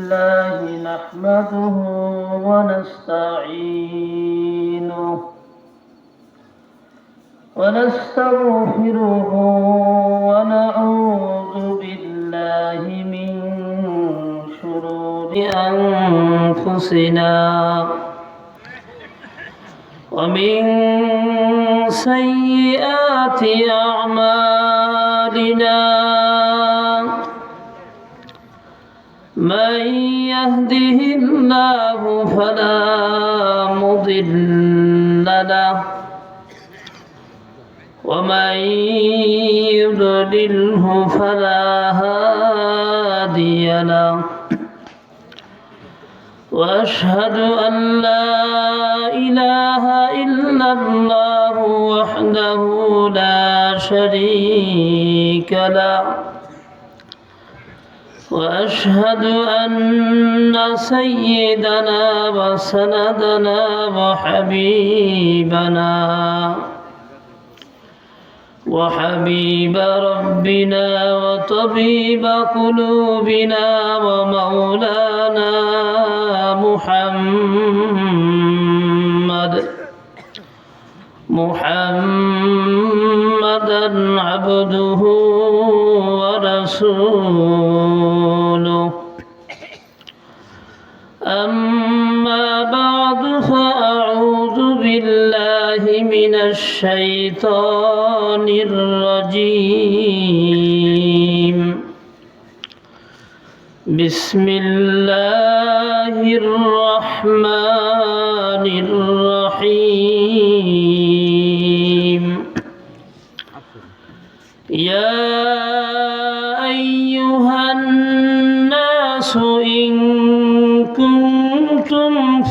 لله نحمده ونستعينه ونستغفره ونعوذ بالله من شرور أنفسنا ومن سيئات أعمالنا من يهده الله فلا مضل له ومن يضلله فلا هادي له وأشهد أن لا إله إلا الله وحده لا شريك له وأشهد أن سيدنا وسندنا وحبيب ربنا وطبيب قلوبنا ومولانا محمدا عبده ورسوله أما بعد فأعوذ بالله من الشيطان الرجيم بسم الله الرحمن الرحيم يا أيها الناس إن كنتم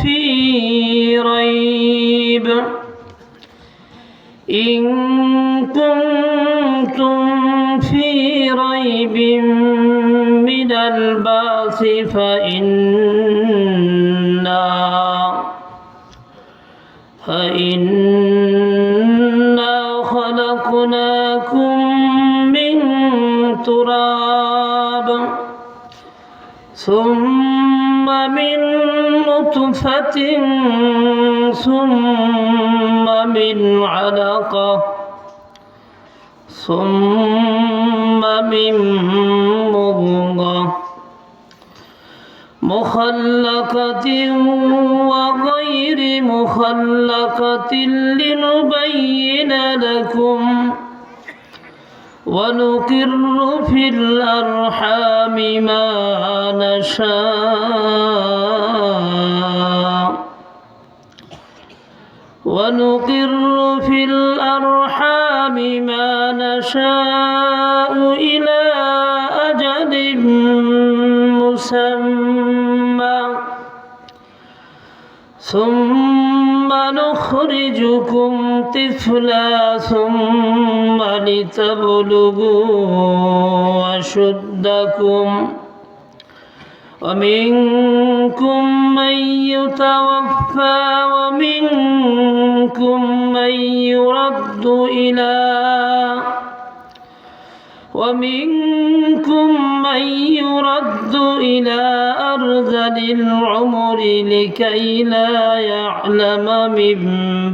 في ريب من البعث فإنا خلقناكم من تراب ثم من نطفة ثم من علقة ثم من مضغة مخلقة وغير مخلقة لنبين لكم ونقر في الأرحام ما نشاء إلى أجل مسمى ثم نخرجكم طفلا ثم لتبلغوا أشدكم ومنكم من يتوفى ومنكم من يرد إلى أرذل العمر لكي لا يعلم من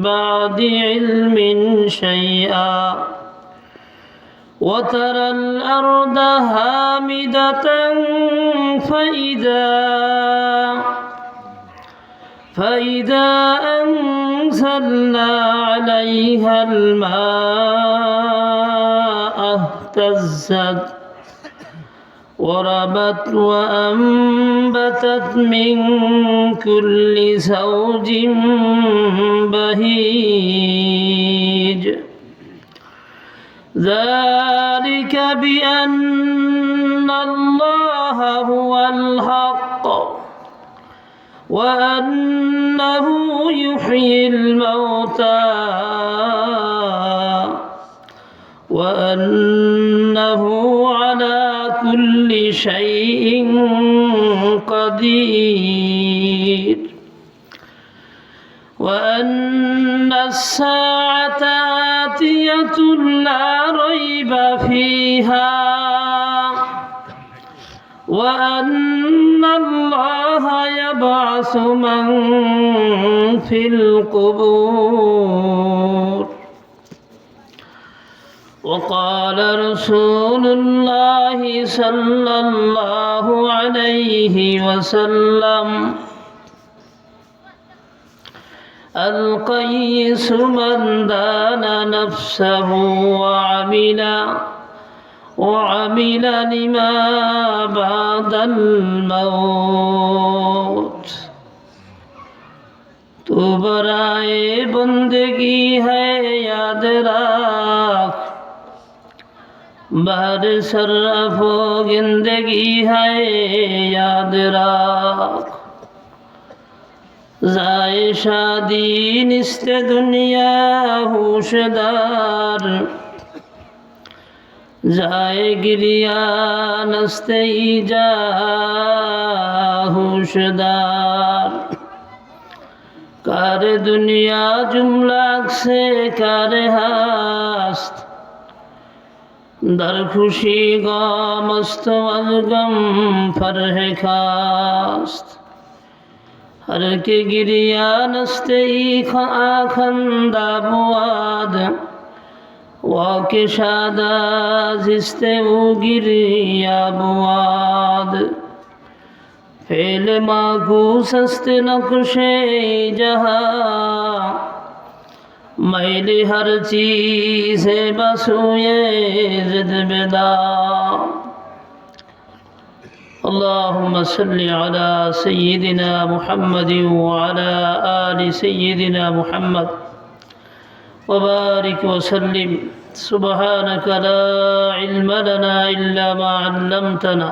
بعد علم شيئا وترى الأرض هامدة فإذا أنزلنا عليها الماء اهتزت وربت وأنبتت من كل زوج بهيج ذلك بأن الله هو الحق وأنه يحيي الموتى وأنه على كل شيء قدير وأن الساعة آتية لا ريب فيها وأن الله يبعث من في القبور وقال رسول الله صلى الله عليه وسلم القيس من دان نفسه وعمل لما بعد الموت تو برائے بندگی ہے یاد رکھ بہر صرف و گندگی ہے یاد رکھ زائے شادی نست دنیا ہوشدار جائے گریا نست ایجا ہوشدار کار دنیا جملہ سے کار ہست در خوشی غم است و از غم فرح خاست ہر کے گریا نست ای آخندہ بواد واقع شادہ زست او گریا بواد فعل معکوس است نقش جہاں میل ہر چیز ہے بسوئے زد بدا اللهم صل على سيدنا محمد وعلى آل سيدنا محمد وبارك وسلم سبحانك لا علم لنا إلا ما علمتنا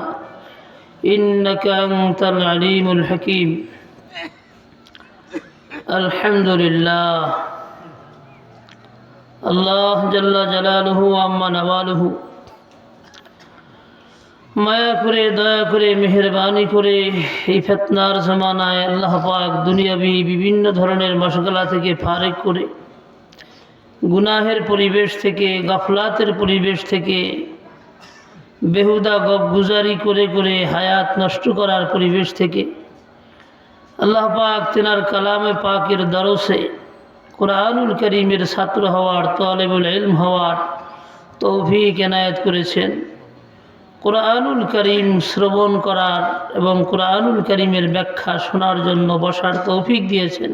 إنك أنت العليم الحكيم الحمد لله الله جل جلاله وعما نواله মায়া করে দয়া করে মেহেরবানি করে এই ফিতনার জামানায় আল্লাহ পাক দুনিয়াবি বিভিন্ন ধরনের মশগলা থেকে ফারেক করে গুনাহের পরিবেশ থেকে গাফলাতের পরিবেশ থেকে বেহুদা গপগুজারি করে করে হায়াত নষ্ট করার পরিবেশ থেকে আল্লাহ পাক তেনার কালামে পাকের দরসে কোরআনুল করিমের ছাত্র হওয়ার তালেবুল ইলম হওয়ার তৌফিক এনায়েত করেছেন কোরআনুল করিম শ্রবণ করার এবং কোরআনুল করিমের ব্যাখ্যা শোনার জন্য বসার তৌফিক দিয়েছেন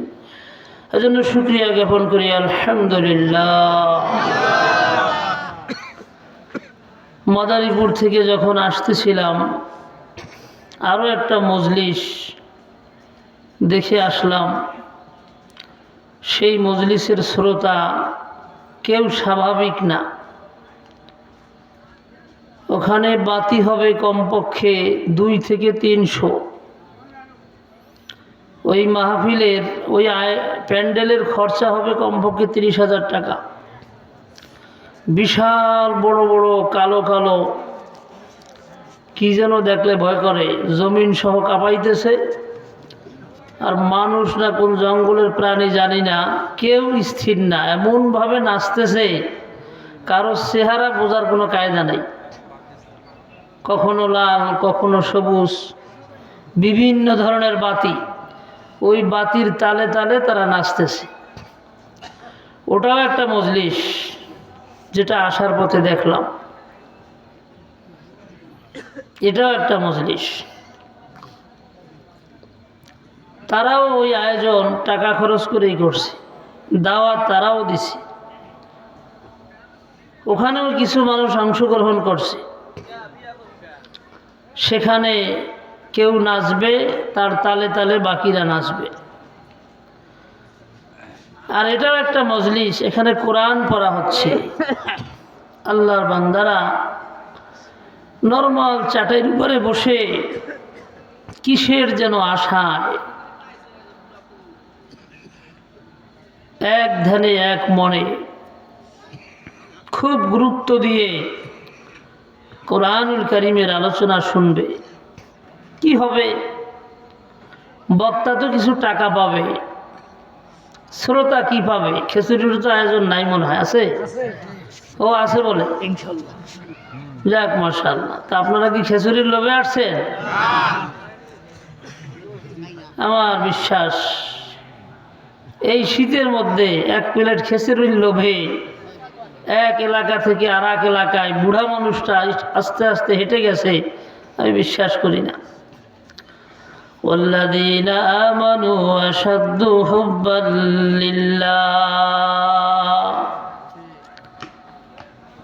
এজন্য শুকরিয়া জ্ঞাপন করি আলহামদুলিল্লাহ। মাদারীপুর থেকে যখন আসতেছিলাম আরও একটা মজলিস দেখে আসলাম। সেই মজলিসের শ্রোতা কেউ স্বাভাবিক না। ওখানে বাতি হবে কমপক্ষে 2 থেকে 300। ওই মাহফিলের ওই প্যান্ডেলের খরচা হবে কমপক্ষে 30,000 টাকা। বিশাল বড় বড় কালো কালো কি যেন দেখলে ভয় করে, জমিন সহ কাঁপাইতেছে। আর মানুষ না কোন জঙ্গলের প্রাণী জানি না, কেউ স্থির না, এমনভাবে নাচতেছে কারো চেহারা বোঝার কোনো কায়দা নেই। কখনো লাল, কখনো সবুজ, বিভিন্ন ধরনের বাতি, ওই বাতির তালে তালে তারা নাচতেছে। ওটাও একটা মজলিস, যেটা আসার পথে দেখলাম। এটাও একটা মজলিস। তারাও ওই আয়োজন টাকা খরচ করেই করছে, দাওয়াত তারাও দিছে। ওখানেও কিছু মানুষ অংশগ্রহণ করছে। সেখানে কেউ নাচবে, তার তালে তালে বাকিরা নাচবে। আর এটাও একটা মজলিস, এখানে কোরআন পড়া হচ্ছে। আল্লাহর বান্দারা নরমাল চাটের উপরে বসে কিসের যেন আশায় এক ধ্যানে এক মনে খুব গুরুত্ব দিয়ে কোরআনুল কারীমের আলোচনা শুনবে। কি হবে? বক্তা তো কিছু টাকা পাবে, শ্রোতা কি পাবে? খিচুড়ির তো আয়োজন নাই মনে হয়, আছে? ও আছে বলে ইনশাআল্লাহ। যাক মাশাআল্লাহ। তা আপনারা কি খেজুরির লোভে আসছেন? আমার বিশ্বাস এই শীতের মধ্যে এক প্লেট খেজুরির লোভে এক এলাকা থেকে আর এক এলাকায় বুড়া মানুষটা আস্তে আস্তে হেঁটে গেছে, আমি বিশ্বাস করি না। والذين آمنوا أشد حبا لله,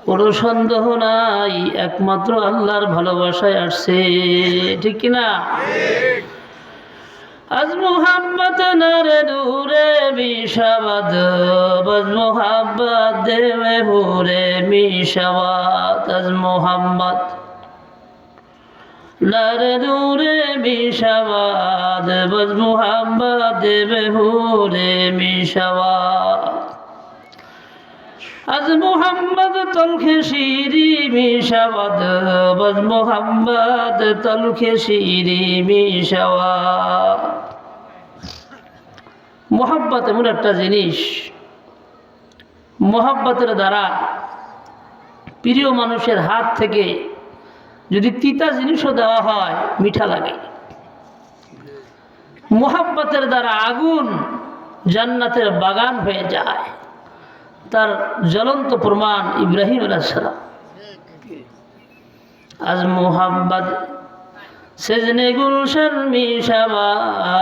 কোনো সন্দেহ নাই একমাত্র আল্লাহর ভালোবাসায় আসছে, ঠিক কিনা? আজ মোহাম্মদ নারে নূরে মিশাবাদ, বজ মোহাম্মদ দেবে হুরে মিশাবাদ, আজ মোহাম্মদ নারে নূরে মিশাবাদ, বজ মোহাম্মদ দেবে হুরে মিশাবাদ, আজ মোহাম্মদ তলখে শিরি মিশাবাদ, বজ মোহাম্মদ তলখে শিরি মিশাবাদ। মোহাব্বত এমন একটা জিনিস, মোহাব্বতের দ্বারা প্রিয় মানুষের হাত থেকে যদি তিতা জিনিসও দেওয়া হয় মিঠা লাগে। মোহাব্বতের দ্বারা আগুন জান্নাতের বাগান হয়ে যায়, তার জ্বলন্ত প্রমাণ ইব্রাহিম আলাইহিস সালাম। আজ মোহাব্বত সেজনে গুলশান মিশাবাদ,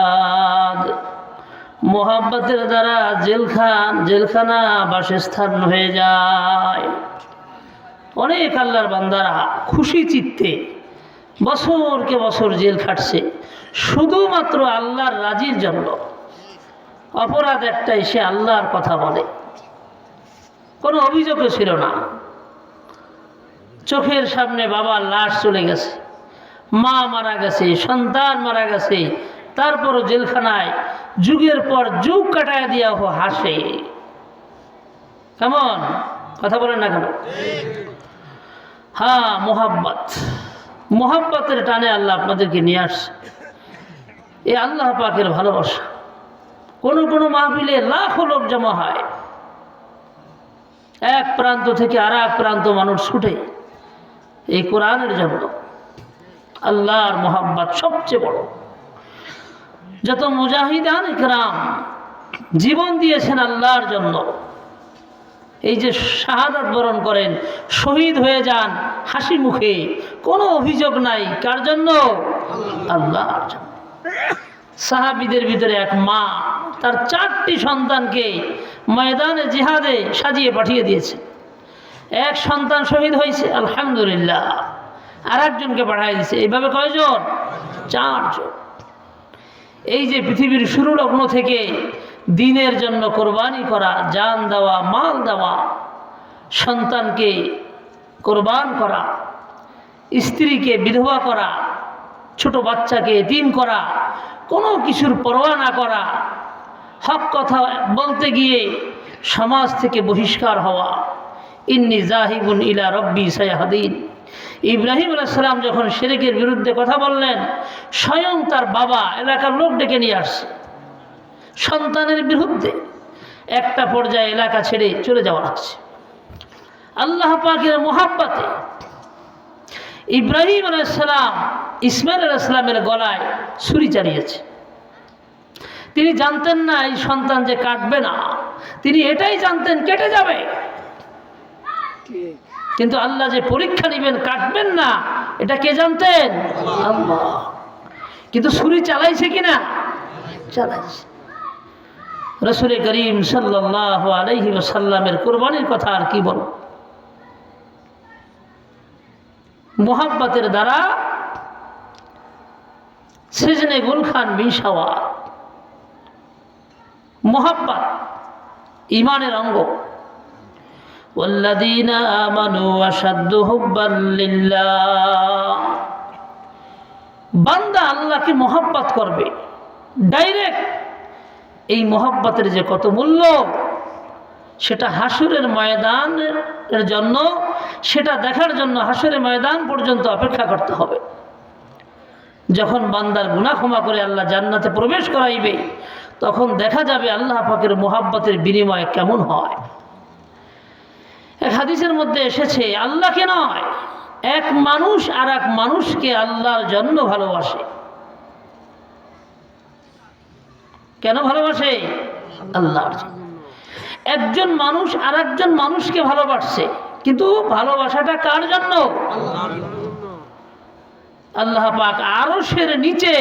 মোহাব্বতের দ্বারা জেলখানা বাসস্থান হয়ে যায়। অনেক আল্লাহর বান্দারা খুশি চিত্তে বছরকে বছর জেল খাটছে শুধুমাত্র আল্লাহর রাজির জন্য। অপরাধ একটাই, সে আল্লাহর কথা বলে, কোনো অভিযোগও ছিল না। চোখের সামনে বাবার লাশ চলে গেছে, মা মারা গেছে, সন্তান মারা গেছে, তারপরও জেলখানায় যুগের পর যুগ কাটায় দিয়া হাসে। কেমন কথা বলেন না কেন? হ্যাঁ, মোহাব্বতের টানে আল্লাহ আপনাদেরকে নিয়ে আসছে। এই আল্লাহ পাকের ভালোবাসা। কোনো কোনো মাহফিলে লাখো লোক জমা হয়, এক প্রান্ত থেকে আর এক প্রান্ত মানুষ ছুটে এই কোরআনের জন্য। আল্লাহর মোহাব্বত সবচেয়ে বড়। যত মুজাহিদান ইকরাম জীবন দিয়েছেন আল্লাহর জন্য, এই যে শাহাদাত বরণ করেন, শহীদ হয়ে যান হাসি মুখে, কোনো অভিযোগ নাই। কার জন্য? আল্লাহর জন্য। সাহাবীদের ভিতরে এক মা তার 4টি সন্তানকে ময়দানে জিহাদে সাজিয়ে পাঠিয়ে দিয়েছে। এক সন্তান শহীদ হয়েছে, আলহামদুলিল্লাহ, আর একজনকে পাঠিয়ে দিয়েছে। এইভাবে কয়জন? 4 জন। এই যে পৃথিবীর শুরু লগ্ন থেকে দ্বীনের জন্য কোরবানি করা, জান দেওয়া, মাল দেওয়া, সন্তানকে কোরবান করা, স্ত্রীকে বিধবা করা, ছোট বাচ্চাকে এতিম করা, কোনো কিছুর পরোয়া না করা, হক কথা বলতে গিয়ে সমাজ থেকে বহিষ্কার হওয়া, ইন্নী জাহিবুন ইলা রব্বি সায়াহদিন। ইব্রাহিম আলাইহিস সালাম যখন শিরকের বিরুদ্ধে কথা বললেন, স্বয়ং তার বাবা এলাকার লোক ডেকে নিয়ে আসছে সন্তানের বিরুদ্ধে। একটা পর্যায়ে এলাকা ছেড়ে চলে যাওয়া লাগছে। আল্লাহ পাকের মোহাব্বতে ইব্রাহিম আলাইহিস সালাম ইসমাইল আলাইহিস সালামের গলায় ছুরি চালিয়েছে। তিনি জানতেন না এই সন্তান যে কাটবে না, তিনি এটাই জানতেন কেটে যাবে, কিন্তু আল্লাহ যে পরীক্ষা নেবেন, কাটবেন না, এটা কে জানতেন? আল্লাহ। কিন্তু ছুরি চালাইছে কিনা? চালাইছে। রাসূল করিম সাল্লাল্লাহু আলাইহি ওয়াসাল্লামের কুরবানির কথা আর কি বল। মোহাব্বতের দ্বারা সিজনে গুলখান মিশাওয়া। মোহাব্বত ঈমানের অঙ্গ। ওয়াল্লাযীনা আমানু আশাদ্দু হুব্বান লিল্লাহ। বান্দা আল্লাহকে মোহাব্বত করবে ডাইরেক্ট, এই মোহাব্বতের যে কত মূল্য, সেটা হাসরের ময়দানের জন্য, সেটা দেখার জন্য হাসরের ময়দান পর্যন্ত অপেক্ষা করতে হবে। যখন বান্দার গুনাহ ক্ষমা করে আল্লাহ জান্নাতে প্রবেশ করাইবে, তখন দেখা যাবে আল্লাহ পাকের মোহাব্বতের বিনিময় কেমন হয়। এক হাদিসের মধ্যে এসেছে, আল্লাহকে নয় এক মানুষ আর এক মানুষকে আল্লাহর জন্য ভালোবাসে। কেন ভালোবাসে? আল্লাহর জন্য। একজন মানুষ আর একজন মানুষকে ভালোবাসছে, কিন্তু ভালোবাসাটা কার জন্য? আল্লাহ পাক আরশের নিচে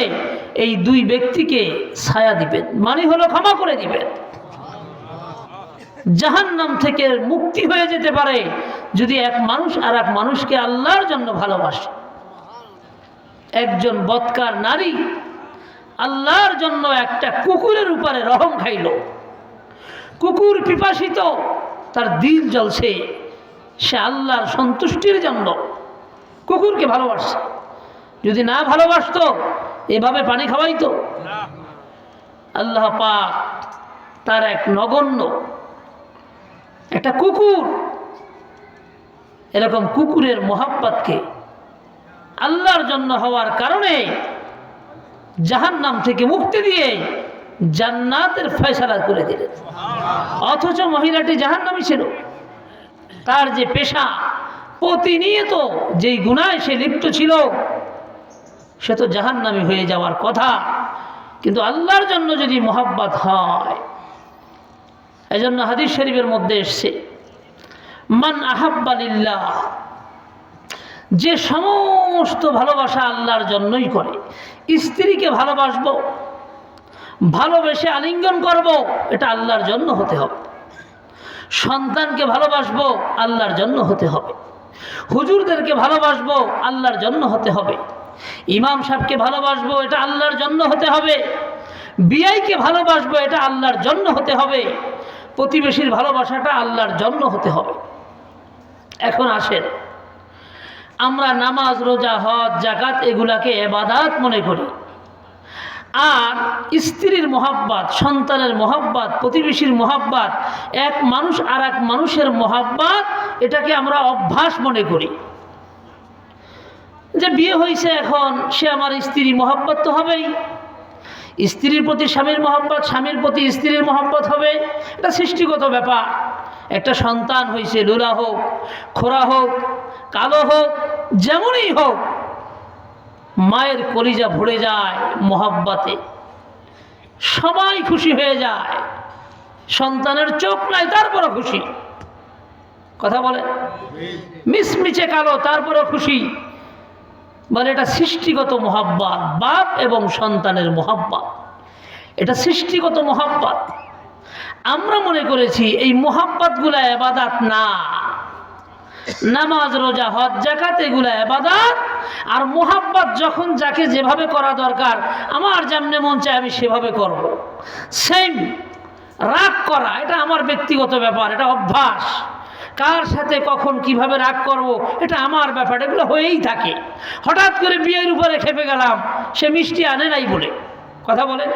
এই দুই ব্যক্তিকে ছায়া দিবেন, মানে হলো ক্ষমা করে দিবেন। জাহান্নাম থেকে মুক্তি হয়ে যেতে পারে যদি এক মানুষ আর এক মানুষকে আল্লাহর জন্য ভালোবাসে। একজন বদকার নারী আল্লাহর জন্য একটা কুকুরের উপরে রহম খাইল। কুকুর পিপাসিত, তার দিল জ্বলছে, সে আল্লাহর সন্তুষ্টির জন্য কুকুরকে ভালোবাসছে। যদি না ভালোবাসতো এভাবে পানি খাওয়াইতো? আল্লাহ পাক তার এক নগণ্য একটা কুকুর, এরকম কুকুরের মোহাব্বতকে আল্লাহর জন্য হওয়ার কারণে জাহান্নাম থেকে মুক্তি দিয়ে জান্নাতের ফয়সালা করে দিলেন। অথচ মহিলাটি জাহান্নামী ছিল। তার যে পেশা, প্রতিনিয়ত যেই গুনায় সে লিপ্ত ছিল, সে তো জাহান্নামী হয়ে যাওয়ার কথা। কিন্তু আল্লাহর জন্য যদি মোহাব্বত হয়, এজন্য হাদিস শরীফের মধ্যে এসছে, মান আহাব্বা লিল্লাহ, যে সমস্ত ভালোবাসা আল্লাহর জন্যই করে। স্ত্রীকে ভালোবাসবো, ভালোবেসে আলিঙ্গন করব, এটা আল্লাহর জন্য হতে হবে। সন্তানকে ভালোবাসবো, আল্লাহর জন্য হতে হবে। হুজুরদেরকে ভালোবাসবো, আল্লাহর জন্য হতে হবে। ইমাম সাহেবকে ভালোবাসবো, এটা আল্লাহর জন্য হতে হবে। বিআইকে ভালোবাসবো, এটা আল্লাহর জন্য হতে হবে। প্রতিবেশীর ভালোবাসাটা আল্লাহর জন্য হতে হবে। এখন আসেন, আমরা নামাজ, রোজা, হজ, যাকাত এগুলাকে ইবাদত মনে করি, আর স্ত্রীর মোহাব্বত, সন্তানের মোহাব্বত, প্রতিবেশীর মোহাব্বত, এক মানুষ আর এক মানুষের মোহাব্বত, এটাকে আমরা অভ্যাস মনে করি। যে বিয়ে হয়েছে, এখন সে আমার স্ত্রী, মোহাব্বত তো হবেই। স্ত্রীর প্রতি স্বামীর মোহাব্বত, স্বামীর প্রতি স্ত্রীর মোহাব্বত হবে। এটা সৃষ্টিগত ব্যাপার। একটা সন্তান হয়েছে, লুলা হোক, খোরা হোক, কালো হোক, যেমনই হোক, মায়ের কলিজা ভরে যায় মোহাব্বতে, সবাই খুশি হয়ে যায়। সন্তানের চোখ নাই, তারপরও খুশি। কথা বলে, মিচমিচে কালো, তারপরও খুশি। মানে এটা সৃষ্টিগত মোহাব্বত, বাপ এবং সন্তানের মোহাব্বত, এটা সৃষ্টিগত মোহাব্বত। আমরা মনে করেছি এই মোহাব্বতগুলা ইবাদত না। নামাজ, রোজা, হজ, যাকাত এগুলা ইবাদত। আর মোহাব্বত যখন যাকে যেভাবে করা দরকার, আমার যেমনে মন চায় আমি সেভাবে করব। সেম রাগ করা, এটা আমার ব্যক্তিগত ব্যাপার, এটা অভ্যাস। কার সাথে কখন কিভাবে রাগ করব, এটা আমার ব্যাপার। এগুলো হয়েই থাকে। হঠাৎ করে বিয়ের উপরে খেপে গেলাম, সে মিষ্টি আনে নাই বলে। কথা বলেন,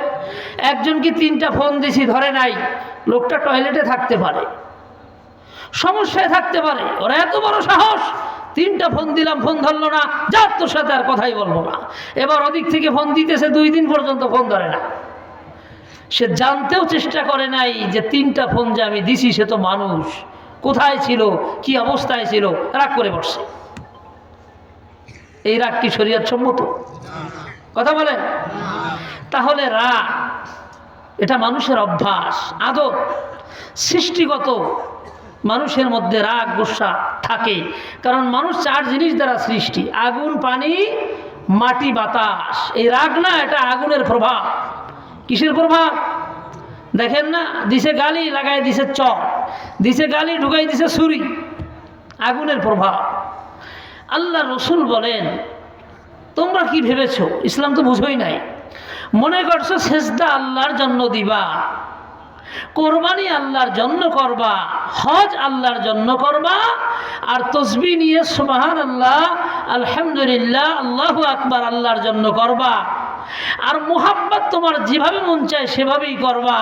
একজনকে 3টা ফোন দিছি, ধরে নাই। লোকটা টয়লেটে থাকতে পারে, সমস্যায় থাকতে পারে। ওরা এত বড় সাহস, 3টা ফোন দিলাম, ফোন ধরলো না, যার তোর সাথে আর কথাই বলবো না। এবার ওদিক থেকে ফোন দিতেছে, 2 দিন পর্যন্ত ফোন ধরে না। সে জানতেও চেষ্টা করে নাই যে 3টা ফোন যে আমি দিছি, সে তো মানুষ, কোথায় ছিল, কি অবস্থায় ছিল, রাগ করে বসছে। এই রাগ কি শরীয়ত সম্মত? কথা বলেন। তাহলে রাগ এটা মানুষের অভ্যাস, আদত, সৃষ্টিগত। মানুষের মধ্যে রাগ, গুসা থাকে, কারণ মানুষ 4 জিনিস দ্বারা সৃষ্টি: আগুন, পানি, মাটি, বাতাস। এই রাগ না, এটা আগুনের প্রভাব। কিসের প্রভাব? দেখেন না, দিছে গালি, লাগাই দিছে চট, দিছে গালি, ঢুকাই দিছে ছুরি। আগুনের প্রভাব। আল্লাহ রসুল বলেন, তোমরা কি ভেবেছো, ইসলাম তো বুঝোই নাই, মনে করছো সেজদা আল্লাহর জন্য দিবা, কোরবানি আল্লাহর জন্য করবা, হজ আল্লাহর জন্য করবা, আর তসবিহ নিয়ে সুবহানাল্লাহ, আলহামদুলিল্লাহ, আল্লাহু আকবার আল্লাহর জন্য করবা। আর মোহাব্বত তোমার যেভাবে মন চায় সেভাবেই করবা।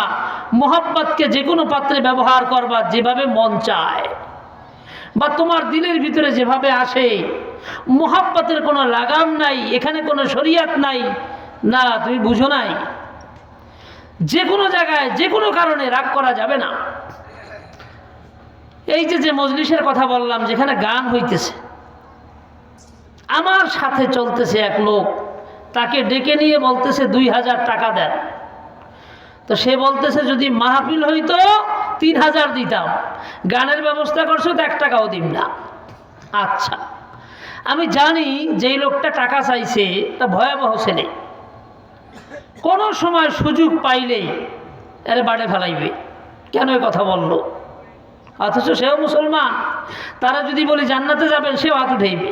মোহাব্বতকে যে কোনো পাত্রে ব্যবহার করবা যেভাবে মন চায়, বা তোমার দিলের ভিতরে যেভাবে আসে। মোহাব্বতের কোনো লাগাম নাই, এখানে কোনো শরিয়াত নাই। না, তুমি বুঝো নাই। যে কোনো জায়গায় যে কোনো কারণে রাগ করা যাবে না। এই যে মজলিসের কথা বললাম, যেখানে গান হইতেছে, আমার সাথে চলতেছে এক লোক, তাকে ডেকে নিয়ে বলতেছে 2000 টাকা দেন। তো সে বলতেছে যদি মাহফিল হইতো 3000 দিতাম, গানের ব্যবস্থা করছো তো 1 টাকাও দিম না। আচ্ছা, আমি জানি যেই লোকটা টাকা চাইছে তা ভয়াবহ ছেলে, কোনো সময় সুযোগ পাইলেই এরে বাড়ে ফেলাইবে, কেন এ কথা বললো, অথচ সেও মুসলমান। তারা যদি বলি জান্নাতে যাবেন, সেও হাত উঠাইবে।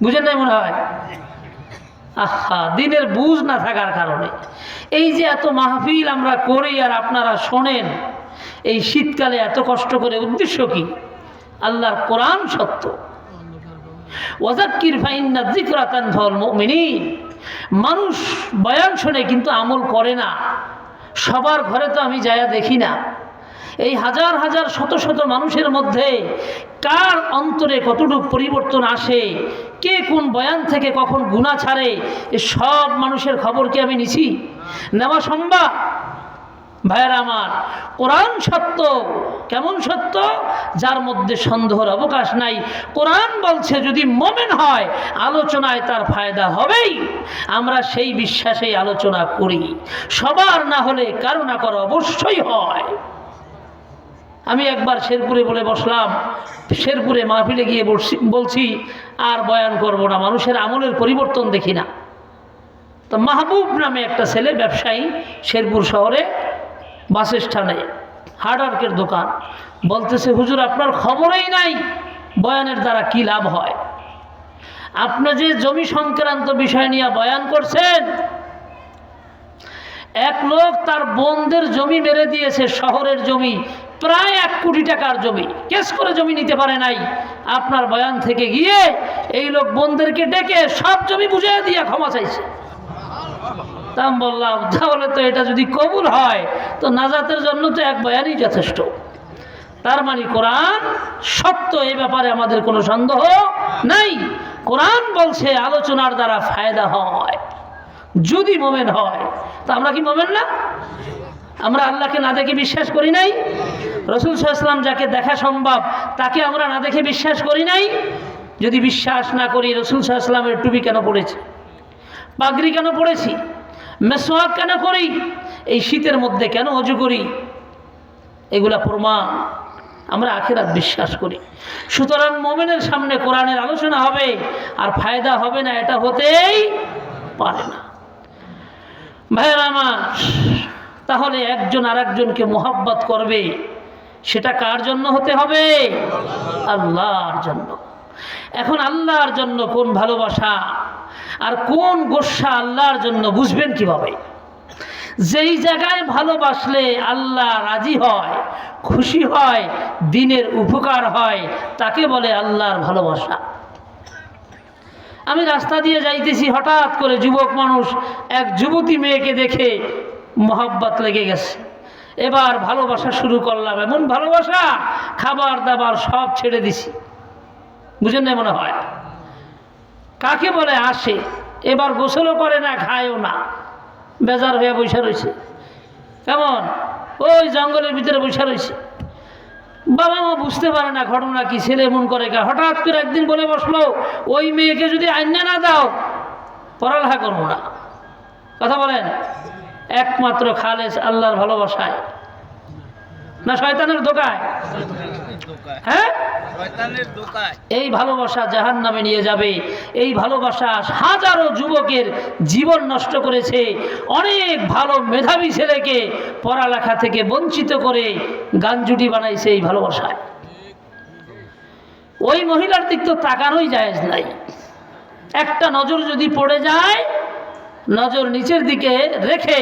বুঝেন নাই মনে হয়? আহা, দিনের বুঝ না থাকার কারণে এই যে এত মাহফিল আমরা করি আর আপনারা শোনেন, এই শীতকালে এত কষ্ট করে, উদ্দেশ্য কি? আল্লাহর কোরআন সত্য। ওয়াযাক্কির ফাইন্না যিকরা তানফাউল মুমিনিন। মানুষ বয়ান শোনে কিন্তু আমল করে না। সবার ঘরে তো আমি যায়া দেখি না। এই হাজার হাজার শত শত মানুষের মধ্যে কার অন্তরে কতটুকু পরিবর্তন আসে, কে কোন বয়ান থেকে কখন গুনাহ ছাড়ে, এ সব মানুষের খবর কি আমি নিছি? নেওয়া সম্ভব? ভাইয়েরা আমার, কোরআন সত্য। কেমন সত্য? যার মধ্যে সন্দেহের অবকাশ নাই। কোরআন বলছে যদি মুমিন হয় আলোচনায় তার ফায়দা হবেই। আমরা সেই বিশ্বাসেই আলোচনা করি। সবার না হলে কারো না কারো অবশ্যই হয়। আমি একবার শেরপুরে বলে বসলাম, শেরপুরে মাহফিলে গিয়ে বলছি আর বয়ান করব না, মানুষের আমলের পরিবর্তন দেখি না। তো মাহবুব নামে একটা ছেলে ব্যবসায়ী, শেরপুর শহরে বাস স্ট্যান্ডে হার্ডওয়ার্কের দোকান, বলতেছে হুজুর আপনার খবরই নাই বয়ানের দ্বারা কি লাভ হয়। আপনি যে জমি সংক্রান্ত বিষয় নিয়ে বয়ান করছেন, এক লোক তার বোনদের জমি মেরে দিয়েছে, শহরের জমি প্রায় 1 কোটি টাকার জমি, কেস করে জমি নিতে পারে নাই। আপনার বয়ান থেকে গিয়ে এই লোক বোনদেরকে ডেকে সব জমি বুঝিয়ে দিয়ে ক্ষমা চাইছে। তা আমি বললাম তাহলে তো এটা যদি কবুল হয় তো নাজাতের জন্য তো এক বয়ানই যথেষ্ট। তার মানে কোরআন সত্য, এই ব্যাপারে আমাদের কোনো সন্দেহ নাই। কোরআন বলছে আলোচনার দ্বারা ফায়দা হয় যদি মোমেন হয়। তা আমরা কি মোমেন না? আমরা আল্লাহকে না দেখে বিশ্বাস করি নাই? রাসূল সাল্লাল্লাহু আলাইহি ওয়াসাল্লাম যাকে দেখা সম্ভব তাকে আমরা না দেখে বিশ্বাস করি নাই? যদি বিশ্বাস না করি রাসূল সাল্লাল্লাহু আলাইহি ওয়াসাল্লামের টুপি কেন পড়েছি, পাগড়ি কেন পড়েছি, মেসওয়াক কেন করি, এই শীতের মধ্যে কেন ওযু করি, এগুলা প্রমাণ আমরা আখিরাত বিশ্বাস করি। সুতরাং মুমিনের সামনে কোরআনের আলোচনা হবে আর ফায়দা হবে না, এটা হতেই পারে না। ভাইয়েরা আমার, তাহলে একজন আরেকজনকে মোহাব্বত করবে, সেটা কার জন্য হতে হবে? আল্লাহর জন্য। এখন আল্লাহর জন্য কোন ভালোবাসা আর কোন গোসা আল্লাহর জন্য বুঝবেন কিভাবে? যেই জায়গায় ভালোবাসলে আল্লাহ রাজি হয়, খুশি হয়, দিনের উপকার হয়, তাকে বলে আল্লাহর ভালোবাসা। আমি রাস্তা দিয়ে যাইতেছি, হঠাৎ করে যুবক মানুষ এক যুবতী মেয়েকে দেখে মোহাব্বত লেগে গেছে। এবার ভালোবাসা শুরু করলাম, এমন ভালোবাসা খাবার দাবার সব ছেড়ে দিছি। বুঝেন না মনে হয়? কাকে বলে আসে, এবার গোসলও করে না, খায়ও না, বেজার হয়ে বসে রয়েছে। কেমন? ওই জঙ্গলের ভিতরে বসে রয়েছে। বাবা মা বুঝতে পারে না ঘটনা কি, ছেলে এমন করে কা। হঠাৎ করে একদিন বলে বসলো ওই মেয়েকে যদি আইনা না দাও পড়ালেখা করবো না। কথা বলেন, একমাত্র খালেস আল্লাহর ভালোবাসায় না শয়তানের ধোঁকায়? হ্যাঁ, এই ভালোবাসা জাহান্নামে নিয়ে যাবে। এই ভালোবাসা হাজারো যুবকের জীবন নষ্ট করেছে। অনেক ভালো মেধাবী ছেলেকে পড়ালেখা থেকে বঞ্চিত করে গাঞ্জুটি বানাইছে এই ভালোবাসায়। ওই মহিলার দিক তো তাকানোই জায়েজ নাই। একটা নজর যদি পড়ে যায়, নজর নিচের দিকে রেখে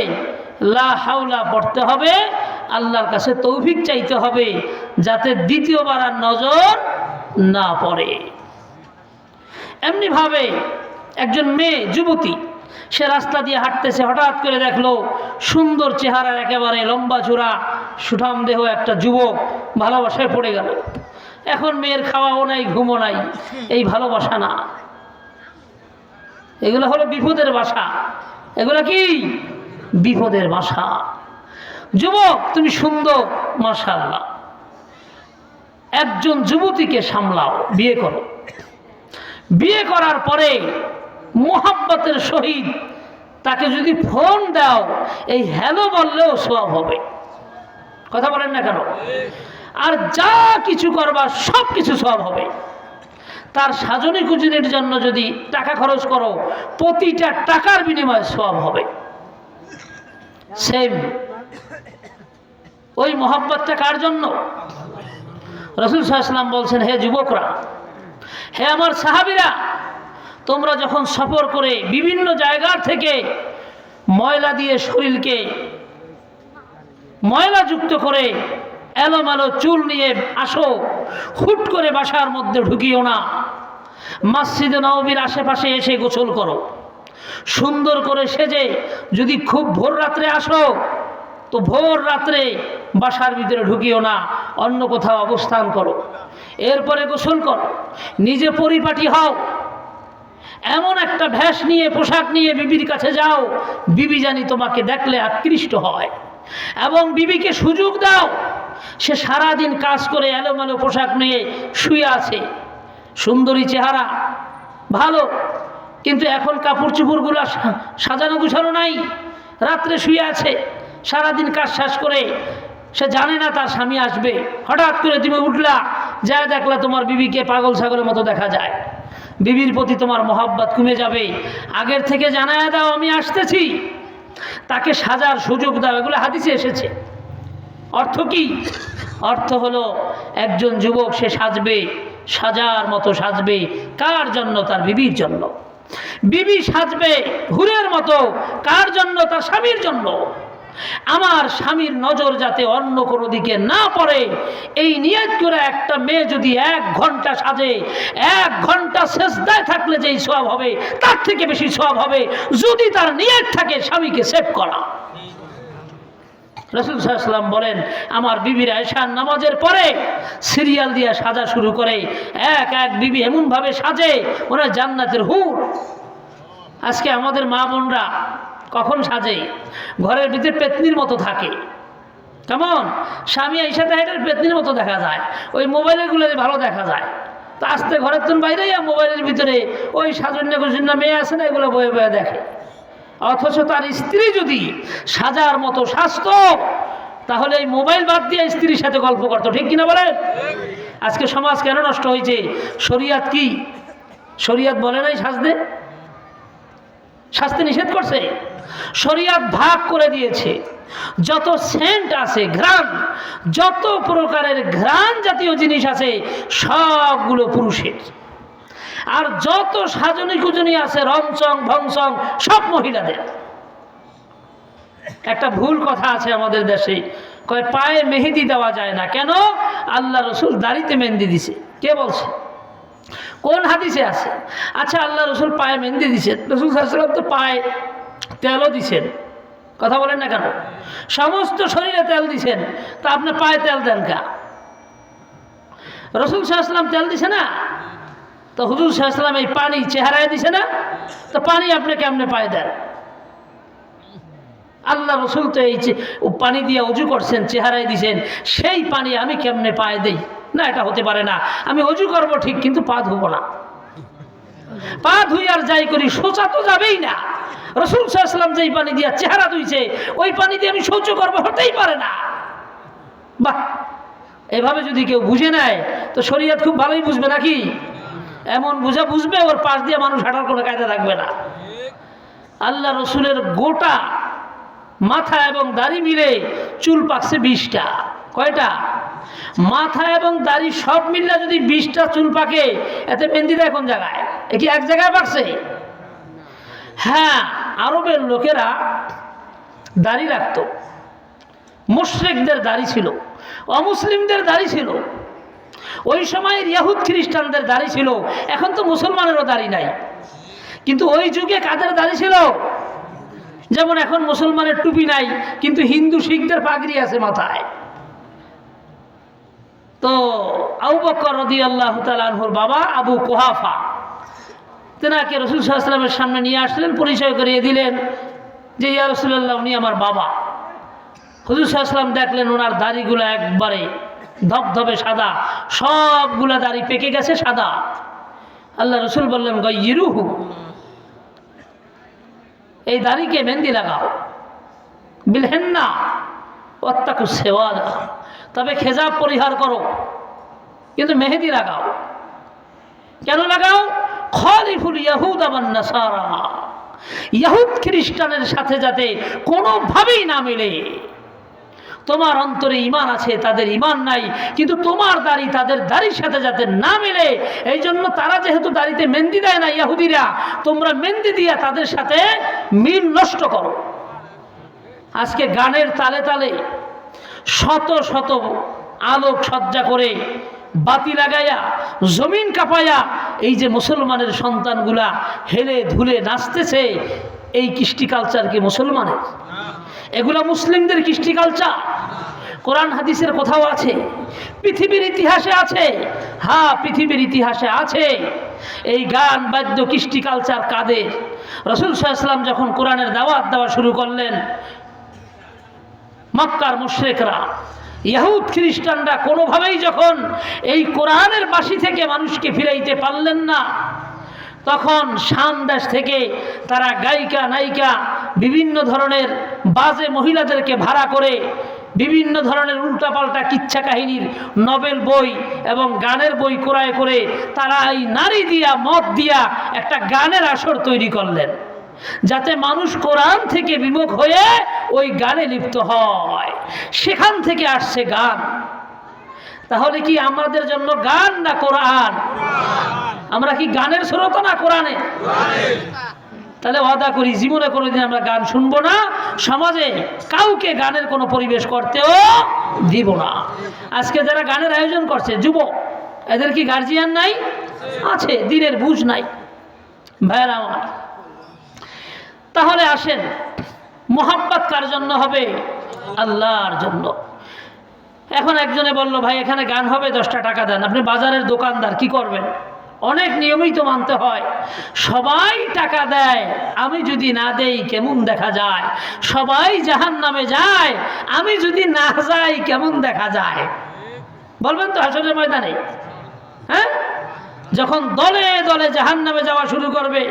লা হাওলা পড়তে হবে, আল্লাহর কাছে তৌফিক চাইতে হবে যাতে দ্বিতীয়বার আর নজর না পড়ে। এমনি ভাবে একজন মেয়ে যুবতী, সে রাস্তা দিয়ে হাঁটতেছে, হঠাৎ করে দেখলো সুন্দর চেহারার একেবারে লম্বা চূড়া সুঠাম দেহ একটা যুবক, ভালোবাসায় পড়ে গেল। এখন মেয়ের খাওয়াও নাই, ঘুমও নাই। এই ভালোবাসা না, এগুলো হলো বিপদের বাসা। এগুলো কি? বিপদের বাসা। যুবক তুমি সুন্দর, মাশাআল্লাহ, একজন যুবতীকে সামলাও, বিয়ে করো। বিয়ে করার পরে মোহাব্বতের সহিত তাকে যদি ফোন দাও, এই হ্যালো বললেও সওয়াব হবে। কথা বলেন না কেন? আর যা কিছু করবা সব কিছু সওয়াব হবে। তার সাজনী কুজনীর জন্য যদি টাকা খরচ করো, প্রতিটা টাকার বিনিময়ে সওয়াব হবে। সেম ওই মোহাব্বতটা কার জন্য? রাসূল সাল্লাল্লাহু আলাইহি ওয়াসাল্লাম বলছেন, হে যুবকরা, হে আমার সাহাবীরা, তোমরা যখন সফর করে বিভিন্ন জায়গার থেকে ময়লা দিয়ে শরীরকে ময়লাযুক্ত করে এলোমেলো চুল নিয়ে আসো, হুট করে বাসার মধ্যে ঢুকিও না। মসজিদে নববীর আশেপাশে এসে গোসল করো, সুন্দর করে সেজে। যদি খুব ভোর রাত্রে আসো তো ভোর রাত্রে বাসার ভিতরে ঢুকিও না, অন্য কোথাও অবস্থান করো। এরপরে গোসল করো, নিজে পরিপাটি হও, এমন একটা ভেষ নিয়ে পোশাক নিয়ে বিবির কাছে যাও, বিবি জানি তোমাকে দেখলে আকৃষ্ট হয়। এবং বিবিকে সুযোগ দাও, সে সারাদিন কাজ করে এলোমেলো পোশাক নিয়ে শুয়ে আছে, সুন্দরী চেহারা, ভালো, কিন্তু এখন কাপড় চোপড়গুলো সাজানো গুছানো নাই, রাত্রে শুয়ে আছে, সারাদিন কাজ শেষ করে সে জানে না তার স্বামী আসবে। হঠাৎ করে তুমি উঠলা, যা দেখলা তোমার বিবিকে পাগল ছাগলের মতো দেখা যায়। বিবির প্রতি তোমার মহব্বত কমে যাবে। আগের থেকে জানায়া দাও আমি আসতেছি, তাকে সাজার সুযোগ দাও। এগুলো হাদিসে এসেছে। অর্থ কি? অর্থ হলো একজন যুবক সে সাজবে, সাজার মতো সাজবে। কার জন্য? তার বিবির জন্য। বিবি সাজবে হুরের মতো, কার জন্য? তার স্বামীর জন্য। আমার স্বামীর নজর যাতে অন্য কোনো দিকে না পড়ে, এই নিয়ত করে একটা মেয়ে যদি 1 ঘন্টা সাজে, 1 ঘন্টা সেজদায় থাকলে যেই সওয়াব হবে, তার থেকে বেশি সওয়াব হবে যদি তার নিয়ত থাকে স্বামীকে সেভ করা। রাসূল সাল্লাল্লাহু আলাইহি ওয়াসাল্লাম বলেন, আমার বিবিরা এশার নামাজের পরে সিরিয়াল দিয়ে সাজা শুরু করে। এক এক বিবি এমনভাবে সাজে, ওরা জান্নাতের হুর। আজকে আমাদের মা বোনরা কখন সাজে? ঘরের ভিতরে পেতনির মতো থাকে। কেমন? স্বামী আইসা হেঁটে পেতনির মতো দেখা যায়, ওই মোবাইলেরগুলো ভালো দেখা যায়। তো আসতে ঘরের তুন বাইরে মোবাইলের ভিতরে ওই সাজন্য কুজন্য মেয়ে আছে না, এগুলো বয়ে বয়ে দেখে। অথচ তার স্ত্রী যদি সাজার মতো সাজতো, তাহলে এই মোবাইল বাদ দিয়ে স্ত্রীর সাথে গল্প করতো। ঠিক কিনা বলেন? আজকে সমাজ কেন নষ্ট হয়েছে? শরিয়াত কি? শরিয়াত বলে নাই সাজতে, সাজতে নিষেধ করছে। শরিয়াত ভাগ করে দিয়েছে। যত সেন্ট আছে, ঘ্রাণ, যত প্রকারের ঘ্রাণ জাতীয় জিনিস আছে, সবগুলো পুরুষের। আর যত সাজনী কুজনী আছে, রংচং ভংচং, সব মহিলাদের। একটা ভুল কথা আছে আমাদের দেশে, কয় পায়ে মেহেদি দেওয়া যায় না। কেন? আল্লাহ রসুল দাড়িতে মেহেদি দিছে। কে বলছে? কোন হাদিসে আছে? আচ্ছা, আল্লাহ রসুল পায়ে মেহেদি দিছেন, রসুল সাল্লাল্লাহু আলাইহি ওয়াসাল্লাম তো পায়ে তেলও দিছেন। কথা বলেন না কেন? সমস্ত শরীরে তেল দিছেন, তা আপনি পায়ে তেল দেন কা? রসুল সাল্লাল্লাহু আলাইহি ওয়াসাল্লাম তেল দিছে না, তো হুজুর সাল্লাল্লাহু আলাইহি ওয়াসাল্লাম এই পানি চেহারায় দিছে না, তো পানি আপনি কেমনে পায়ে দেন? আল্লাহ রসুল তো এই পানি দিয়ে অজু করছেন, চেহারায় দিছেন, সেই পানি আমি কেমনে পায়ে দেই? না, এটা হতে পারে না। আমি অজু করবো ঠিক, কিন্তু পা ধুবো না। পা ধুই আর যাই করি, শৌচা তো যাবেই না। রাসূল সাল্লাল্লাহু আলাইহি ওয়াসাল্লাম যেই পানি দিয়ে চেহারা ধুইছে, ওই পানি দিয়ে আমি শৌচ করবো, হতেই পারে না। বাহ, এভাবে যদি কেউ বুঝে নেয় তো শরীয়ত খুব ভালোই বুঝবে নাকি? এমন বুঝা বুঝবে, ওর পাশ দিয়ে মানুষ হাঁটার কোনো কায়দা থাকবে না। আল্লাহ রসুলের গোটা মাথা এবং দাড়ি মিলে চুল পাকছে 20টা। কয়টা? মাথা এবং দাড়ি সব মিললে যদি 20টা চুল পাকে, এতে মেহেদি দেয় কোন জায়গায়? এ কি এক জায়গায় পাকছে? হ্যাঁ, আরবের লোকেরা দাড়ি রাখত। মুশরিকদের দাড়ি ছিল, অমুসলিমদের দাড়ি ছিল, ওই সময় ইহুদ খ্রিস্টানদের দাড়ি ছিল। এখন তো মুসলমানেরও দাড়ি নাই, কিন্তু ওই যুগে কাদের দাড়ি ছিল? যেমন এখন মুসলমানের টুপি নাই, কিন্তু হিন্দু শিখদের পাগড়ি আছে মাথায়। তো আবু বকর রাদিয়াল্লাহু তাআলা আনহুর বাবা আবু কুহাফা তেনাকে রাসূল সাল্লাল্লাহু আলাইহি ওয়াসাল্লামের সামনে নিয়ে আসলেন, পরিচয় করিয়ে দিলেন যে ইয়া রাসূলুল্লাহ, উনি আমার বাবা। হুজুর সাল্লাল্লাহু আলাইহি ওয়াসাল্লাম দেখলেন ওনার দাড়িগুলো একবারে ধবধবে সাদা, সবগুলা দাড়ি পেকে গেছে সাদা। আল্লাহ রসুল বললেন গায়্যিরুহু, এই দাড়িকে মেহেন্দি লাগাও, বিল হেন্না ওয়াত্তাকু সেওয়াদা, তবে খেজাব পরিহার করো, কিন্তু মেহেদি লাগাও। কেন লাগাও? খালিফুল ইয়াহুদা ওয়ান নাসারা, ইহুদ খ্রিস্টানের সাথে যাতে কোনোভাবেই না মিলে। তোমার অন্তরে ঈমান আছে, তাদের ঈমান নাই, কিন্তু তোমার দাড়ি তাদের দাড়ির সাথে যাতে না মিলে, এই জন্য তারা যেহেতু দাড়িতে মেহেন্দি দেয় না ইহুদিরা, তোমরা মেহেন্দি দিয়া তাদের সাথে মিল নষ্ট করো। আজকে গানের তালে তালে শত শত আলোক সজ্জা করে বাতি লাগাইয়া জমিন কাঁপাইয়া এই যে মুসলমানের সন্তানগুলা হেলে ধুলে নাচতেছে, এই কৃষ্টি কালচার কি মুসলমানের? এগুলা মুসলিমদের কৃষ্টি কালচার? কোরআন হাদিসের কোথাও আছে? পৃথিবীর ইতিহাসে আছে? হ্যাঁ, পৃথিবীর ইতিহাসে আছে। এই গান বাদ্য কৃষ্টি কালচার কাদের? রাসূল সাল্লাল্লাহু আলাইহি ওয়াসাল্লাম যখন কোরআনের দাওয়াত দেওয়া শুরু করলেন, মক্কার মুশরিকরা, ইহুদ খ্রিস্টানরা কোনোভাবেই যখন এই কোরআনের বাসি থেকে মানুষকে ফিরাইতে পারলেন না, তখন শাম দেশ থেকে তারা গায়িকা নায়িকা বিভিন্ন ধরনের বাজে মহিলাদেরকে ভাড়া করে বিভিন্ন ধরনের উল্টাপাল্টা কিচ্ছা কাহিনীর নভেল বই এবং গানের বই ক্রয় করে তারা এই নারী দিয়া মদ দিয়া একটা গানের আসর তৈরি করলেন, যাতে মানুষ কোরআন থেকে বিমুখ হয়ে ওই গানে লিপ্ত হয়। সেখান থেকে আসছে গান। তাহলে কি আমাদের জন্য গান না কোরআন? আমরা কি গানের শ্রোতা না কোরআনে? তাহলে ওয়াদা করি জীবনে কোনোদিন আমরা গান শুনবো না, সমাজে কাউকে গানের কোনো পরিবেশ করতেও দিব না। আজকে যারা গানের আয়োজন করছে যুবক, এদের কি গার্জিয়ান নাই? আছে, দিনের বুঝ নাই। ভাইয়েরা আমার, তাহলে আসেন, মোহাব্বত কার জন্য হবে? আল্লাহর জন্য। এখন একজনে বলল, ভাই এখানে গান হবে, 10টা টাকা দেন। আপনি বাজারের দোকানদার, কি করবেন? অনেক নিয়মিত মানতে হয়। সবাই টাকা দেয়, আমি যদি না দেই কেমন দেখা যায়? সবাই জাহান্নামে যায়, আমি যদি না যাই কেমন দেখা যায়? বলবেন তো হাসরের ময়দানে? হ্যাঁ, যখন দলে দলে জাহান্নামে যাওয়া শুরু করবে,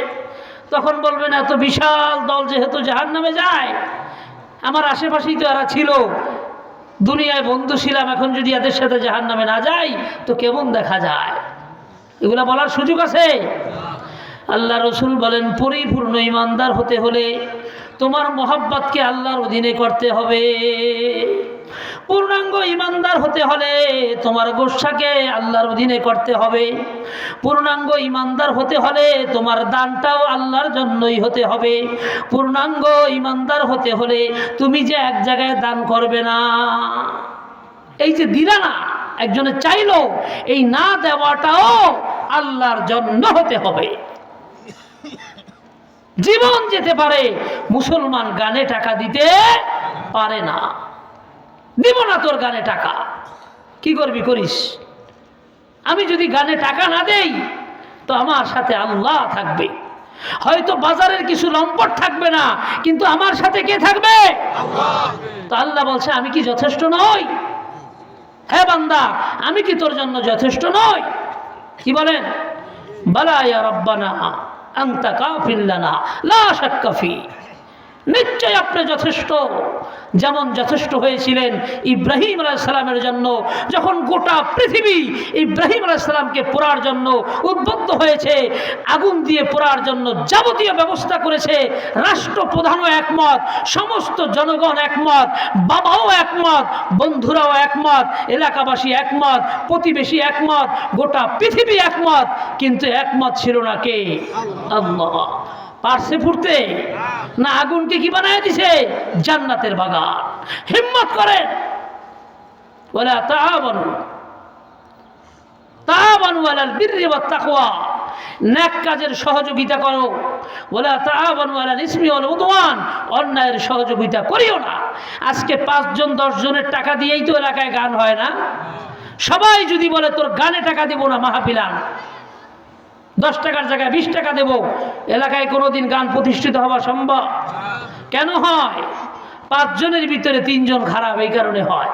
তখন বলবেন এত বিশাল দল যেহেতু জাহান্নামে যায়, আমার আশেপাশেই তো এরা ছিল, দুনিয়ায় বন্ধু ছিলাম, এখন যদি এদের সাথে জাহান্নামে না যাই তো কেমন দেখা যায়? এগুলা বলার সুযোগ আছে? আল্লাহ রসুল বলেন, পরিপূর্ণ ইমানদার হতে হলে তোমার মোহাব্বতকে আল্লাহর অধীনে করতে হবে। পূর্ণাঙ্গ ইমানদার হতে হলে তোমার গোসাকে আল্লাহর অধীনে করতে হবে। পূর্ণাঙ্গ ইমানদার হতে হলে তোমার দানটাও আল্লাহর জন্যই হতে হবে। পূর্ণাঙ্গ ইমানদার হতে হলে তুমি যে এক জায়গায় দান করবে না, এই যে দিলা না, একজনে চাইলো, এই না দেওয়াটাও আল্লাহর জন্য হতে হবে। জীবন যেতে পারে, মুসলমান গানে টাকা দিতে পারে না। দিব না তোর গানে টাকা, কি করবি করিস। আমি যদি গানে টাকা না দেই তো আমার সাথে আল্লাহ থাকবে। হয়তো বাজারের কিছু লম্পট থাকবে না, কিন্তু আমার সাথে কে থাকবে? তো আল্লাহ বলছে, আমি কি যথেষ্ট নই? হ্যাঁ বান্দা, আমি কি তোর জন্য যথেষ্ট নই? কি বলেন? বালা ইয়া রাব্বানা আনতা কাফিল লানা লা শাক্কা ফি, নিশ্চয় আপনি যথেষ্ট। যেমন যথেষ্ট হয়েছিলেন ইব্রাহিম আলাইহিস সালামের জন্য, যখন গোটা পৃথিবী ইব্রাহিম আলাইহিস সালামকে পোড়ার জন্য উদ্বুদ্ধ হয়েছে, আগুন দিয়ে পোড়ার জন্য যাবতীয় ব্যবস্থা করেছে, রাষ্ট্রপ্রধানও একমত, সমস্ত জনগণ একমত, বাবাও একমত, বন্ধুরাও একমত, এলাকাবাসী একমত, প্রতিবেশী একমত, গোটা পৃথিবী একমত, কিন্তু একমত ছিল না কে? আল্লাহ। পারছে ফুটতে? না আগুনকে কি বানায় দিছে? জান্নাতের বাগান। হিম্মত করেন, ওয়ালা তাআবানু আলাল বিররি ওয়াত তাকওয়া, নেক কাজের সহযোগিতা করো। ওয়ালা তাআবানু আলাল ইসমি ওয়াল উদওয়ান, অন্যায়ের সহযোগিতা করিও না। আজকে 5 জন 10 জনের টাকা দিয়েই তো এলাকায় গান হয় না। সবাই যদি বলে তোর গানে টাকা দিব না, মাহফিলান 10 টাকার জায়গায় 20 টাকা দেব, এলাকায় কোনোদিন গান প্রতিষ্ঠিত হওয়া সম্ভব? কেন হয়? 5 জনের ভিতরে 3 জন খারাপ, এই কারণে হয়।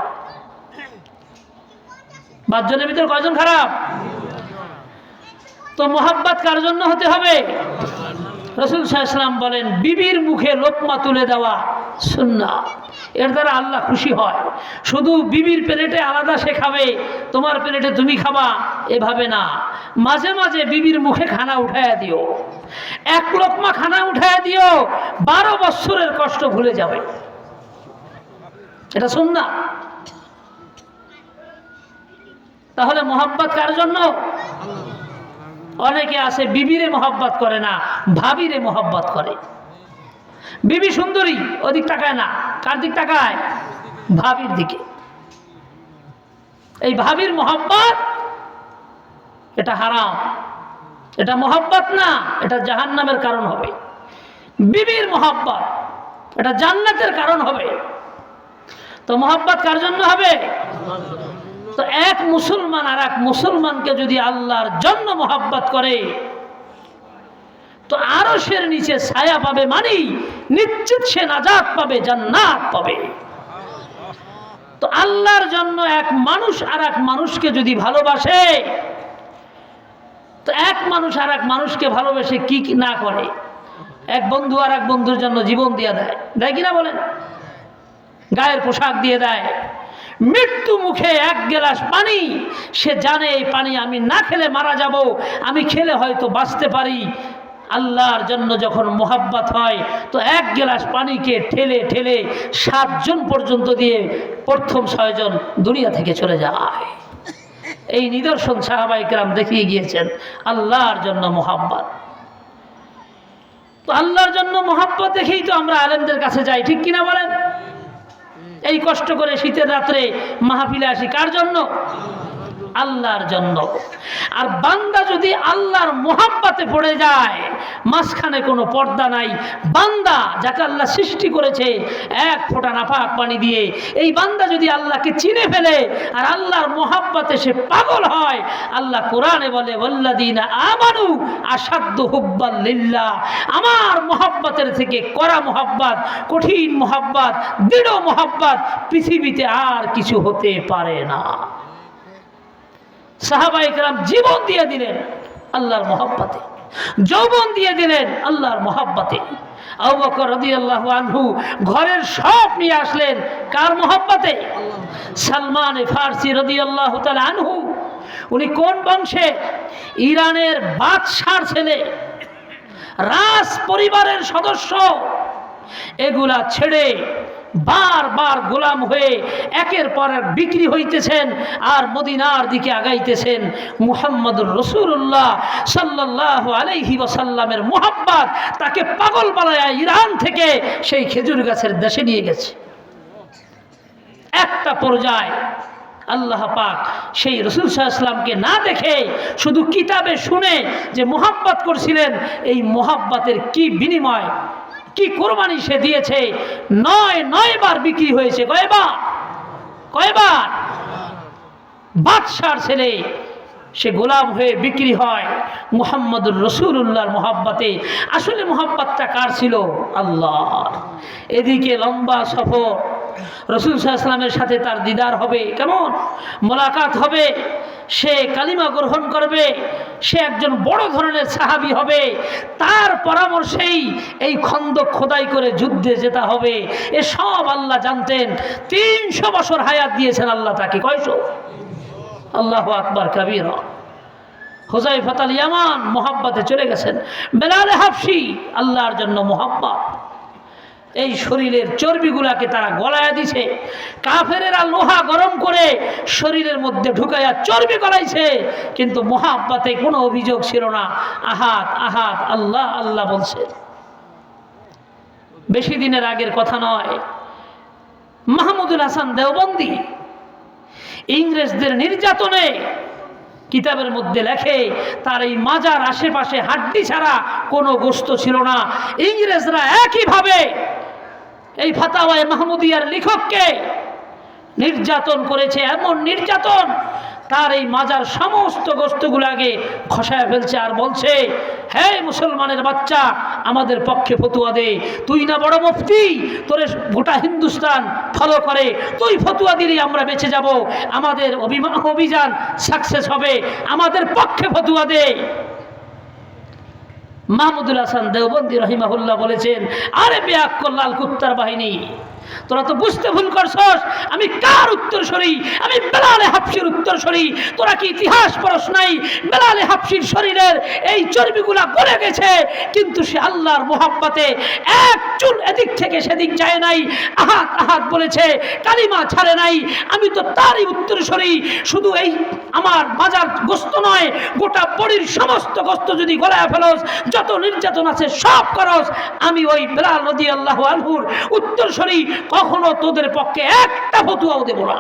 5 জনের ভিতরে কয়জন খারাপ? তো মোহাব্বত কার জন্য হতে হবে? রাসূল সাল্লাল্লাহু আলাইহি ওয়াসাল্লাম বলেন, বিবির মুখে লোকমা তুলে দেওয়া সুন্নাত, এর দ্বারা আল্লাহ খুশি হয়। শুধু বিবির প্লেটে আলাদা সে খাবে, তোমার প্লেটে তুমি খাবা, এভাবে না। মাঝে মাঝে বিবির মুখে খানা উঠাইয়া দিও, এক লোকমা খানা উঠাইয়া দিও, 12 বছরের কষ্ট ভুলে যাবে। এটা সুন্নাত। তাহলে মোহাব্বত কার জন্য? অনেকে আছে বিবিরে মোহাব্বত করে না, ভাবিরে মোহাব্বত করে। বিবি সুন্দরী, ওদিক তাকায় না, কার দিক তাকায়? ভাবির দিকে। এই ভাবির মোহাব্বত এটা হারাম, এটা মোহাব্বত না, এটা জাহান্নামের কারণ হবে। বিবির মোহাব্বত এটা জান্নাতের কারণ হবে। তো মোহাব্বত কার জন্য হবে? তো এক মুসলমান আর এক মুসলমানকে যদি আল্লাহর জন্য মোহাব্বত করে তো আরশের নিচে ছায়া পাবে, মানে নিশ্চিত সে নাজাত পাবে, জান্নাত পাবে। তো আল্লাহর জন্য এক মানুষ আর এক মানুষকে যদি ভালোবাসে, তো এক মানুষ আর এক মানুষকে ভালোবেসে কি না করে? এক বন্ধু আর এক বন্ধুর জন্য জীবন দিয়ে দেয়, দেয় কিনা বলেন? গায়ের পোশাক দিয়ে দেয়। মৃত্যু মুখে এক গ্লাস পানি, সে জানে এই পানি আমি না খেলে মারা যাব, আমি খেলে হয়তো বাঁচতে পারি। আল্লাহর জন্য যখন মোহাব্বত হয় তো এক গ্লাস পানিকে ঠেলে ঠেলে 7 জন পর্যন্ত দিয়ে প্রথম 6 জন দুনিয়া থেকে চলে যায়। এই নিদর্শন সাহাবায়ে কেরাম দেখিয়ে গিয়েছেন আল্লাহর জন্য মোহাব্বত। তো আল্লাহর জন্য মোহাব্বত দেখেই তো আমরা আলেমদের কাছে যাই, ঠিক কিনা বলেন? এই কষ্ট করে শীতের রাত্রে মাহফিলে আসি কার জন্য? আল্লাহর জন্য। আর বান্দা যদি আল্লাহর মোহাব্বতে পড়ে যায়, মাঝখানে কোনো পর্দা নাই, বান্দা যাকে আল্লাহ সৃষ্টি করেছে এক ফোঁটা নাপাক পানি দিয়ে, এই বান্দা যদি আল্লাহকে চিনে ফেলে আর আল্লাহর মোহাব্বতে সে পাগল হয়, আল্লাহ কোরআনে বলে ওয়াল্লাযীনা আমানু আশাদ্দু হুব্বাল লিল্লাহ, আমার মোহাব্বতের থেকে কড়া মোহাব্বত, কঠিন মোহাব্বত, দৃঢ় মোহাব্বত পৃথিবীতে আর কিছু হতে পারে না। সাহাবায়ে কেরাম জীবন দিয়ে দিলেন আল্লাহর মোহাব্বতে, যৌবন দিয়ে দিলেন আল্লাহর মোহাব্বতে। আবু বকর রাদিয়াল্লাহু আনহু ঘরের সব নিয়ে আসলেন কার মোহাব্বতে? সালমান ফারসি রাদিয়াল্লাহু তাআলা আনহু। উনি কোন বংশে? ইরানের বাদশার ছেলে, রাজ পরিবারের সদস্য। এগুলা ছেড়ে বারবার গোলাম হয়ে একের পর এক বিক্রি হইতেছেন আর মদিনার দিকে আগাইতেছেন। মুহাম্মদুর রাসূলুল্লাহ সাল্লাল্লাহু আলাইহি ওয়াসাল্লামের মুহাব্বত তাকে পাগল বানায়া ইরান থেকে সেই খেজুর গাছের দেশে নিয়ে গেছে। একটা পর্যায়ে আল্লাহ পাক সেই রাসূল সাল্লাল্লাহু আলাইহি ওয়াসাল্লামকে না দেখে শুধু কিতাবে শুনে যে মুহাব্বত করছিলেন, এই মুহাব্বতের কি বিনিময়, কি কোরবানি সে দিয়েছে। 9 বার বিক্রি হয়েছে। কয়বার? বাদশার ছেলে সে গোলাম হয়ে বিক্রি হয় মুহাম্মদুর রাসূলুল্লাহর মোহাব্বতে। আসলে মোহাব্বতটা কার ছিল? আল্লাহর। এদিকে লম্বা সফর, রাসূল সাল্লাল্লাহু আলাইহি ওয়াসাল্লামের সাথে তার দিদার হবে, কেমন মোলাকাত হবে, সে কালিমা গ্রহণ করবে, সে একজন বড় ধরনের সাহাবী হবে, তার পরামর্শেই এই খন্দক খোদাই করে যুদ্ধে যেতে হবে। এসব আল্লাহ জানতেন। 300 বছর হায়াত দিয়েছেন আল্লাহ তাকে। কয়শো? আল্লাহু আকবার কাবীরা। হুযায়ফাতুল ইয়ামান মোহাব্বতে চলে গেছেন। বেলাল হাবশী আল্লাহর জন্য মোহাব্বত। এই শরীরের চর্বিগুলাকে তারা গলায় দিছে, কাফেরেরা লোহা গরম করে শরীরের মধ্যে ঢুকাইয়া চর্বি গলাইছে, কিন্তু মোহাব্বতে কোনো অভিযোগ ছিল না। আহাদ আহাদ আল্লাহ আল্লাহ বলছে। বেশি দিনের আগের কথা নয়, মাহমুদুল হাসান দেওবন্দি ইংরেজদের নির্যাতনে কিতাবের মধ্যে লেখে তার এই মাজার আশেপাশে হাড্ডি ছাড়া কোনো গোশত ছিল না। ইংরেজরা একইভাবে এই ফাতাওয়ায়ে মাহমুদিয়ার লেখককে নির্যাতন করেছে, এমন নির্যাতন তার এই মাজার সমস্ত গোশতগুলাকে খসায় ফেলছে আর বলছে, হে মুসলমানের বাচ্চা, আমাদের পক্ষে ফতোয়া দে। তুই না বড় মুফতি, তোরে গোটা হিন্দুস্তান ফলো করে, তুই ফতোয়া দিলেই আমরা বেঁচে যাব, আমাদের অভিযান সাকসেস হবে, আমাদের পক্ষে ফতোয়া দে। মাহমুদুল হাসান দেওবন্দি রহিমাহুল্লাহ বলেছেন, আরে বেআক্কল লাল কুত্তার বাহিনী, তোরা তো বুঝতে ভুল করছস, আমি কার উত্তরসূরি? আমি বেলালে হাফসির উত্তরসূরি। তোরা কি ইতিহাস পড়স নাই? বেলালে হাফসির শরীরের এই চর্বিগুলা গলে গেছে, কিন্তু সে আল্লাহর মোহাব্বতে এক চুল এদিক থেকে সেদিক যায় নাই, আহাত আহাত বলেছে, কালিমা ছাড়ে নাই। আমি তো তারই উত্তরসূরি। শুধু এই আমার মাজার গোস্ত নয়, গোটা বডির সমস্ত গোস্ত যদি গলায় ফেলস, যত নির্যাতন আছে সব করস, আমি ওই বেলাল রাদিয়াল্লাহু আনহুর উত্তরসূরি, কখনো তোদের পক্ষে একটা ফতুয়াও দেব না।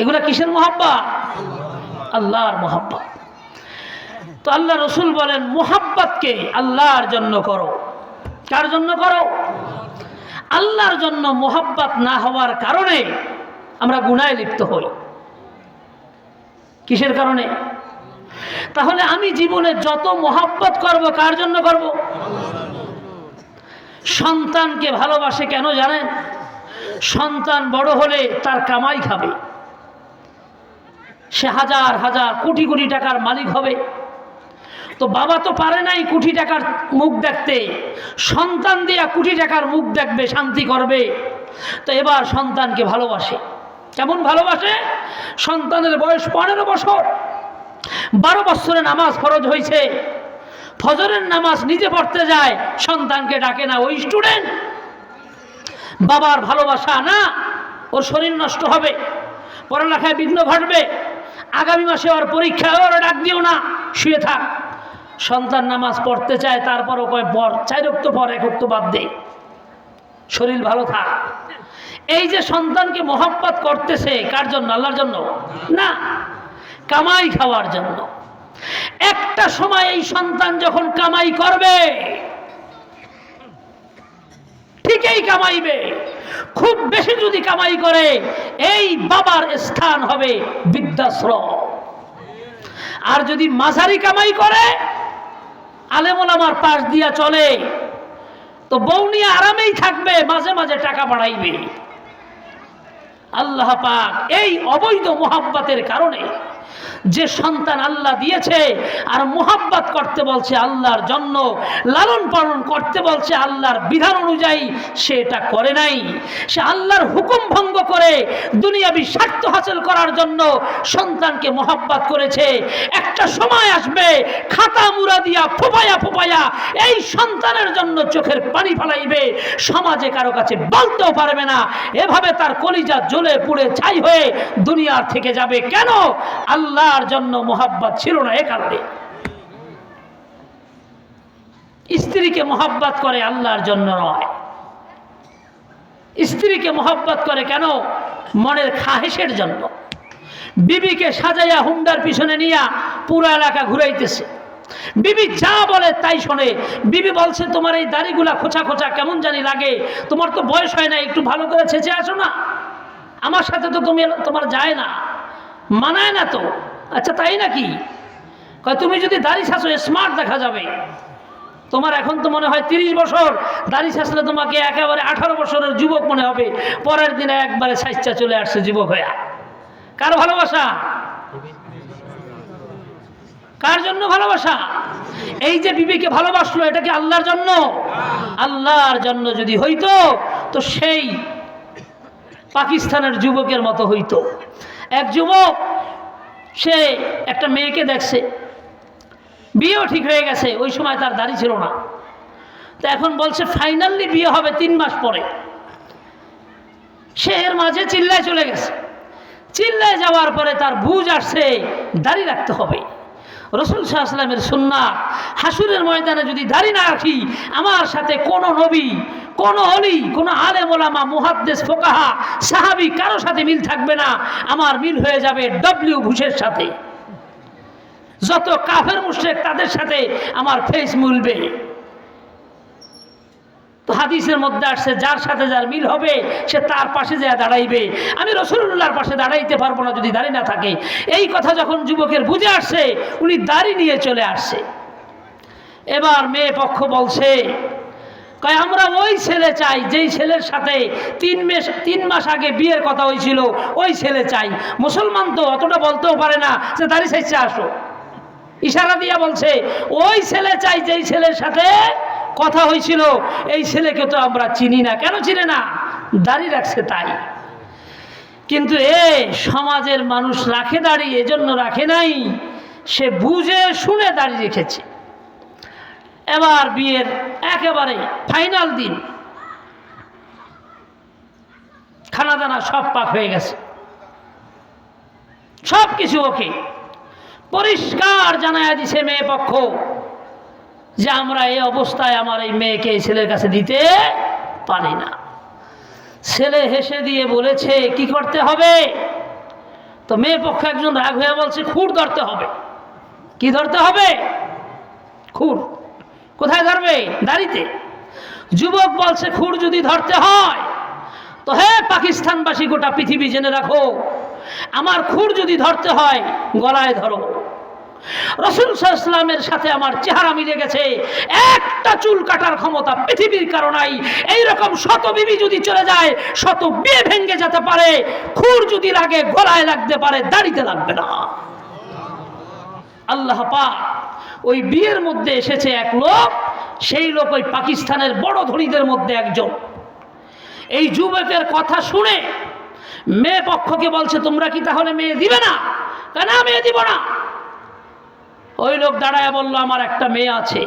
এগুলা কিসের মোহাব্বত? আল্লাহর মোহাব্বত। তো আল্লাহ রসুল বলেন, মোহাব্বতকে আল্লাহর জন্য করো। কার জন্য করো? আল্লাহর জন্য। মোহাব্বত না হওয়ার কারণে আমরা গুনাহে লিপ্ত হই। কিসের কারণে? তাহলে আমি জীবনে যত মোহাব্বত করব, কার জন্য করব? সন্তানকে ভালোবাসে কেন জানেন? সন্তান বড় হলে তার কামাই খাবে, সে হাজার হাজার কোটি কোটি টাকার মালিক হবে। তো বাবা তো পারে নাই কোটি টাকার মুখ দেখতে, সন্তান দিয়া কোটি টাকার মুখ দেখবে, শান্তি করবে। তো এবার সন্তানকে ভালোবাসে। কেমন ভালোবাসে? সন্তানের বয়স 15 বছর, 12 বছরে নামাজ ফরজ হয়েছে, ফজরের নামাজ নিজে পড়তে যায়, সন্তানকে ডাকে না। ওই স্টুডেন্ট, বাবার ভালোবাসা না, ওর শরীর নষ্ট হবে, পড়ালেখায় বিঘ্ন ঘটবে, আগামী মাসে ওর পরীক্ষা, ওর ডাক দিও না, শুয়ে থাক। সন্তান নামাজ পড়তে চায়, তারপরও কয় পড়, 4 ওয়াক্ত পর 1 ওয়াক্ত বাদ দে, শরীর ভালো থাক। এই যে সন্তানকে মোহাব্বত করতেছে, কার জন্য? আল্লাহর জন্য না, কামাই খাওয়ার জন্য। একটা সময় এই সন্তান যখন কামাই করবে, ঠিকই কামাইবে, খুব বেশি যদি কামাই করে, এই বাবার স্থান হবে বৃদ্ধাশ্রম। আর যদি মাঝারি কামাই করে, আলেম ওলামার পাশ দিয়া চলে, তো বউ নিয়ে আরামেই থাকবে, মাঝে মাঝে টাকা বাড়াইবে। আল্লাহ পাক এই অবৈধ মোহাব্বতের কারণে যে সন্তান আল্লাহ দিয়েছে, আর মোহাব্বত করতে বলছে আল্লাহর জন্য, লালন পালন করতে বলছে আল্লাহর বিধান অনুযায়ী, সে এটা করে নাই। সে আল্লাহর হুকুম ভঙ্গ করে দুনিয়াবি স্বার্থ হাসিল করার জন্য সন্তানকে মোহাব্বত করেছে। একটা সময় আসবে, খাতা মুরা দিয়া ফোপায়া ফোপায়া এই সন্তানের জন্য চোখের পানি ফেলাইবে, সমাজে কারো কাছে বলতেও পারবে না। এভাবে তার কলিজা জ্বলে পুড়ে ছাই হয়ে দুনিয়ার থেকে যাবে। কেন? আল্লাহর জন্য মোহাব্বত ছিল না। এ কারণে স্ত্রীকে মোহাব্বত করে, আল্লাহর জন্য নয়। স্ত্রীকে মোহাব্বত করে কেন? মনের খাহেশের জন্য। বিবিকে সাজাইয়া হুন্ডার পিছনে নিয়া পুরো এলাকা ঘুরাইতেছে, বিবি যা বলে তাই শোনে। বিবি বলছে, তোমার এই দাড়িগুলা খোঁচা খোঁচা কেমন জানি লাগে, তোমার তো বয়স হয় না, একটু ভালো করে ছেঁচে আসো না, আমার সাথে তো তোমার যায় না, মানায় না তো। আচ্ছা তাই নাকি? কয় তুমি যদি দাড়ি ছাঁচো স্মার্ট দেখা যাবে। তোমার এখন তো মনে হয় 30 বছর, দাড়ি ছাঁচলে তোমাকে একেবারে 18 বছরের যুবক মনে হবে। পরের দিনে একবারে সাইচ্চা চলে আসছে যুবক হয়ে। কার ভালোবাসা? কার জন্য ভালোবাসা? এই যে বিবিকে ভালোবাসলো, এটা কি আল্লাহর জন্য? আল্লাহর জন্য যদি হইতো তো সেই পাকিস্তানের যুবকের মতো হইতো। এক যুবক, সে একটা মেয়েকে দেখছে, বিয়েও ঠিক হয়ে গেছে, ওই সময় তার দাড়ি ছিল না। তো এখন বলছে ফাইনালি বিয়ে হবে 3 মাস পরে। সে এর মাঝে চিল্লায় চলে গেছে। চিল্লায় যাওয়ার পরে তার বুঝ আসছে দাড়ি রাখতে হবে। রাসূল সাল্লাল্লাহু আলাইহি ওয়াসাল্লামের সুন্নাত, হাসুরের ময়দানে যদি দাড়ি না রাখি, আমার সাথে কোনো নবী, কোনো ওলি, কোনো আলেম ওলামা, মুহাদ্দিস, ফুকাহা, সাহাবী কারো সাথে মিল থাকবে না। আমার মিল হয়ে যাবে ডব্লিউ বুশের সাথে। যত কাফের মুশরিক তাদের সাথে আমার ফেস মিলবে। তো হাদিসের মধ্যে আসছে, যার সাথে যার মিল হবে সে তার পাশে যায় দাঁড়াইবে। আমি রাসূলুল্লাহর পাশে দাঁড়াইতে পারবো না যদি দাড়ি না থাকে। এই কথা যখন যুবকের বুঝে আসছে, উনি দাড়ি নিয়ে চলে আসছে। এবার মেয়ে পক্ষ বলছে, কয় আমরা ওই ছেলে চাই যেই ছেলের সাথে 3 মাস আগে বিয়ের কথা হয়েছিল, ওই ছেলে চাই। মুসলমান তো অতটা বলতেও পারে না যে দাড়ি ছাইছে আসো, ইশারা দিয়ে বলছে ওই ছেলে চাই যেই ছেলের সাথে কথা হয়েছিল, এই ছেলেকে তো আমরা চিনি না। কেন চিনে না? দাড়ি রাখছে তাই। কিন্তু সমাজের মানুষ রাখে দাড়ি, এজন্য রাখে নাই, সে বুঝে শুনে দাড়ি রেখেছে। এবার বিয়ের একেবারে ফাইনাল দিন, খানা দানা সব পাক হয়ে গেছে, সব কিছু ওকে, পরিষ্কার জানায়া দিছে মেয়ে পক্ষ যে আমরা এই অবস্থায় আমার এই মেয়েকে এই ছেলের কাছে দিতে পারি না। ছেলে হেসে দিয়ে বলেছে কি করতে হবে? তো মেয়ে পক্ষ একজন রাগ হয়ে বলছে খুর ধরতে হবে। কি ধরতে হবে? খুর। কোথায় ধরবে? দাড়িতে। যুবক বলছে খুর যদি ধরতে হয় তো হে পাকিস্তানবাসী, গোটা পৃথিবী জেনে রাখো, আমার খুর যদি ধরতে হয় গলায় ধরো। রাসূল সাল্লাল্লাহু আলাইহি ওয়াসাল্লামের সাথে আমার চেহারা মিলে গেছে, একটা চুল কাটার ক্ষমতা পৃথিবীর কারো নাই। এইরকম শত বিবি যদি চলে যায়, শত বিয়ে ভেঙে যেতে পারে, খুর যদি লাগে গলায় লাগতে পারে, দাড়িতে লাগবে না। আল্লাহ পাক ওই বিয়ের মধ্যে এসেছে এক লোক, সেই লোক ওই পাকিস্তানের বড় ধনীদের মধ্যে একজন। এই যুবকের কথা শুনে মেয়ে পক্ষকে বলছে তোমরা কি তাহলে মেয়ে দিবে না? কেন মেয়ে দিব না? ওই লোক দাঁড়ায় বলল আমার একটা মেয়ে আছে,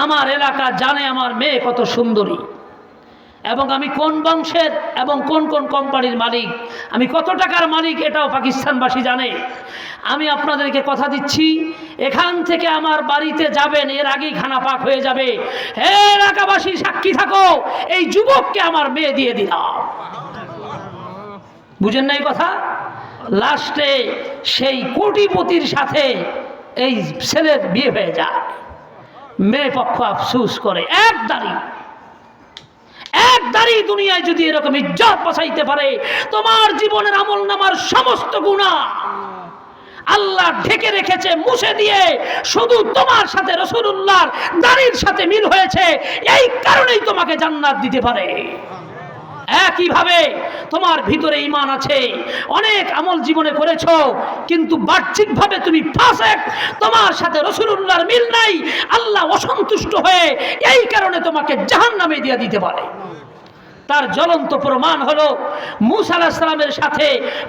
আমার এলাকা জানে আমার মেয়ে কত সুন্দরী, এবং আমি কোন বংশের এবং কোন কোন কোম্পানির মালিক, আমি কত টাকার মালিক এটাও পাকিস্তানবাসী জানে। আমি আপনাদেরকে কথা দিচ্ছি, এখান থেকে আমার বাড়িতে যাবেন এর আগেই খানা পাক হয়ে যাবে। হে এলাকাবাসী সাক্ষী থাকো, এই যুবককে আমার মেয়ে দিয়ে দিলাম। বুঝেন না এই কথা? লাস্টে সেই কোটিপতির সাথে এই ছেলের বিয়ে হয়ে যায়। মেয়ে পক্ষ আফসোস করে, এক দাড়ি দুনিয়ায় যদি এরকম ইজ্জত বাঁচাইতে পারে, তোমার জীবনের আমল নামার সমস্ত গুনাহ আল্লাহ ঢেকে রেখেছে মুছে দিয়ে, শুধু তোমার সাথে রাসূলুল্লাহর দাড়ির সাথে মিল হয়েছে, এই কারণেই তোমাকে জান্নাত দিতে পারে। একইভাবে তোমার ভিতরে ঈমান আছে, অনেক আমল জীবনে করেছো, কিন্তু বাহ্যিকভাবে তুমি ফাসিক, তোমার সাথে রাসূলুল্লাহর মিল নাই, আল্লাহ অসন্তুষ্ট হয়ে এই কারণে তোমাকে জাহান্নামে দিয়ে দিতে পারে। তার জ্বলন্ত প্রমাণ হলো মূসা আলাইহিস সালামের সাথে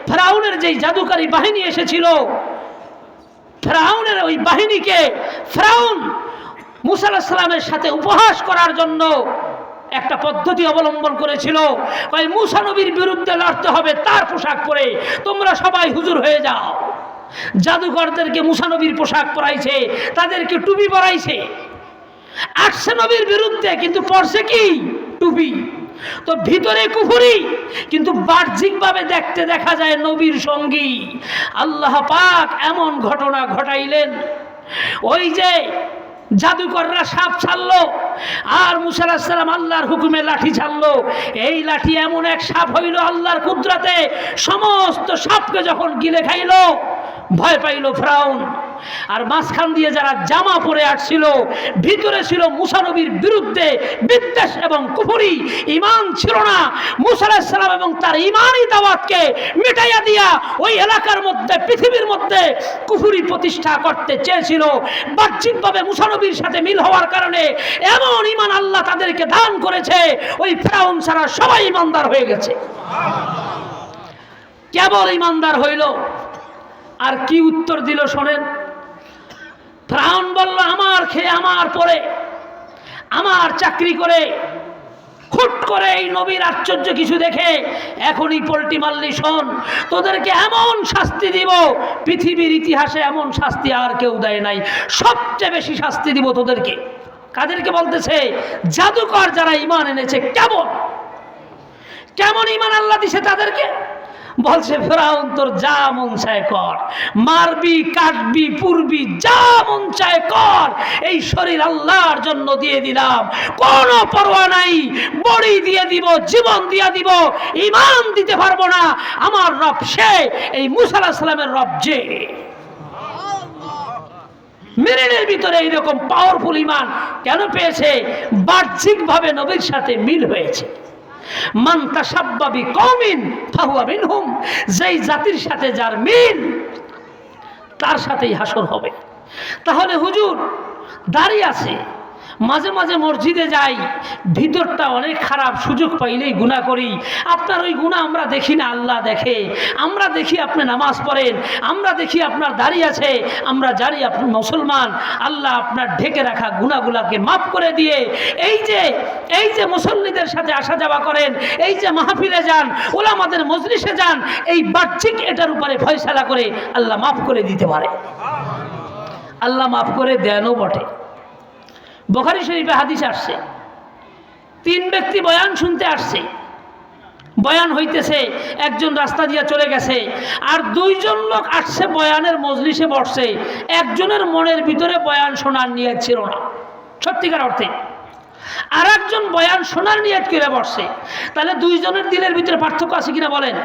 ফেরাউনের যেই জাদুকারী বাহিনী এসেছিল, ফেরাউনের ওই বাহিনীকে ফেরাউন মূসা আলাইহিস সালামের সাথে উপহাস করার জন্য একটা পদ্ধতি অবলম্বন করেছিল। ওই মূসা নবীর বিরুদ্ধে লড়তে হবে তার পোশাক পরে, তোমরা সবাই হুজুর হয়ে যাও। জাদুকরদেরকে মূসা নবীর পোশাক পরাইছে, তাদেরকে টুপি পরাইছে, আসছে নবীর বিরুদ্ধে, কিন্তু পরছে কি? টুপি। তো ভিতরে কুফরি, কিন্তু বাহ্যিকভাবে দেখতে দেখা যায় নবীর সঙ্গী। আল্লাহ পাক এমন ঘটনা ঘটাইলেন, ওই যে জাদুকররা সাপ ছাড়লো আর মূসা আলাইহিস সালাম আল্লাহর হুকুমে লাঠি ছাড়লো। এই লাঠি এমন এক সাপ হইল আল্লাহর কুদরতে, সমস্ত সাপকে যখন গিলে খাইলো, ভয় পাইল ফেরাউন। আর মাঝখান দিয়ে যারা জামা পরে আসছিল, ভিতরে ছিল মূসা নবীর বিরুদ্ধে বিদ্বেষ এবং কুফরি, ঈমান ছিল না। মূসা আলাইহিস সালাম এবং তার ঈমানি দাওয়াতকে মিটাইয়া দিয়া ওই এলাকার মধ্যে, পৃথিবীর মধ্যে কুফরি প্রতিষ্ঠা করতে চেয়েছিল। বাহ্যিকভাবে মূসা নবীর সাথে মিল হওয়ার কারণে এমন ঈমান আল্লাহ তাদেরকে দান করেছে, ওই ফেরাউন ছাড়া সবাই ঈমানদার হয়ে গেছে। কেবল ঈমানদার হইল। আর কি উত্তর দিল শোনেন। ফেরাউন বলল আমার খেয়ে আমার পরে আমার চাকরি করে খুট করে এই নবীর আশ্চর্য কিছু দেখে এখনই পল্টি মারলি, শোন তোদেরকে এমন শাস্তি দিব, পৃথিবীর ইতিহাসে এমন শাস্তি আর কেউ দেয় নাই, সবচেয়ে বেশি শাস্তি দিব তোদেরকে। কাদেরকে বলতেছে? জাদুকর যারা ঈমান এনেছে। কেমন ঈমান আল্লাহ দিছে তাদেরকে? বলছে ফেরাউন তোর যা মন চায় কর, মারবি, কাটবি, পুরবি, যা মন চায় কর, এই শরীর আল্লাহর জন্য দিয়ে দিলাম, কোনো পরোয়া নাই, বড়ি দিয়ে দিব, জীবন দিয়ে দিব, ঈমান দিতে পারবো না। আমার রব সে, এই মূসা আলাইহিস সালামের রব যে। মেরিনের ভিতরে এইরকম পাওয়ারফুল ঈমান কেন পেয়েছে? বাহ্যিকভাবে নবীর সাথে মিল হয়েছে। মান তাশাব্বা বিকওমিন ফাহুয়া মিনহুম, যেই জাতির সাথে যার মিল তার সাথেই হাসর হবে। তাহলে হুজুর দাঁড়িয়ে আছে, মাঝে মাঝে মসজিদে যাই, ভিতরটা অনেক খারাপ, সুযোগ পাইলেই গুনাহ করি। আপনার ওই গুনাহ আমরা দেখি না, আল্লাহ দেখে। আমরা দেখি আপনি নামাজ পড়েন, আমরা দেখি আপনার দাঁড়িয়ে আছে, আমরা জানি আপনি মুসলমান। আল্লাহ আপনার ঢেকে রাখা গুনাহগুলাকে মাফ করে দিয়ে এই যে মুসল্লিদের সাথে আসা যাওয়া করেন, এই যে মাহফিলে যান, উলামাদের মজলিসে যান, এই বাহ্যিক এটার উপরে ফয়সালা করে আল্লাহ মাফ করে দিতে পারে। আল্লাহ মাফ করে দেনও বটে। বুখারী শরীফে হাদিস আসছে, 3 ব্যক্তি বয়ান শুনতে আসছে, বয়ান হইতেছে, একজন রাস্তা দিয়ে চলে গেছে, আর 2 জন লোক আসছে বয়ানের মজলিসে বসছে। একজনের মনের ভিতরে বয়ান শোনার নিয়ত ছিল না সত্যিকার অর্থে, আর একজন বয়ান শোনার নিয়ত করে বসছে। তাহলে 2 জনের দিলের ভিতরে পার্থক্য আছে কিনা বলেন?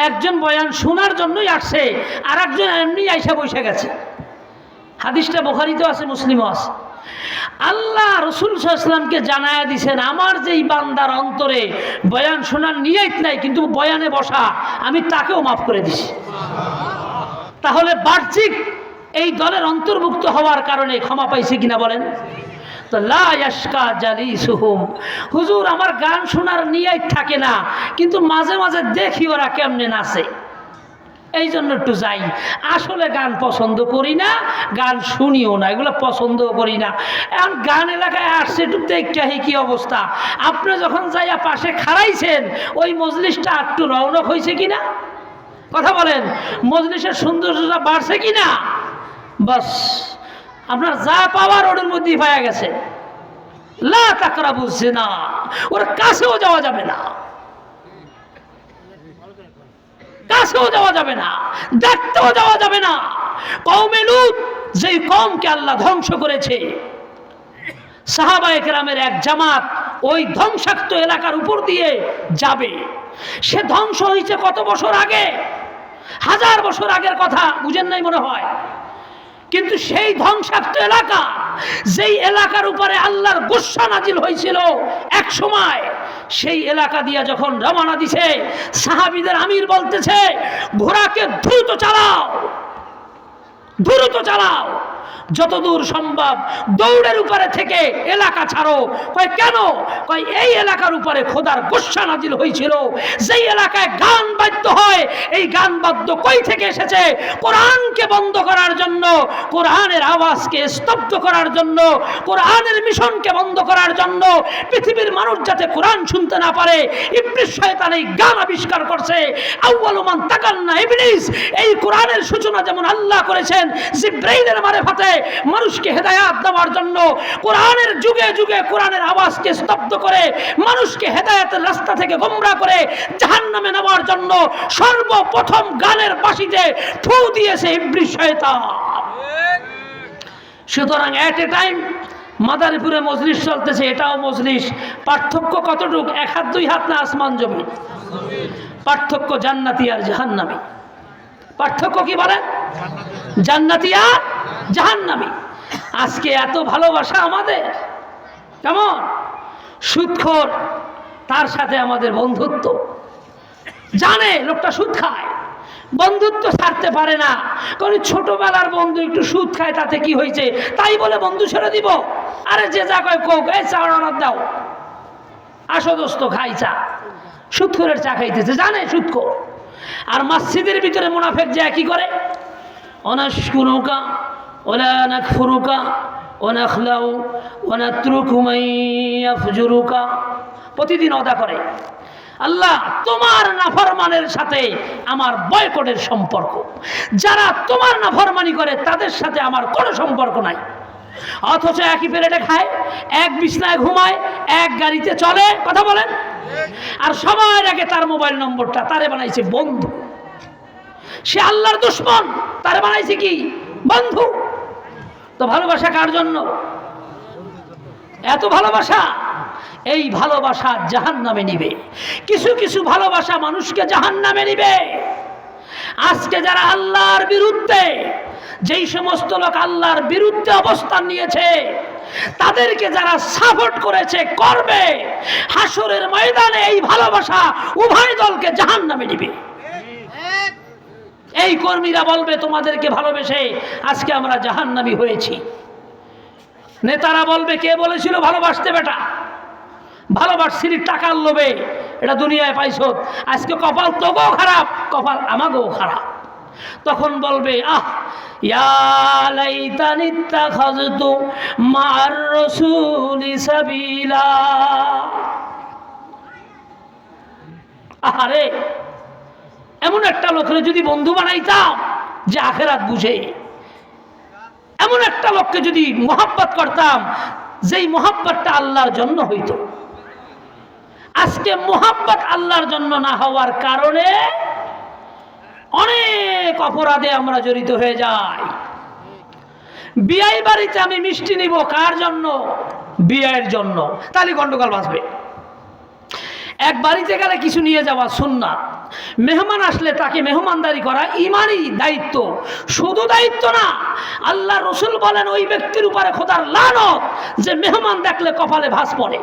একজন বয়ান শোনার জন্যই আসছে, আর একজন এমনি আইসা বসে গেছে। হাদিসটা বুখারীতেও আছে, মুসলিমও আছে। আল্লাহ রাসূল সাল্লাল্লাহু আলাইহি ওয়াসাল্লামকে জানায়া দিয়েছেন, আমার যেই বান্দার অন্তরে বয়ান শোনার নিয়ত নাই কিন্তু বয়ানে বসা, আমি তাকেও মাফ করে দিছি। তাহলে বাহ্যিক এই দলের অন্তর্ভুক্ত হওয়ার কারণে ক্ষমা পাইছে কিনা বলেন? তো লা ইয়াশকা জালিসুহুম, হুজুর আমার গান শোনার নিয়ত থাকে না, কিন্তু মাঝে মাঝে দেখি ওরা কেমনে নাচে, এই জন্য একটু যাই। আসলে গান পছন্দ করি না, গান শুনিও না, এগুলো পছন্দ করি না। এখন গান এলাকায় আসছে, একটু দেখি কি অবস্থা। আপনি যখন যাইয়া পাশে খাড়াইছেন, ওই মজলিসটা একটু রৌনক হয়েছে কিনা কথা বলেন? মজলিসের সৌন্দর্যটা বাড়ছে কিনা? বাস আপনার যা পাওয়ার ওর মধ্যেই পাওয়া গেছে। লা তাকরাবু জিনা, ওর কাছেও যাওয়া যাবে না, কাছেও যাওয়া যাবে না, দেখতেও যাওয়া যাবে না। কওমে লূত, যেই কওমকে আল্লাহ ধ্বংস করেছে, সাহাবায়ে কেরামের এক জামাত ওই ধ্বংসাক্ত এলাকার উপর দিয়ে যাবে। সে ধ্বংস হয়েছে কত বছর আগে, 1000 বছর আগের কথা, বুঝেন নাই মনে হয়। কিন্তু সেই ধ্বংসাক্ত এলাকা, যেই এলাকার উপরে আল্লাহর গুসা নাজিল হয়েছিল এক সময়, সেই এলাকা দিয়ে যখন রওনা দিছে, সাহাবীদের আমির বলতেছে, ঘোড়াকে দ্রুত চালাও, দ্রুত চালাও, যতদূর সম্ভব দৌড়ের উপরে থেকে এলাকা ছাড়ো। কয় কেন? কয় এই এলাকার উপরে খোদার গুসা নাজিল হয়েছিল, যেই এলাকায় গান বাদ্য হয়, এই গান বাদ্য কই থেকে এসেছে? কোরআনকে বন্ধ করার জন্য, কোরআনের আওয়াজকে স্তব্ধ করার জন্য, কোরআনের মিশনকে বন্ধ করার জন্য, পৃথিবীর মানুষ যাতে কোরআন শুনতে না পারে, ইবলিস শয়তান এই গান আবিষ্কার করছে। আউয়ালু মান তাকান্না ইবলিস, এই কোরআনের সূচনা যেমন আল্লাহ করেছেন জিবরাইলের মারফতে মানুষকে হেদায়াত দেওয়ার জন্য, কোরআনের যুগে যুগে কোরআনের আওয়াজকে স্তব্ধ করে মানুষকে হেদায়াতের রাস্তা থেকে গোমরা করে জাহান্নামে নেওয়ার জন্য সর্বপ্রথম গানের বাঁশিতে ফু দিয়েছে ইবলিস শয়তান। সুতরাং এট এ টাইম মাদারীপুরে মজলিস চলতেছে, এটাও মজলিস। পার্থক্য কতটুক? 1 হাত 2 হাত না আসমান জমি? পার্থক্য জান্নাতি আর জাহান্নামী। পার্থক্য কি বলেন? জান্নাতি আর জাহান্নামী। আজকে এত ভালোবাসা আমাদের, কেমন? সুদখোর, তার সাথে আমাদের বন্ধুত্ব, জানে লোকটা সুদ খায়, বন্ধুত্ব ছাড়তে পারে না। কারণ ছোটবেলার বন্ধু একটু সুদ খায়, তাতে কি হয়েছে? তাই বলে বন্ধু ছেড়ে দিব? আরে যে যা কয় কোক, এই চা অর্ডার দাও, আসো দোস্ত খাই চা। সুদখোরের চা খাইতেছে, জানে সুদখোর। আর মসজিদের ভিতরে মুনাফিক যে কি করে? অনাশকুরুকা ওয়ালা নাকফুরুকা ওয়া নাখলাউ ওয়া নাতরুকু মান ইয়াফজুরুকা, প্রতিদিন ওয়াদা করে, আল্লাহ তোমার নাফরমানের সাথে আমার বয়কটের সম্পর্ক, যারা তোমার নাফরমানি করে তাদের সাথে আমার কোনো সম্পর্ক নাই। অথচ একই প্লেটে খায়, এক বিছনায় ঘুমায়, এক গাড়িতে চলে, কথা বলেন। আর সময়ের আগে তার মোবাইল নম্বরটা তারে বানাইছে বন্ধু। সে আল্লাহর দুশমন, তারে বানাইছে কি? বন্ধু। তো ভালোবাসা কার জন্য? এত ভালোবাসা, এই ভালোবাসা জাহান্নামে নিবে। কিছু কিছু ভালোবাসা মানুষকে জাহান্নামে নিবে। আজকে যারা আল্লাহর বিরুদ্ধে, যেই সমস্ত লোক আল্লাহর বিরুদ্ধে অবস্থান নিয়েছে, তাদেরকে যারা সাপোর্ট করেছে, করবে, হাসরের ময়দানে এই ভালোবাসা উভয় দলকে জাহান্নামে নিবে। এই কর্মীরা বলবে তোমাদেরকে ভালোবেসে আজকে আমরা জাহান্নামী হয়েছি। নেতারা বলবে কে বলেছিল ভালোবাসতে বেটা, ভালোবাসছিলি টাকার লোভে, এটা দুনিয়ায় পাইছো, আজকে কপাল তোকেও খারাপ, কপাল আমাকেও খারাপ। তখন বলবে আহ ইয়া লাইতানি ইত্তাখাযতু মা'আর রাসূলি সাবিলা, আরে এমন একটা লোকের যদি বন্ধু বানাইতাম যে আখিরাত বুঝে, এমন একটা লোককে যদি মোহাব্বত করতাম যেই মোহাব্বতটা আল্লাহর জন্য হইতো। আজকে মোহাব্বত আল্লাহর জন্য না হওয়ার কারণে অনেক অপরাধে আমরা জড়িত হয়ে যাই। বিয়ে বাড়িতে আমি মিষ্টি নিব কার জন্য? বিয়ের জন্য, তাহলে গন্ডগোল বাঁচবে। এক বাড়িতে গেলে কিছু নিয়ে যাওয়া সুন্নাত, মেহমান আসলে তাকে মেহমানদারি করা ইমানই দায়িত্ব। শুধু দায়িত্ব না, আল্লাহ রসুল বলেন ওই ব্যক্তির উপরে খোদার লানত যে মেহমান দেখলে কপালে ভাঁজ পড়ে।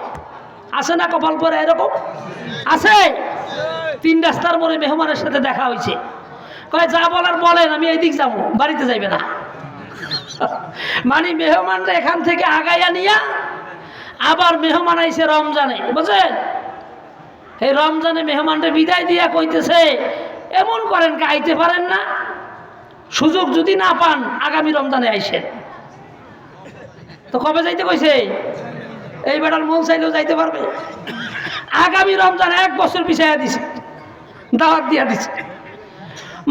আছে না কপাল পরে এরকম? আছে। 3 রাস্তার মোড়ে মেহমানের সাথে দেখা হয়েছে, কয় যা বলার বলেন, আমি এই দিক যাবো, বাড়িতে যাইবে না। মানে মেহমানরা এখান থেকে আগাইয়া নিয়া আবার মেহমান আইছে রমজানে, বুঝছেন? এই রমজানে মেহমানরা বিদায় দিয়া কইতেছে এমন করেন কে, আইতে পারেন না, সুযোগ যদি না পান আগামী রমজানে আইসেন। তো কবে যাইতে কইছে? এই বেটার মন চাইলেও যাইতে পারবে। আগামী রমজান 1 বছর পিছাইয়া দিছে, দাওয়াত দিয়া দিছে।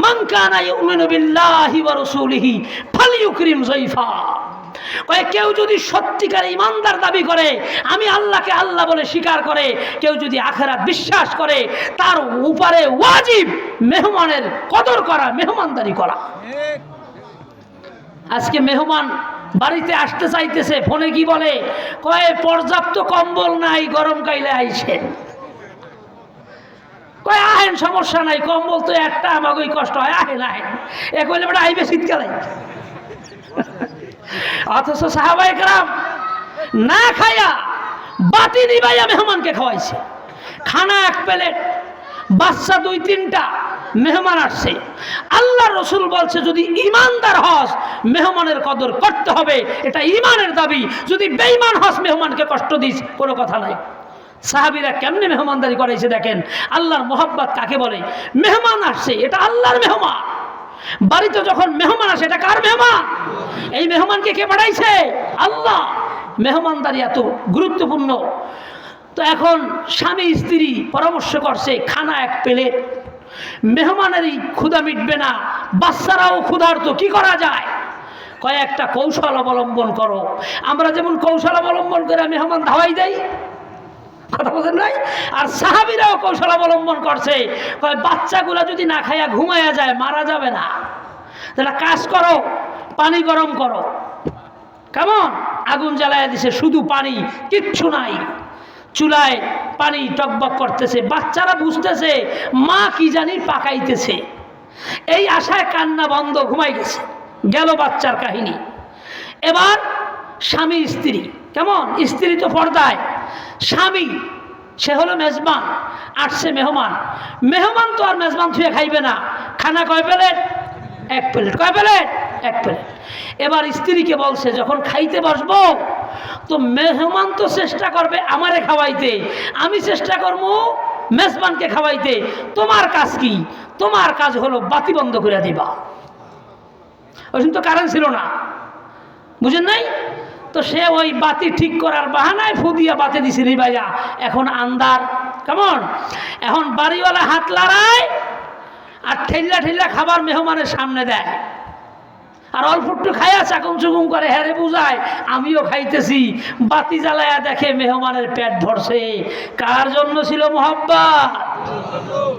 মান কানা ইউমিনু বিল্লাহি ওয়া রাসূলিহি ফালইউকরিম যায়ফা। কেউ যদি সত্যিকার ইমানদার দাবি করে, আমি আল্লাহকে আল্লাহ বলে স্বীকার করে, কেউ যদি আখিরাত বিশ্বাস করে, তার উপরে ওয়াজিব মেহমানের কদর করা, মেহমানদারি করা। আজকে মেহমান বাড়িতে আসতে চাইতেছে, ফোনে কি বলে, কয় পর্যাপ্ত কম্বল নাই, গরম কাইলে আইছেন। কয় আহেন, সমস্যা নাই, কম্বল তো একটা, আমাকে কষ্ট হয়, আহেন আহেন। এ কইলে বেটা আইবে শীতকালে। অথচ সাহাবায়ে কেরাম না খায়া বাতি নিবাইয়া মেহমানকে খাওয়াইছে। খানা 1 প্লেট, বাচ্চা 2-3টা, মেহমান আসছে। আল্লাহ রসুল বলছে যদি ইমানদার হস মেহমানের কদর করতে হবে, এটা ইমানের দাবি। যদি বেঈমান হস মেহমানকে কষ্ট দিস, কোনো কথা নাই। সাহাবীরা কেমনে মেহমানদারি করাইছে দেখেন। আল্লাহর মোহাব্বত কাকে বলে? মেহমান আসছে, এটা আল্লাহর মেহমান। বাড়িতে যখন মেহমান আসে, এটা কার মেহমান? এই মেহমানকে কে পাঠাইছে? আল্লাহ। মেহমানদারি এত গুরুত্বপূর্ণ। তো এখন স্বামী স্ত্রী পরামর্শ করছে, খানা 1 প্লেট, মেহমানেরই ক্ষুধা মিটবে না, বাচ্চারাও ক্ষুধার্ত, কি করা যায়? কয়েকটা কৌশল অবলম্বন করো। আমরা যেমন কৌশল অবলম্বন করে মেহমান ধাওয়াই দেই, কথা বলেন নাই? আর সাহাবীরাও কৌশল অবলম্বন করছে, কয় বাচ্চাগুলো যদি না খাইয়া ঘুমাইয়া যায় মারা যাবে না, তাহলে কাজ করো, পানি গরম করো। কেমন? আগুন জ্বালাইয়া দিছে, শুধু পানি, কিচ্ছু নাই। চুলায় পানি টকবক করতেছে, বাচ্চারা বুঝতেছে মা কি জানি পাকাইতেছে। এই আশায় কান্না বন্ধ, ঘুমাই গেছে। গেল বাচ্চার কাহিনী। এবার স্বামী স্ত্রী, কেমন? স্ত্রী তো পর্দায়, স্বামী সে হলো মেজবান, আসছে মেহমান। মেহমান তো আর মেজবান ছুঁয়ে খাইবে না। খানা কয় প্লেট? 1 প্লেট। কয় প্লেট? 1 প্লেট। এবার স্ত্রীকে বলছে যখন খাইতে বসবো তো মেহমান তো চেষ্টা করবে আমারে খাওয়াইতে, আমি চেষ্টা করবো মেজবানকে খাওয়াইতে। তোমার কাজ কি? তোমার কাজ হলো বাতি বন্ধ করে দিবা। ওই তো কারেন্ট ছিল না, বুঝেন নাই? তো সে ওই বাতি ঠিক করার বাহানায় ফু দিয়া বাতি দিছে নিবাইয়া। এখন আন্দার, কেমন? এখন বাড়িওয়ালা হাত লড়ায় আর ঠেল্লা ঠেল্লা খাবার মেহমানের সামনে দেয়, আর অল্প একটু খাইয়া চাকুম চুকুম করে হেরে বুঝায় আমিও খাইতেছি। বাতি জ্বালায়া দেখে মেহমানের পেট ধরছে। কার জন্য ছিল মোহাব্বত?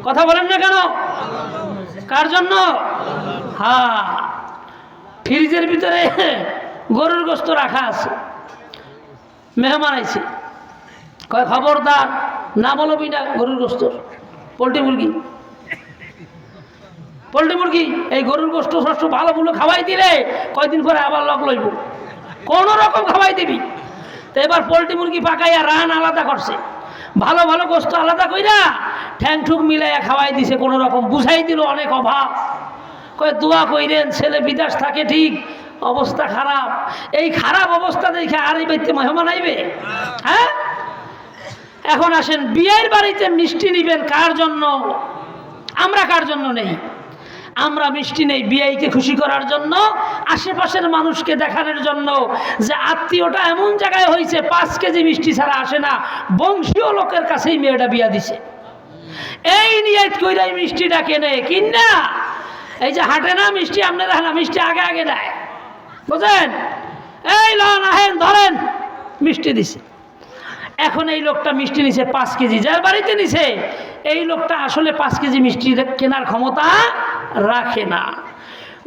কথা বলেন না কেন? কার জন্য? হ্যাঁ, ফ্রিজের ভিতরে গরুর গোস্ত রাখা আছে, মেহমান আইছে, কয় খবরদার না বলবি না গরুর গোস্ত, পোলট্রি মুরগি, পোলট্রি মুরগি, এই গরুর গোস্ত শস্য ভালো ভুলো খাওয়াই দিলে কয়দিন পরে আবার লক লইব, কোনো রকম খাওয়াই দিবি। তো এবার পোলট্রি মুরগি পাকাইয়া রান আলাদা করছে, ভালো ভালো গোস্ত আলাদা কইরা ঠ্যাং ঠুক মিলাইয়া খাওয়াই দিছে, কোনো রকম বুঝাই দিল অনেক অভাব। কয় দোয়া কইরেন, ছেলে বিদেশ থাকে ঠিক, অবস্থা খারাপ। এই খারাপ অবস্থা দেখে আর এই বাড়িতে মেহমান আইবে? হ্যাঁ। এখন আসেন, বিয়ের বাড়িতে মিষ্টি নিবেন কার জন্য? আমরা কার জন্য নেই? আমরা মিষ্টি নেই বিয়েকে খুশি করার জন্য, আশেপাশের মানুষকে দেখানোর জন্য যে আত্মীয়টা এমন জায়গায় হয়েছে 5 কেজি মিষ্টি ছাড়া আসে না, বংশীয় লোকের কাছেই মেয়েটা বিয়া দিছে। এই নিয়ত কইরাই মিষ্টিটা কেনে কিনা। এই যে হাটে না মিষ্টি, আপনারা না মিষ্টি আগে আগে দেয়, বুঝেন? এই লন আহেন ধরেন, মিষ্টি দিছে। এখন এই লোকটা মিষ্টি নিছে 5 কেজি, যার বাড়িতে নিছে এই লোকটা আসলে 5 কেজি মিষ্টি কেনার ক্ষমতা রাখে না।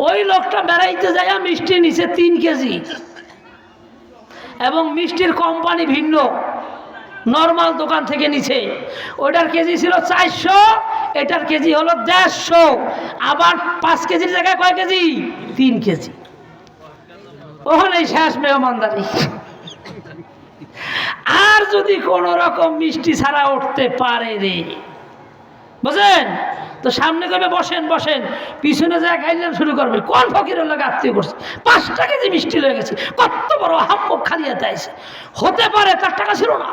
ওই লোকটা বেড়াইতে যায় মিষ্টি নিছে 3 কেজি, এবং মিষ্টির কোম্পানি ভিন্ন, নর্মাল দোকান থেকে নিছে। ওইটার কেজি ছিল 400, এটার কেজি হলো 150। আবার 5 কেজির জায়গায় কয় কেজি? 3 কেজি। ওখানেই শেষ মেহমানদারি। আর যদি কোন রকম মিষ্টি ছাড়া উঠতে পারে রে, বুঝেন তো, সামনে কবে বসেন বসেন, পিছনে যায় গাইলেন শুরু করবে। কোন ফকিরের লাগে আত্মীয় করছে, 5 কেজি মিষ্টি লয়ে গেছে, কত বড় হাম্মক খালিয়াতে আইছে। হতে পারে তার টাকা ছিল না,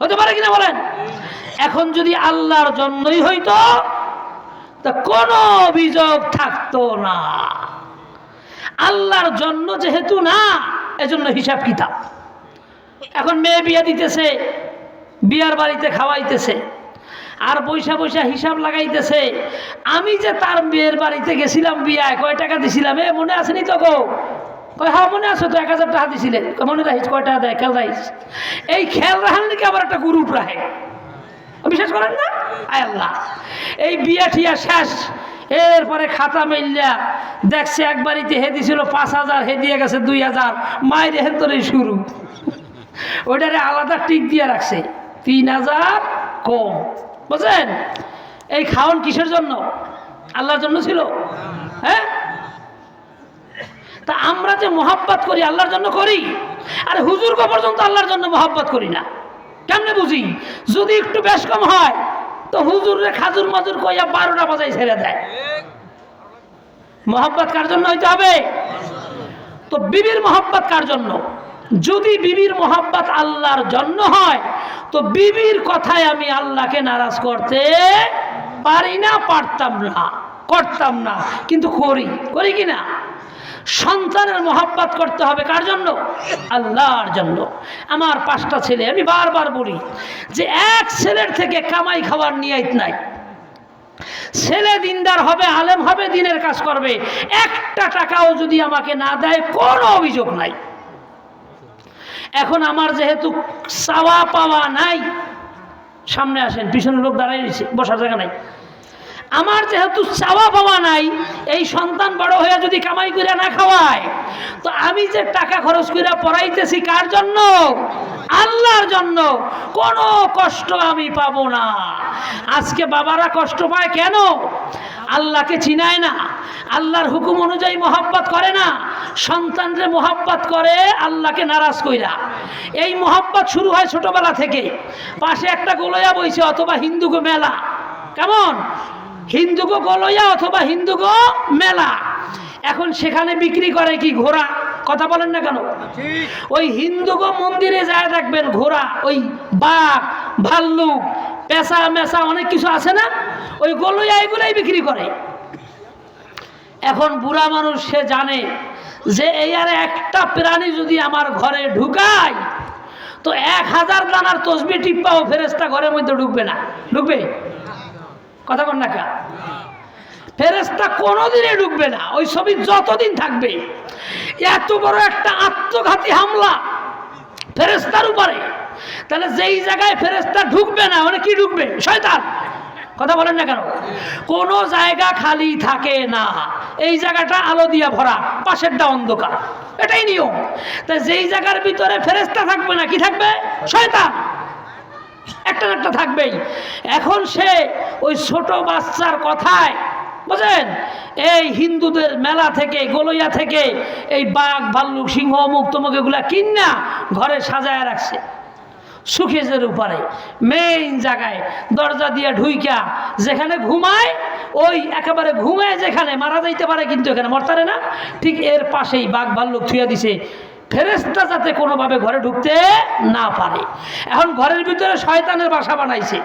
হতে পারে কিনা বলেন? এখন যদি আল্লাহর জন্যই হইতো তা কোনো অভিযোগ থাকতো না। আল্লাহর জন্য যেহেতু না, এজন্য হিসাব কিতাব। এখন মেয়ে বিয়া দিতেছে, বিয়ার বাড়িতে খাওয়াইতেছে, আর পয়সা পয়সা হিসাব লাগাইতেছে। আমি যে তার মেয়ের বাড়িতে গেছিলাম বিয়ায়, কয় টাকা দিছিলাম এ মনে আসেনি তো গো? কয় হ্যাঁ মনে আছে তো, 1000 টাকা দিছিলেন। মনে রাখিস, কয় টাকা দেয়? খেয়াল রাখিস। এই খেয়াল রাখার নাকি আবার একটা গ্রুপ রাখে, বিশ্বাস করেন না? আয় আল্লাহ, এই বিয়া ঠিয়া শেষ। এরপরে খাতা মেললা দেখছে এক বাড়িতে হে দিছিল 5000, হে দিয়ে গেছে 2000, মায়ের হেন তোর শুরু। ওইটারে আলাদা টিক দিয়ে রাখছে, 3000 কম। বুঝলেন? এই খাওয়ান কিসের জন্য? আল্লাহর জন্য ছিল। হ্যাঁ, তা আমরা যে মোহাব্বত করি আল্লাহর জন্য করি, আর হুজুরকে পর্যন্ত আল্লাহর জন্য মোহাব্বত করি না। কেমনে বুঝি? যদি একটু বেশ কম হয় তো হুজুরে খাজুর মাজুর কইয়া 12টা বাজাই ছেড়ে দেয়। মোহাব্বত কার জন্য হইতে হবে? তো বিবির মোহাব্বত কার জন্য? যদি বিবির মোহাব্বত আল্লাহর জন্য হয় তো বিবির কথায় আমি আল্লাহকে নারাজ করতে পারি না, পারতাম না, করতাম না, কিন্তু করি কি না? সন্তানের মোহাব্বত করতে হবে কার জন্য? আল্লাহর জন্য। আমার 5টা ছেলে, আমি বারবার বলি যে এক ছেলের থেকে কামাই খাওয়ার নিয়ত নাই। ছেলে দিনদার হবে, আলেম হবে, দিনের কাজ করবে, 1টা টাকাও যদি আমাকে না দেয় কোনো অভিযোগ নাই। এখন আমার যেহেতু চাওয়া পাওয়া নাই, সামনে আসেন, পিছনে লোক দাঁড়াই রয়েছে, বসার জায়গা নাই। আমার যেহেতু চাওয়া পাওয়া নাই, এই সন্তান বড় হয়ে যদি কামাই করে না খাওয়ায়, তো আমি যে টাকা খরচ করে পড়াইতেছি কার জন্য? আল্লাহর জন্য। কোনো কষ্ট আমি পাবো না। আজকে বাবারা কষ্ট পায় কেন? আল্লাহকে চিনায় না, আল্লাহর হুকুম অনুযায়ী মোহাব্বত করে না, সন্তানরে মোহাব্বত করে আল্লাহকে নারাজ কইরা। এই মোহাব্বত শুরু হয় ছোটবেলা থেকে। পাশে একটা গোলয়া বইছে অথবা হিন্দুগো মেলা, কেমন? হিন্দুগো গোলয়া অথবা হিন্দুগো মেলা। এখন সেখানে বিক্রি করে কি? ঘোড়া। কথা বলেন না কেন? ওই হিন্দুগো মন্দিরে যায় দেখবেন ঘোড়া, ওই বাঘ, ভাল্লুক, পেঁচা মেচা অনেক কিছু আছে না, ওই গোলয়া এগুলাই বিক্রি করে। এখন বুড়া মানুষ সে জানে যে এই আর একটা প্রাণী যদি আমার ঘরে ঢুকায় তো 1000 দানার তসবি টিপ্পাও ফেরেশতা ঘরের মধ্যে ঢুকবে না। ঢুকবে? কথা বল না কা? ফেরেশতা কোনোদিনই ঢুকবে না, ওই ছবি যতদিন থাকবে। এত বড় একটা আত্মঘাতী হামলা ফেরেশতার উপরে, তাহলে যেই জায়গায় ফেরেশতা ঢুকবে না মানে কি ঢুকবে? শয়তান। কথা বলেন না কেন? কোনো জায়গা খালি থাকে না, এই জায়গাটা আলো দিয়া ভরা, পাশেরটা অন্ধকার, এটাই নিয়ম। তাই যেই জায়গার ভিতরে ফেরেশতা থাকবে না, কি থাকবে? শয়তান। একটা না একটা থাকবেই। এখন সে ওই ছোট বাচ্চার কথায়, বুঝেন, এই হিন্দুদের মেলা থেকে, গোলইয়া থেকে এই বাঘ, ভাল্লুক, সিংহ, অমুক তমুক এগুলা কিনা ঘরে সাজায় রাখছে। সুখেজের উপরে মেইন জায়গায় দরজা দিয়ে ঢুইকা যেখানে ঘুমায়, ওই একেবারে ঘুমায় যেখানে মারা যাইতে পারে কিন্তু এখানে মরতারে না, ঠিক এর পাশেই বাঘ ভাল্লুক থুইয়া দিছে, ফেরেশতা যাতে কোনোভাবে ঘরে ঢুকতে না পারে। এখন ঘরের ভিতরে শয়তানের বাসা বানাইছে।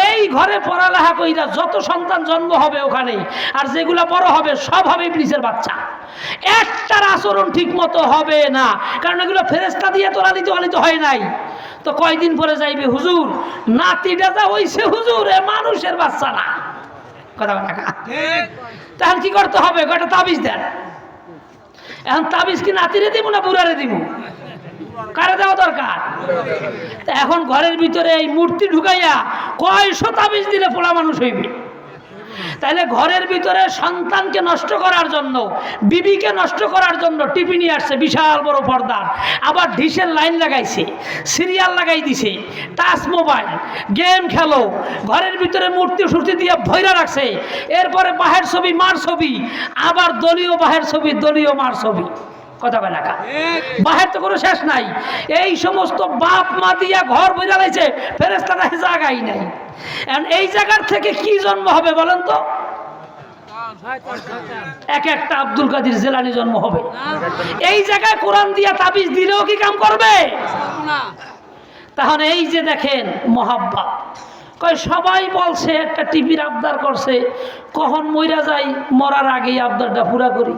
এই ঘরে পড়ালেখা কইরা যত সন্তান জন্ম হবে ওখানেই, আর যেগুলো বড় হবে সব হবে ইবলিসের বাচ্চা। একটার আচরণ ঠিক মতো হবে না, কারণ এগুলো ফেরেশতা দিয়ে তো লালিত হয় নাই। তো কয়দিন পরে যাইবে, হুজুর নাতিটা যা হইছে হুজুর, এ মানুষের বাচ্চা না। কথা বলা তখন কি করতে হবে, একটা তাবিজ দেন। এখন তাবিজ কি নাতিরে দিব না বুড়ারে দিব, কারে দেওয়া দরকার? এখন ঘরের ভিতরে এই মূর্তি ঢুকাইয়া কয়শো তাবিজ দিলে পোলা মানুষ হইবে। তাইলে ঘরের ভিতরে সন্তানকে নষ্ট করার জন্য, বিবিকে নষ্ট করার জন্য টিভি নিয়ে আসছে বিশাল বড় পর্দার, আবার ডিশের লাইন লাগাইছে, সিরিয়াল লাগাই দিছে, টাচ মোবাইল, গেম খেলো, ঘরের ভিতরে মূর্তি সুর্তি দিয়ে ভৈরা রাখছে। এরপরে বাহের ছবি মার ছবি, আবার দলীয় বাহের ছবি দলীয় মার ছবি। কথা বলে না, বাহের তো কোনো শেষ নাই। এই সমস্ত বাপ মা দিয়া ঘর বোঝা লাইছে, ফেরেশতারা জায়গাই নাই। এই জায়গার থেকে কি জন্ম হবে বলেন তো? এক একটা আব্দুল কাদের জেলানি জন্ম হবে। এই জায়গায় কোরআন দিয়া তাবিজ দিলেও কি কাম করবে? তাহলে এই যে দেখেন মহাব্বত, কয় সবাই বলছে একটা টিভির আবদার করছে, কখন মইরা যাই, মরার আগেই আবদারটা পুরা করি।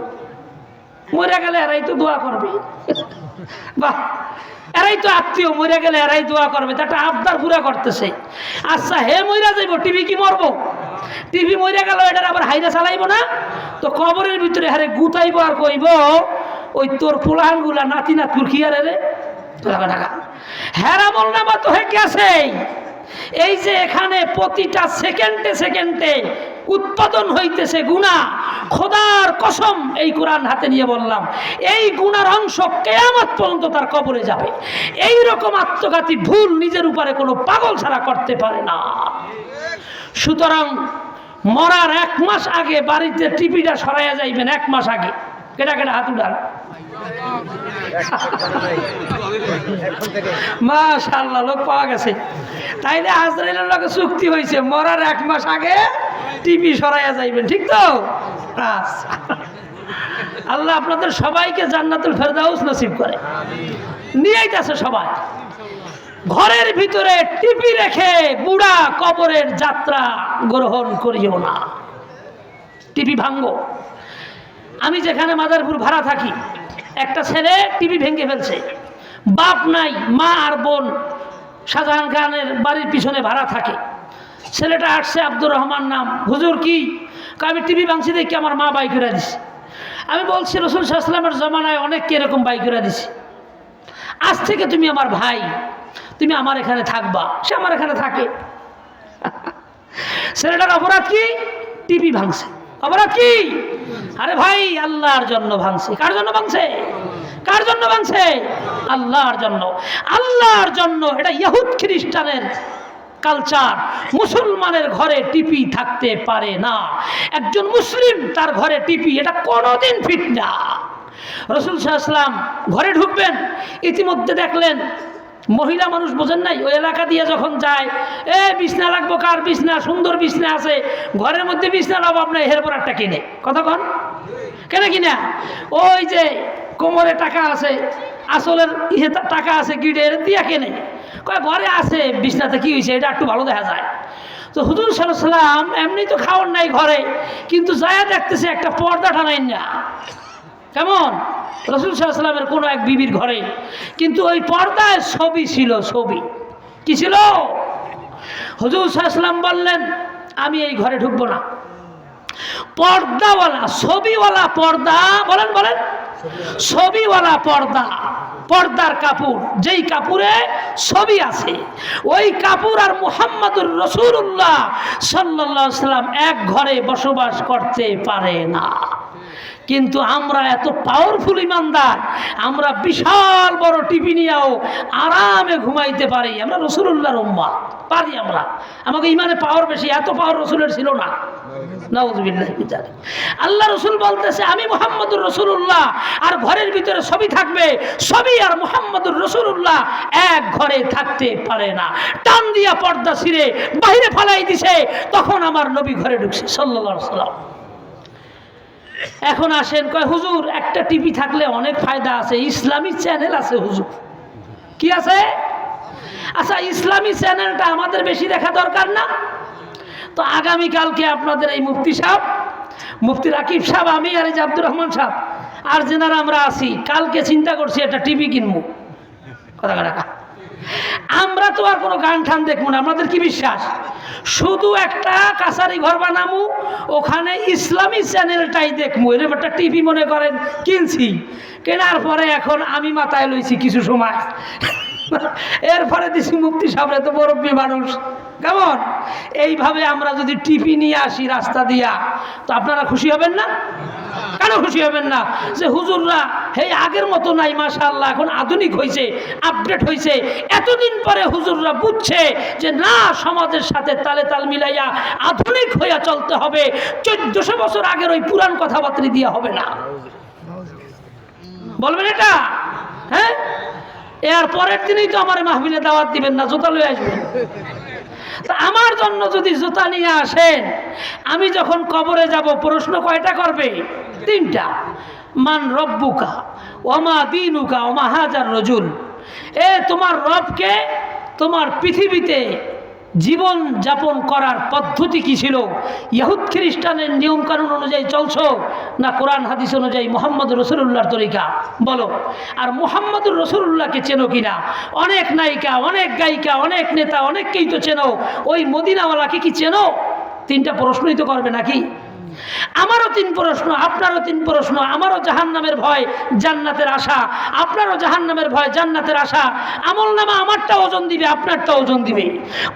মরে গেলে এরাই তো দোয়া করবে, বাহ, এরাই তো আত্মীয়, মরে গেলে এরাই দোয়া করবে, একটা আবদার পুরা করতেছে। আচ্ছা হে মইরা যাইব, টিভি কি মরবো? টিভি মরে গেল, এটার আবার হাইরা চালাইব না তো? কবরের ভিতরে হারে গুতাইব আর কইব ওই তোর পোলাহান গুলা নাতি নাতুর কি আরে রে টাকা হেরা বল না, বা তো হে গেছে। এই যে এখানে প্রতিটা সেকেন্ডে সেকেন্ডে উৎপাদন হইতেছে গুনাহ, খোদার কসম এই কোরআন হাতে নিয়ে বললাম, এই গুনার অংশ কিয়ামত পর্যন্ত তার কবরে যাবে। এই রকম আত্মঘাতী ভুল নিজের উপরে কোনো পাগল ছাড়া করতে পারে না। সুতরাং মরার 1 মাস আগে বাড়িতে টিভিটা সরাইয়া যাইবেন, 1 মাস আগে। কেটা কেটা হাত উঠান, মাশাআল্লাহ, লোক পাওয়া গেছে। তাইলে আজরাইলের লগে চুক্তি হয়েছে, মরার 1 মাস আগে টিভি সরাইয়া যাইবেন, ঠিক তো? আল্লাহ আপনাদের সবাইকে জান্নাতুল ফেরদাউস নসিব করে। নিয়েই আছে সবাই। ঘরের ভিতরে টিভি রেখে বুড়া কবরের যাত্রা গ্রহণ করিও না। টিভি ভাঙ্গো। আমি যেখানে মাদারপুর ভাড়া থাকি, একটা ছেলে টিভি ভেঙে ফেলছে, বাপ নাই, মা আর বোন শাহজাহান খানের বাড়ির পিছনে ভাড়া থাকে। ছেলেটা আসছে, আব্দুর রহমান নাম। হুজুর কি? আমি টিভি ভাঙছি দেখি আমার মা বাই করে দিছে। আমি বলছি রাসূল সাল্লাল্লাহু আলাইহি ওয়াসাল্লামের জমানায় অনেককে এরকম বাই করে দিছে, আজ থেকে তুমি আমার ভাই, তুমি আমার এখানে থাকবা। সে আমার এখানে থাকে। ছেলেটার অপরাধ কি? টিভি ভাঙছে। অপরাধ কি? আরে ভাই, আল্লাহর জন্য ভাঙছে। কার জন্য ভাঙছে? কার জন্য ভাঙছে? আল্লাহর জন্য। আল্লাহর জন্য। এটা ইহুদ খ্রিস্টানের কালচার। মুসলমানের ঘরে টিভি থাকতে পারে না। একজন মুসলিম তার ঘরে টিভি, এটা কোনোদিন ফিট না। রাসূল সাল্লাল্লাহু আলাইহি ওয়াসাল্লাম ঘরে ঢুকবেন, ইতিমধ্যে দেখলেন মহিলা মানুষ, বোঝেন নাই, ওই এলাকা দিয়ে যখন যায়, বিছনা লাগবো, কার বিছনা, সুন্দর বিছনা আছে, ঘরের মধ্যে বিছনার অভাব নেই, এরপর একটা কিনে। কতক্ষণ কেনে কিনা? ওই যে কোমরে টাকা আছে, আসলের টাকা আছে, গিডের দিয়া কেনে। কয় ঘরে আছে, বিছনাতে কি হয়েছে, এটা একটু ভালো দেখা যায়। তো হুজুর সাল্লাল্লাহু আলাইহি ওয়াসাল্লাম এমনি তো খাওয়ার নাই ঘরে, কিন্তু যায় দেখতেছে একটা পর্দা টানাই না। কেমন? রাসূল সাল্লাল্লাহু আলাইহি ওয়াসাল্লামের কোনো এক বিবির ঘরে, কিন্তু ওই পর্দায় ছবি ছিল। ছবি কি ছিল? হুজুর সাল্লাল্লাহু আলাইহি ওয়াসাল্লাম বললেন, আমি এই ঘরে ঢুকবো না। পর্দাওয়ালা, ছবিওয়ালা পর্দা, বলেন বলেন, ছবিওয়ালা পর্দা, পর্দার কাপড়, যেই কাপড়ে ছবি আছে, ওই কাপড় আর মুহাম্মাদুর রাসূলুল্লাহ সাল্লাল্লাহু আলাইহি ওয়াসাল্লাম এক ঘরে বসবাস করতে পারে না। কিন্তু আমরা এত পাওয়ারফুল ইমানদার, আমরা বিশাল বড় টিভি নিয়েও আরামে ঘুমাইতে পারি। আমরা রাসূলুল্লাহর উম্মাহ, পারি আমরা। আমাকে ইমানে পাওয়ার বেশি, এত পাওয়ার রাসূলের ছিল না। নাউযুবিল্লাহি মিন যালিক। আল্লাহ রাসূল বলতেছে আমি মুহাম্মদুর রাসূলুল্লাহ, আর ঘরের ভিতরে ছবি থাকবে, ছবি আর মুহাম্মদুর রাসূলুল্লাহ এক ঘরে থাকতে পারে না। টান দিয়া পর্দা ছিঁড়ে বাইরে ফালাই দিছে, তখন আমার নবী ঘরে ঢুকছে সাল্লাল্লাহু আলাইহি ওয়াসাল্লাম। এখন আসেন, কয় হুজুর একটা টিভি থাকলে অনেক ফায়দা আছে, ইসলামী চ্যানেল আছে। হুজুর কি আছে? আচ্ছা, ইসলামী চ্যানেলটা আমাদের বেশি দেখা দরকার না? তো আগামীকালকে আপনাদের এই মুফতি সাহেব, মুফতি রাকিব সাহেব, আমি আর এই যে আব্দুর রহমান সাহেব আর যেনারা আমরা আছি, কালকে চিন্তা করছি একটা টিভি কিনবো। কথা কাটা, আমরা তো আর কোনো গান ঠান দেখবো না। আমাদের কি বিশ্বাস? শুধু একটা কাছারি ঘর বানামু, ওখানে ইসলামী চ্যানেলটাই দেখবো। এরকম একটা টিভি মনে করেন কিনছি, কেনার পরে এখন আমি মাথায় লইছি কিছু সময়, এরপরে দিছি মুফতি সাহেবরা তো মুরব্বী মানুষ, কেমন এইভাবে আমরা যদি টিভি নিয়ে আসি রাস্তা দিয়া, তো আপনারা খুশি হবেন না? কেন খুশি হবেন না? যে হুজুররা এই আগের মতো নাই, মাশাআল্লাহ এখন আধুনিক হয়েছে, আপডেট হয়েছে। এতদিন পরে হুজুররা বুঝছে যে না, সমাজের সাথে তালে তাল মিলাইয়া আধুনিক হইয়া চলতে হবে। 1400 বছর আগের ওই পুরান কথাবার্তা দিয়া হবে না। বলবেন এটা? হ্যাঁ, এর পরের দিনই তো আমার মাহফিলে দাওয়াত দিবেন না, জুতা লয়ে আসবেন। আমার জন্য যদি জুতা নিয়ে আসেন, আমি যখন কবরে যাব প্রশ্ন কয়টা করবে? 3টা। মান রব্বুকা ওমা দীনুকা ওমা হাজার রজুল। তোমার রবকে, তোমার পৃথিবীতে জীবন যাপন করার পদ্ধতি কি ছিল? ইহুদ খ্রিস্টানের নিয়ম কানুন অনুযায়ী চলছো, না কোরআন হাদিস অনুযায়ী মুহাম্মদুর রাসূলুল্লাহর তরিকা? বলো। আর মুহাম্মদুর রাসূলুল্লাহকে চেনো কিনা? অনেক নায়িকা, অনেক গায়িকা, অনেক নেতা, অনেককেই তো চেনো, ওই মদিনাওয়ালাকে কি চেনো? 3টা প্রশ্নই তো করবে নাকি? আমারও 3 প্রশ্ন, আপনারও 3 প্রশ্ন। আমারও জাহান্নামের ভয়, জান্নাতের আশা। আপনারও জাহান্নামের ভয়, জান্নাতের আশা। আমল নামা আমারটা ওজন দিবে, আপনারটা ওজন দিবে।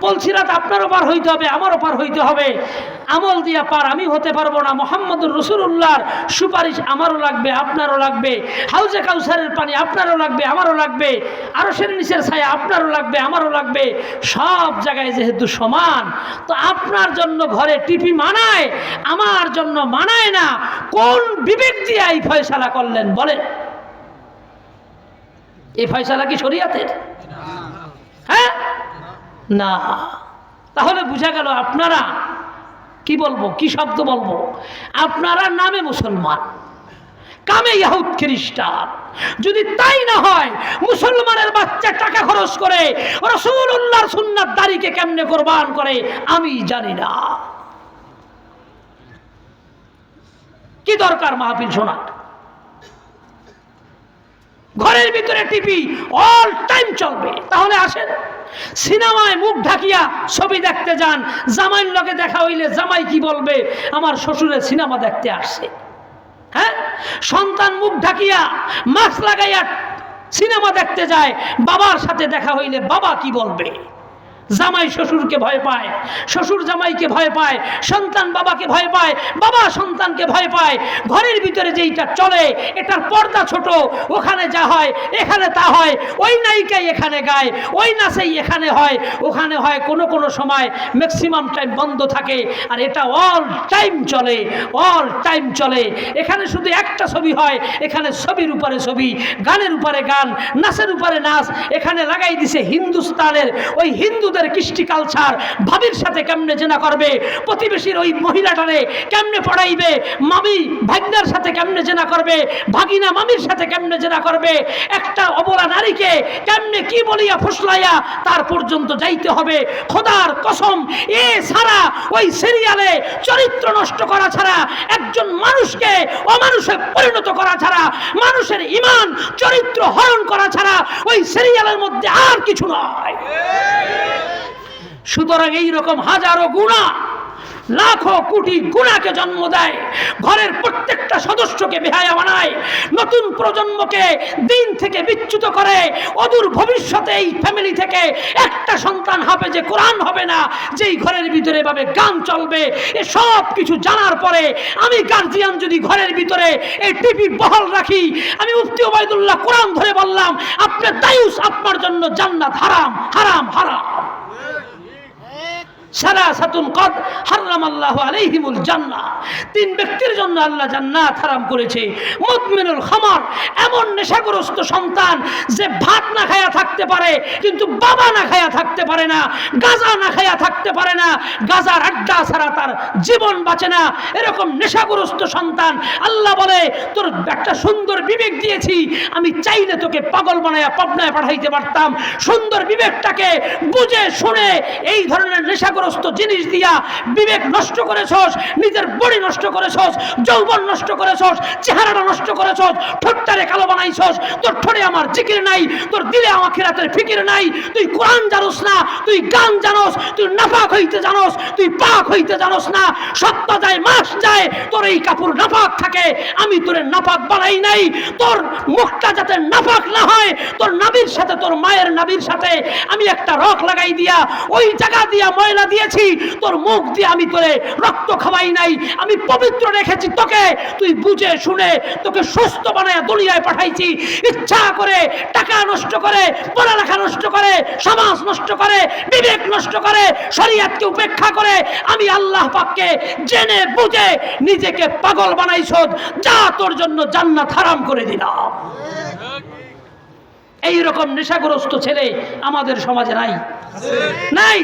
পলসিরাত আপনারও পার হইতে হবে, আমারও পার হইতে হবে। আমল দিয়া পার আমি হতে পারবো না। মুহাম্মদুর রাসূলুল্লাহর সুপারিশ আমারও লাগবে, আপনারও লাগবে। হাউজে কাউসারের পানি আপনারও লাগবে, আমারও লাগবে। আরশের নিচের ছায়া আপনারও লাগবে, আমারও লাগবে। সব জায়গায় যেহেতু সমান, তো আপনার জন্য ঘরে টিভি মানায়, আমার জন্য মানায় না। কোন বিবেক দিয়ে এই ফয়সালা করলেন বলেন? এই ফয়সালা কি শরীয়তের? হ্যাঁ না। তাহলে বুঝা গেল আপনারা কি বলবো, কি শব্দ বলবো? আপনারা নামে মুসলমান, কামে ইহুদ খ্রিস্টান। যদি তাই না হয়, মুসলমানের বাচ্চা টাকা খরচ করে রাসূলুল্লাহর সুন্নাত দাড়িকে কেমনে কুরবান করে আমি জানি না। কি দরকার মাহফিল শোনার? ঘরের ভিতরে টিভি অল টাইম চলবে। তাহলে আসেন সিনেমায় মুখ ঢাকিয়া ছবি দেখতে যান। জামাইয়ের লগে দেখা হইলে জামাই কি বলবে? আমার শ্বশুরের সিনেমা দেখতে আসছে। হ্যাঁ, সন্তান মুখ ঢাকিয়া মাস্ক লাগাইয়া সিনেমা দেখতে যায়, বাবার সাথে দেখা হইলে বাবা কি বলবে? জামাই শ্বশুরকে ভয় পায়, শ্বশুর জামাইকে ভয় পায়, সন্তান বাবাকে ভয় পায়, বাবা সন্তানকে ভয় পায়। ঘরের ভিতরে যেইটা চলে, এটার পর্দা ছোট, ওখানে যা হয় এখানে তা হয়। ওই নায়িকাই এখানে গায়, ওই নাচেই এখানে হয়, ওখানে হয়। কোনো কোনো সময় ম্যাক্সিমাম টাইম বন্ধ থাকে, আর এটা অল টাইম চলে, অল টাইম চলে। এখানে শুধু একটা ছবি হয়, এখানে ছবির উপরে ছবি, গানের উপরে গান, নাচের উপরে নাচ। এখানে লাগাই দিছে হিন্দুস্তানের ওই হিন্দুদের কৃষ্টি কালচার। ভাবির সাথে কেমনে জেনা করবে, প্রতিবেশীর ওই মহিলাটারে কেমনে পড়াইবে, মামি ভাগ্নার সাথে কেমনে জেনা করবে, ভাগিনা মামির সাথে কেমনে জেনা করবে, একটা অবলা নারীকে কেমনে কি বলিয়া ফুসলাইয়া তার পর্যন্ত যাইতে হবে। খোদার কসম, এ ছাড়া ওই সিরিয়ালে চরিত্র নষ্ট করা ছাড়া, একজন মানুষকে অমানুষে পরিণত করা ছাড়া, মানুষের ঈমান চরিত্র হরণ করা ছাড়া ওই সিরিয়ালের মধ্যে আর কিছু নয়। সুতরাং এইরকম হাজারো গুনাহ লাখো কোটি গুনাহকে জন্ম দেয়, ঘরের প্রত্যেকটা সদস্যকে বেহায়া বানায়, নতুন প্রজন্মকে দিন থেকে বিচ্যুত করে। অদূর ভবিষ্যতে এই ফ্যামিলি থেকে একটা সন্তান হাফেজে কোরআন হবে না, যেই ঘরের ভিতরে এভাবে গান চলবে। এ সব কিছু জানার পরে আমি গার্জিয়ান যদি ঘরের ভিতরে এই টিভি বহাল রাখি, আমি মুফতি ওবায়দুল্লাহ কোরআন ধরে বললাম, আপনার দায়ুস, আপনার জন্য জান্নাত হারাম, হারাম, হারাম। সালাসাতুন কদ হারামাল্লাহু আলাইহিমুল জান্নাহ, তিন ব্যক্তির জন্য আল্লাহ জান্নাত হারাম করেছে। মুদমিনুল খামার, এমন নেশাগ্রস্ত সন্তান যে ভাত না খায়া থাকতে পারে কিন্তু বাবা না খায়া থাকতে পারে না, গাঁজা না খায়া থাকতে পারে না, গাঁজার আড্ডা ছাড়া তার জীবন বাঁচে না, এরকম নেশাগ্রস্ত সন্তান। আল্লাহ বলে, তোর একটা সুন্দর বিবেক দিয়েছি, আমি চাইলে তোকে পাগল বানায়া পাবনায় পাঠাইতে পারতাম। সুন্দর বিবেকটাকে বুঝে শুনে এই ধরনের নেশাগ্রস্ত জিনিস দিয়া বিবেক নষ্ট করেছস, নিজের বডি নষ্ট করেছস, যৌবন নষ্ট করেছস, চেহারাটা নষ্ট করেছস, ঠোঁটটারে কালো বানাইছস। তোর ঠোঁটে আমার জিকির নাই, তোর দিলে আমার আখিরাতের ফিকির নাই, তুই কোরআন জানোস না, তুই গান জানোস, তুই নাপাক হইতে জানোস, তুই পাক হইতে জানোস না। সপ্তাহ যায়, মাস যায়, তোর এই কাপড় নাপাক থাকে, আমি তোরে নাপাক বানাই নাই। তোর মুখটা যাতে নাপাক না হয়, তোর নাবির সাথে, তোর মায়ের নাবির সাথে আমি একটা রক লাগাই দিয়া ওই জায়গা দিয়া ময়লা দিয়েছি, তোর মুখ দিয়ে আমি তোরে রক্ত খাওয়াই নাই, আমি পবিত্র রেখেছি তোকে। তুই বুঝে শুনে তোকে সুস্থ বানায় দুনিয়ায় পাঠাইছি। ইচ্ছা করে টাকা নষ্ট করে, পড়ালেখা নষ্ট করে, সমাজ নষ্ট করে, বিবেক নষ্ট করে, শরীয়তকে উপেক্ষা করে আমি আল্লাহ পাককে জেনে বুঝে নিজেকে পাগল বানাইছ, যা তোর জন্য জান্নাত হারাম করে দিলাম। এইরকম নেশাগ্রস্ত ছেলে আমাদের সমাজে নাই, নাই।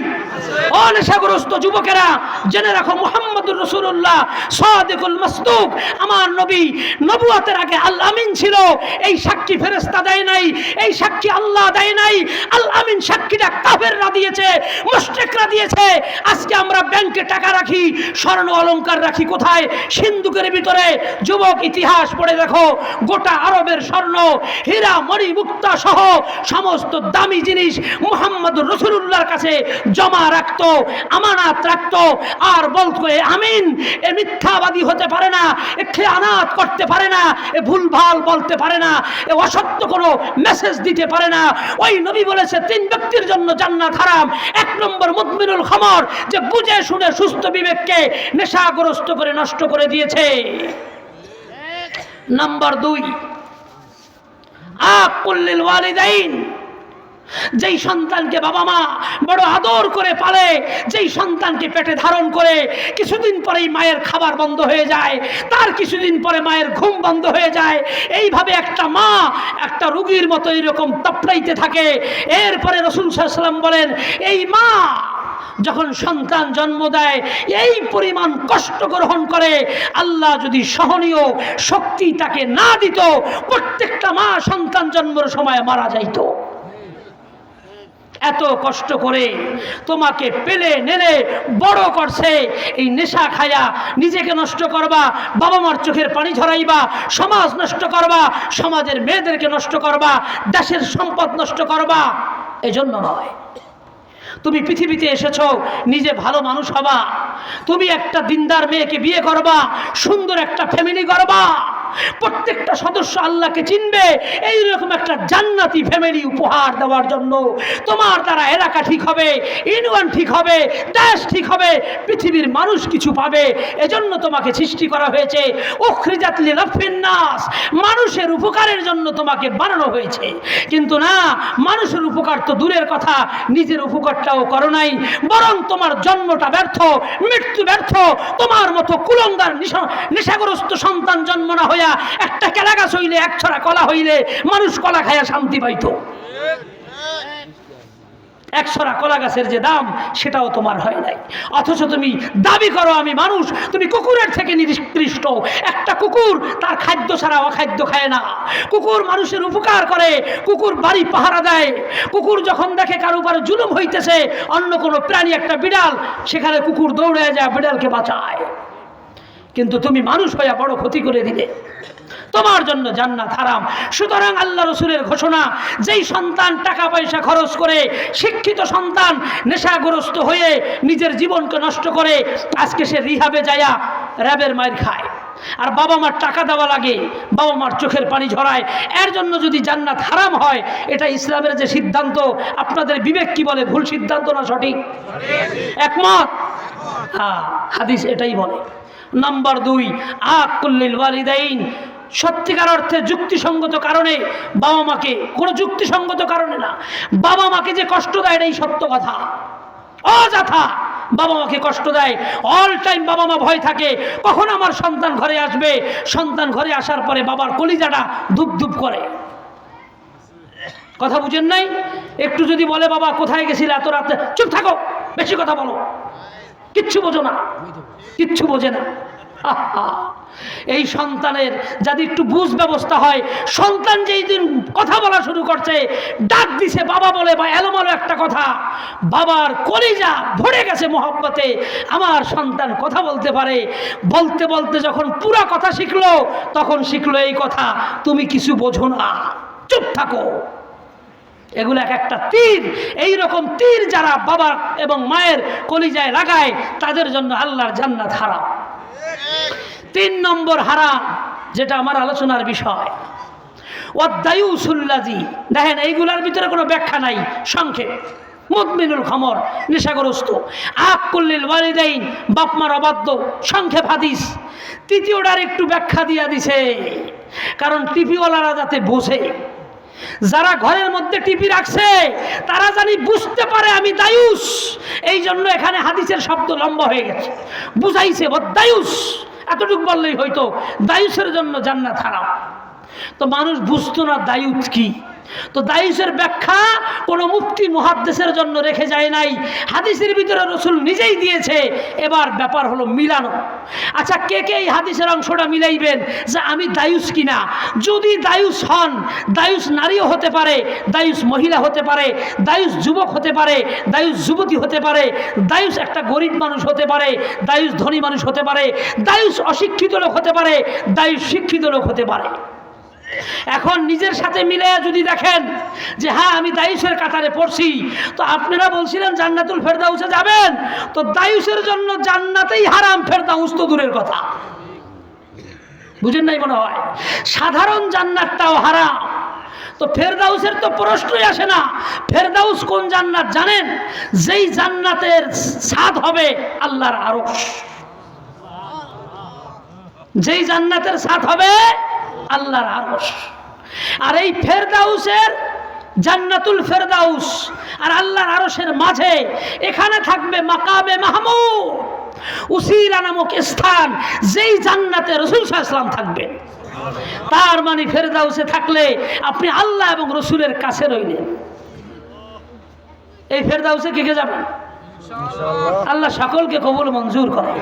ও নেশাগ্রস্ত যুবকেরা, জেনে রাখো, মুহাম্মদুর রাসূলুল্লাহ সাদিকুল মাসদুক, আমার নবী, নবুয়তের আগে আল আমিন ছিল। এই সাক্ষী ফেরেশতা দেয় নাই, এই সাক্ষী আল্লাহ দেয় নাই। আল আমিন সাক্ষীটা কাফেররা দিয়েছে, মুশরিকরা দিয়েছে। আজকে আমরা ব্যাংকে টাকা রাখি, স্বর্ণ অলংকার রাখি কোথায়? সিন্ধুকের ভিতরে। যুবক, ইতিহাস পড়ে দেখো, গোটা আরবের স্বর্ণ, হীরা, মণি, মুক্তা সহ সমস্ত দামি জিনিস মুহাম্মদুর রাসূলুল্লাহর কাছে জমা রাখতো, আমানত রাখতো, আর বলতো এ আমিন, এ মিথ্যাবাদী হতে পারে না, এ খেয়ানাত করতে পারে না, এ ভুলভাল বলতে পারে না, এ অসত্য কোনো মেসেজ দিতে পারে না। ওই নবী বলেছে তিন ব্যক্তির জন্য জান্নাত হারাম। এক নম্বর মুদমিনুল খামর, যে বুঝে শুনে সুস্থ বিবেককে নেশাগ্রস্ত করে নষ্ট করে দিয়েছে। নাম্বার দুই, আকুল্লিল ওয়ালিদাইন, যেই সন্তানকে বাবা মা বড় আদর করে পালে, যেই সন্তানকে পেটে ধারণ করে কিছুদিন পরেই মায়ের খাবার বন্ধ হয়ে যায়, তার কিছুদিন পরে মায়ের ঘুম বন্ধ হয়ে যায়, এইভাবে একটা মা একটা রোগীর মতো এরকম তপড়াইতে থাকে। এরপরে রাসূল সাল্লাল্লাহু আলাইহি ওয়াসাল্লাম বলেন, এই মা যখন সন্তান জন্ম দেয়, এই পরিমাণ কষ্ট গ্রহণ করে, আল্লাহ যদি সহনীয় শক্তি তাকে না দিত, প্রত্যেকটা মা সন্তান জন্মের সময় মারা যাইত। এত কষ্ট করে তোমাকে পেলে নেলে বড় করছে, এই নেশা খায়া নিজেকে নষ্ট করবা, বাবা মার চোখের পানি ঝরাইবা, সমাজ নষ্ট করবা, সমাজের মেয়েদেরকে নষ্ট করবা, দেশের সম্পদ নষ্ট করবা। এজন্য নয়। তুমি পৃথিবীতে এসেছো নিজে ভালো মানুষ হবা, তুমি একটা দিনদার মেয়েকে বিয়ে করবা, সুন্দর একটা ফ্যামিলি করবা, প্রত্যেকটা সদস্য আল্লাহকে চিনবে, এইরকম একটা জান্নাতি ফ্যামিলি উপহার দেওয়ার জন্য। তোমার দ্বারা এলাকা ঠিক হবে, ইউনিয়ন ঠিক হবে, দেশ ঠিক হবে, পৃথিবীর মানুষ কিছু পাবে। এজন্য তোমাকে সৃষ্টি করা হয়েছে। উখরিজাত লিনাফসিন নাস, মানুষের উপকারের জন্য তোমাকে বানানো হয়েছে। কিন্তু না, মানুষের উপকার তো দূরের কথা, নিজের উপকারটাও করো নাই, বরং তোমার জন্মটা ব্যর্থ, মৃত্যু ব্যর্থ। তোমার মতো কুলঙ্গার নেশাগ্রস্ত সন্তান জন্ম না হইয়া একটা কেলা গাছ হইলে, এক ছড়া কলা হইলে মানুষ কলা খায়া শান্তি পাইত। এক ছড়া কলা গাছের যে দাম, সেটাও তোমার হয় নাই। অথচ তুমি দাবি করো আমি মানুষ, তুমি কুকুরের থেকে নিকৃষ্ট। একটা কুকুর তার খাদ্য ছাড়া অখাদ্য খায় না। কুকুর মানুষের উপকার করে, কুকুর বাড়ি পাহারা দেয়। কুকুর যখন দেখে কারো উপর জুলুম হইতেছে, অন্য কোনো প্রাণী, একটা বিড়াল, সেখানে কুকুর দৌড়ে যায়, বিড়ালকে বাঁচায়। কিন্তু তুমি মানুষ হইয়া বড় ক্ষতি করে দিলে। তোমার জন্য জান্নাত হারাম। সুতরাং আল্লাহ রসুলের ঘোষণা, যেই সন্তান টাকা পয়সা খরচ করে, শিক্ষিত সন্তান নেশাগ্রস্ত হয়ে নিজের জীবনকে নষ্ট করে, আজকে সে রিহাবে যায়া র্যাবের মায়ের খায়, আর বাবা মার টাকা দেওয়া লাগে, বাবা মার চোখের পানি ঝরায়। এর জন্য যদি জান্নাত হারাম হয়, এটা ইসলামের যে সিদ্ধান্ত, আপনাদের বিবেক কি বলে, ভুল সিদ্ধান্ত না সঠিক? একমত? হ্যাঁ, হাদিস এটাই বলে। নাম্বার 2, আকুল্লিল ওয়ালিদাইন, সত্যিকার অর্থে যুক্তিসঙ্গত কারণে বাবা মাকে, কোনো যুক্তিসঙ্গত কারণে না, বাবা মাকে যে কষ্ট দেয় এটাই সত্য কথা। অযথা বাবা মাকে কষ্ট দেয়, অল টাইম বাবা মা ভয় থাকে কখন আমার সন্তান ঘরে আসবে। সন্তান ঘরে আসার পরে বাবার কলিজাটা ধুপ ধুপ করে। কথা বুঝেন নাই? একটু যদি বলে বাবা কোথায় গেছিলে এত রাতে, চুপ থাকো, বেশি কথা বলো, কিচ্ছু বোঝো না, কিচ্ছু বোঝে না। এই সন্তানের যদি একটু বুঝ ব্যবস্থা হয়, সন্তান যেই দিন কথা বলা শুরু করছে, ডাক দিছে বাবা বলে বা এলোমেলো একটা কথা, বাবার কলিজা ভরে গেছে মহব্বতে, আমার সন্তান কথা বলতে পারে। বলতে বলতে যখন পুরা কথা শিখলো, তখন শিখলো এই কথা, তুমি কিছু বোঝো না, চুপ থাকো। এগুলো এক একটা তীর। এই রকম তীর যারা বাবা এবং মায়ের কলিজায় লাগায়, তাদের জন্য আল্লাহর জান্নাত হারাম। 3 নম্বর হারাম, যেটা আমার আলোচনার বিষয়, ওয়াদায়ুসুল্লাজি। দেখেন, এইগুলার ভিতরে কোনো ব্যাখ্যা নাই, সংক্ষেপ। মুদমিনুল খামর, নেশাগ্রস্ত। আকুল্লিল ওয়ালিদাইন, বাপ মার অবাধ্য, সংক্ষেপ হাদিস। তৃতীয়টার একটু ব্যাখ্যা দিয়া দিছে, কারণ টিভিওয়ালারা যাতে বোঝে, যারা ঘরের মধ্যে টিভি রাখছে তারা জানি বুঝতে পারে আমি দায়ুস, এই জন্য এখানে হাদিসের শব্দ লম্বা হয়ে গেছে, বুঝাইছে দায়ুস, এতটুকু বললেই হয়তো দায়ুসের জন্য জান্নাত হারাম। তো মানুষ বুঝতো না দায়ুস কি। তো দায়ুসের ব্যাখ্যা কোনো মুফতি মুহাদ্দিসের জন্য রেখে যায় নাই, হাদিসের ভিতরে রাসূল নিজেই দিয়েছে। এবার ব্যাপার হলো মিলানো। আচ্ছা, কে কে এই হাদিসের অংশটা মিলাইবেন যে আমি দায়ুস কিনা? যদি দায়ুস হন, দায়ুস নারীও হতে পারে, দায়ুস মহিলা হতে পারে, দায়ুস যুবক হতে পারে, দায়ুস যুবতী হতে পারে, দায়ুস একটা গরিব মানুষ হতে পারে, দায়ুস ধনী মানুষ হতে পারে, দায়ুস অশিক্ষিত লোক হতে পারে, দায়ুস শিক্ষিত লোক হতে পারে। এখন নিজের সাথে মিলে যদি দেখেন যে হ্যাঁ আমি দায়ুসের কাতারে পড়ছি, তো আপনারা বলছিলেন জান্নাতুল ফেরদাউসে যাবেন, তো দায়ুসের জন্য জান্নাতেই হারাম, ফেরদাউস তো দূরের কথা। বুঝেন নাই মনে হয়? সাধারণ জান্নাতটাও হারাম, তো ফেরদাউসের তো প্রশ্নই আসে না। ফেরদাউস কোন জান্নাত জানেন? যেই জান্নাতের ছাদ হবে আল্লাহর আরশ, যেই জান্নাতের ছাদ হবে আল্লাহর আরশ। আর এই ফেরদাউসের, জান্নাতুল ফেরদাউস আর আল্লাহর আরশের মাঝে এখানে থাকবে মাকামে মাহমুদ, উসিলা নামক স্থান, যেই জান্নাতে রাসূল সাল্লাল্লাহু আলাইহি ওয়াসাল্লাম থাকবেন। তার মানে ফেরদাউসে থাকলে আপনি আল্লাহ এবং রাসূলের কাছে রইলেন। এই ফেরদাউসে কে কে যাবেন? আল্লাহ সকলকে কবুল মঞ্জুর করে।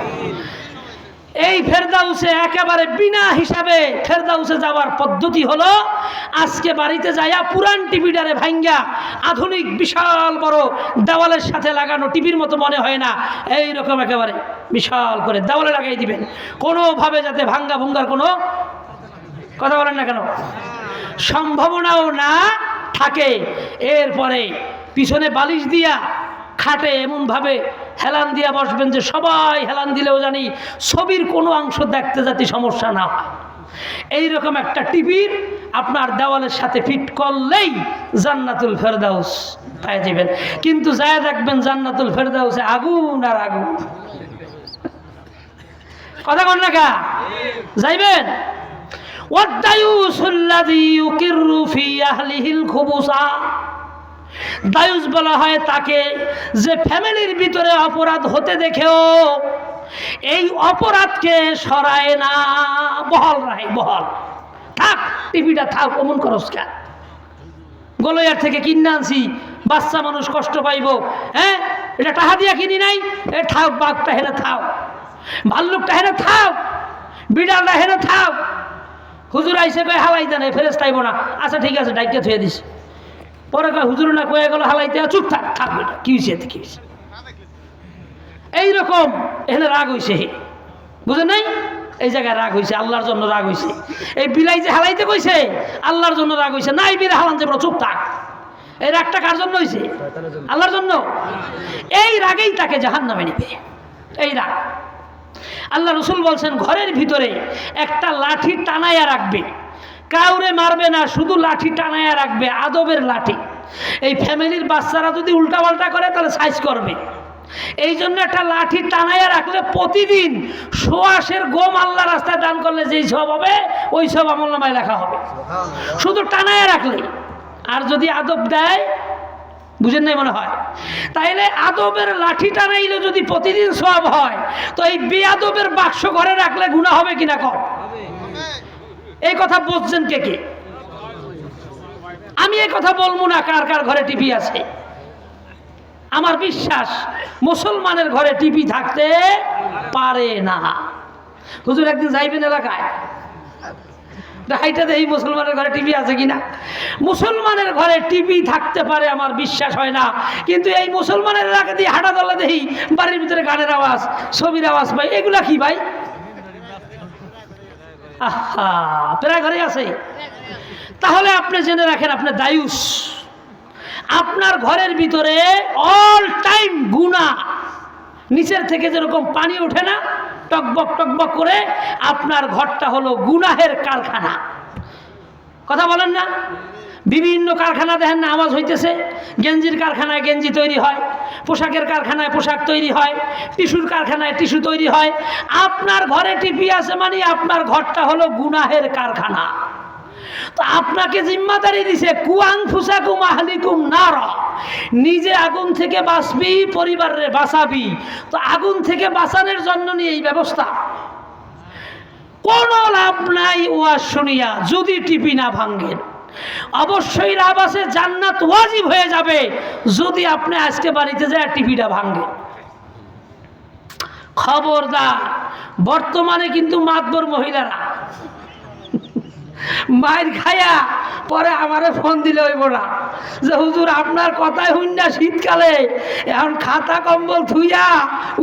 এই ফেরদাউসে একেবারে বিনা হিসাবে ফেরদাউসে যাওয়ার পদ্ধতি হলো, আজকে বাড়িতে যাইয়া পুরান টিভিটারে ভাঙ্গা, আধুনিক বিশাল বড় দেওয়ালের সাথে লাগানো, টিভির মতো মনে হয় না, এই রকম একেবারে বিশাল করে দেওয়ালে লাগাই দিবেন, কোনোভাবে যাতে ভাঙ্গা ভুঙ্গার কোনো কথা বলেন না কেন সম্ভাবনাও না থাকে। এরপরে পিছনে বালিশ দিয়া খাটে এমনভাবে হেলান দিয়া বসবেন যে সবাই হেলান দিলেও জানি ছবির কোনো অংশ দেখতে যাতে সমস্যা না হয়। এইরকম একটা টিভির আপনার দেওয়ালের সাথে ফিট করলেই জান্নাতুল ফেরদাউস পেয়ে যাবেন। কিন্তু যায় দেখবেন জান্নাতুল ফেরদাউসে আগুন আর আগুন। কথা বল না কা যাইবেন? ওয়াদায়ুসুল্লাযী ইউকিরু ফি আহলিহিল খুবুসা, দায়ুস বলা হয় তাকে যে ফ্যামিলির ভিতরে অপরাধ হতে দেখেও এই অপরাধকে সরায় না, বহাল রাখে, বহাল থাক, টিভিটা থাক, অমন করস কে? গলয়ার থেকে কিনে আনছি, বাচ্চা মানুষ কষ্ট পাইব, হ্যাঁ এটা টাকা দিয়া কিনি নাই, এ থাক, বাঘটা হেনে থাক, ভাল্লুকটা হেনে থাক, বিড়ালটা হেনে থাক। হুজুর আইসে কয়ে হালাই দেন, ফেরেস তাইব না, আচ্ছা ঠিক আছে ডাইকে থুয়ে দিস। পরে হুজুর না কয়ে গেল হালাইতে, চুপ থাক, থাকবে না, কি হয়েছে কি হয়েছে, এইরকম এখানে রাগ হয়েছে, বুঝে নাই? এই জায়গায় রাগ হয়েছে, আল্লাহর জন্য রাগ হয়েছে। এই বিলাই যে হালাইতে কইছে আল্লাহর জন্য রাগ হয়েছে, না এই বিলে হালান যে বড় চুপ থাক। এই রাগটা কার জন্য হয়েছে? আল্লাহর জন্য। এই রাগেই তাকে জাহান্নামে নিবে, এই রাগ। আল্লাহ রসুল বলছেন ঘরের ভিতরে একটা লাঠি টানায়া রাখবে, কাউরে মারবে না, শুধু লাঠি টানায়া রাখবে, আদবের লাঠি। এই ফ্যামিলির বাচ্চারা যদি উল্টাপাল্টা করে তাহলে সাইজ করবে, এই জন্য একটা লাঠি টানায়া রাখলে প্রতিদিন সোয়াশের গম আল্লাহ রাস্তায় দান করলে যেই সব হবে ওই সব আমলনামায় লেখা হবে, শুধু টানায়া রাখলে। আর যদি আদব দেয়, বুঝেন নাই মনে হয়, তাইলে আদবের লাঠি টানাইলে যদি প্রতিদিন সব হয়, তো এই বেআদবের বাক্স ঘরে রাখলে গুনাহ হবে কিনা কম? এই কথা বুঝছেন কে কে? আমি এই কথা বলবো না কার কার ঘরে টিভি আছে। আমার বিশ্বাস মুসলমানের ঘরে টিভি থাকতে পারে না। হুজুর একদিন যাইবেন এলাকায়, হাইটা দেখি মুসলমানের ঘরে টিভি আছে কিনা। মুসলমানের ঘরে টিভি থাকতে পারে আমার বিশ্বাস হয় না, কিন্তু এই মুসলমানের এলাকা দিয়ে হাঁটা দলে দেখি বাড়ির ভিতরে গানের আওয়াজ, ছবির আওয়াজ ভাই, এগুলা কি ভাই? আহা, প্রায় ঘরে আছে। তাহলে আপনি জেনে রাখেন আপনি দায়ুস। আপনার ঘরের ভিতরে অল টাইম গুনাহ, নিচের থেকে যেরকম পানি ওঠে না টকবক টকবক করে, আপনার ঘরটা হলো গুনাহের কারখানা। কথা বলেন না? বিভিন্ন কারখানা দেখেন না আওয়াজ হইতেছে, গেঞ্জির কারখানায় গেঞ্জি তৈরি হয়, পোশাকের কারখানায় পোশাক তৈরি হয়, টিস্যুর কারখানায় টিস্যু তৈরি হয়। আপনার ঘরে টিভি আছে মানে আপনার ঘরটা হলো গুনাহের কারখানা। তো আপনাকে জিম্মাদারি দিছে কুয়াং ফুসাকুম আহলিকুম নারা, নিজে আগুন থেকে বাঁচবি, পরিবারে বাঁচাবি। তো আগুন থেকে বাঁচানোর জন্য নিয়ে এই ব্যবস্থা। কোনো লাভ নাই ওয়াজ শুনিয়া যদি টিভি না ভাঙ্গেন। অবশ্যই লাভ আছে, জান্নাত ওয়াজিব হয়ে যাবে যদি আপনি আজকে বাড়িতে যায় টিভিটা ভাঙ্গেন। খবরদার, বর্তমানে কিন্তু মাতবর মহিলারা মায়ের খায়া পরে আমারে ফোন দিলে হইব না যে হুজুর আপনার কথাই হুন্ডা শীতকালে এখন খাতা কম্বল থুইয়া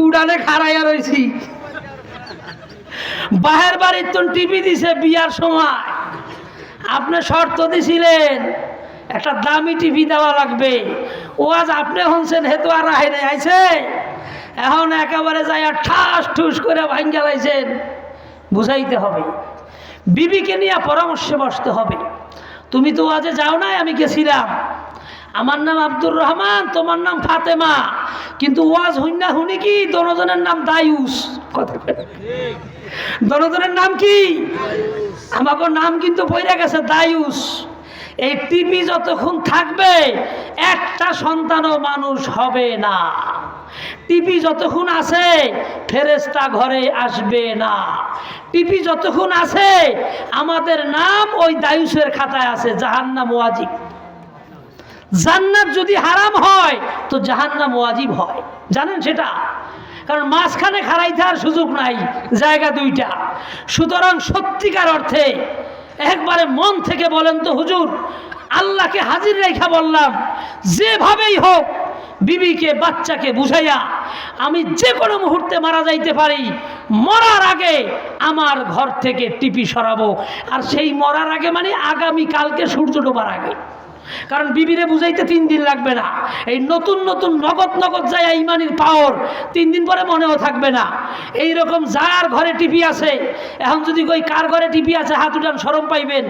উড়ানে খাড়াইয়া রয়েছি। বাহের বাড়ির তো টিভি দিছে বিয়ার সময়, আপনি শর্ত দিছিলেন একটা দামি টিভি দেওয়া লাগবে। ও আজ আপনি শুনছেন হেতু আর আইনে আইছে, এখন একেবারে যাই ঠাস ঠুস করে ভাঙ্গা লাইছেন। বুঝাইতে হবে, বিবিকে নিয়ে পরামর্শে বসতে হবে। তুমি তো আজে যাও নাই, আমি গেছিলাম, আমার নাম আব্দুর রহমান, তোমার নাম ফাতেমা, কিন্তু ওয়াজ হুন্না হুনি কি দনজনের নাম দায়ুস। কথা দনজনের নাম কি? আমাকে নাম কিন্তু পড়ে গেছে দায়ুস। এই টিভি যতক্ষণ থাকবে একটা সন্তানও মানুষ হবে না। টিভি যতক্ষণ আছে ফেরেশতা ঘরে আসবে না। টিভি যতক্ষণ আছে আমাদের নাম ওই দায়ুসের খাতায় আছে, জাহান্নাম ওয়াজিব। জান্নাত যদি হারাম হয় তো জাহান্নাম ওয়াজিব হয়, জানেন সেটা? কারণ মাঝখানে খাড়াইতে আর সুযোগ নাই, জায়গা দুইটা। সুতরাং সত্যিকার অর্থে একবারে মন থেকে বলেন তো হুজুর, আল্লাহকে হাজির রেখা বললাম, যেভাবেই হোক বিবিকে বাচ্চাকে বুঝাইয়া আমি যে কোনো মুহূর্তে মারা যাইতে পারি, মরার আগে আমার ঘর থেকে টিপি সরাবো। আর সেই মরার আগে মানে আগামী কালকে সূর্য ডোবার আগে। কারণ বিবিরে বুঝাইতে 3 দিন লাগবে না। এই নতুন নতুন নগদ যায় ইমানির পাওয়ার 3 দিন পরে মনেও থাকবে না। এই রকম যার ঘরে টিভি আছে, এখন যদি কই কার ঘরে টিভি আছে হাত উঠান, শরম পাইবেন।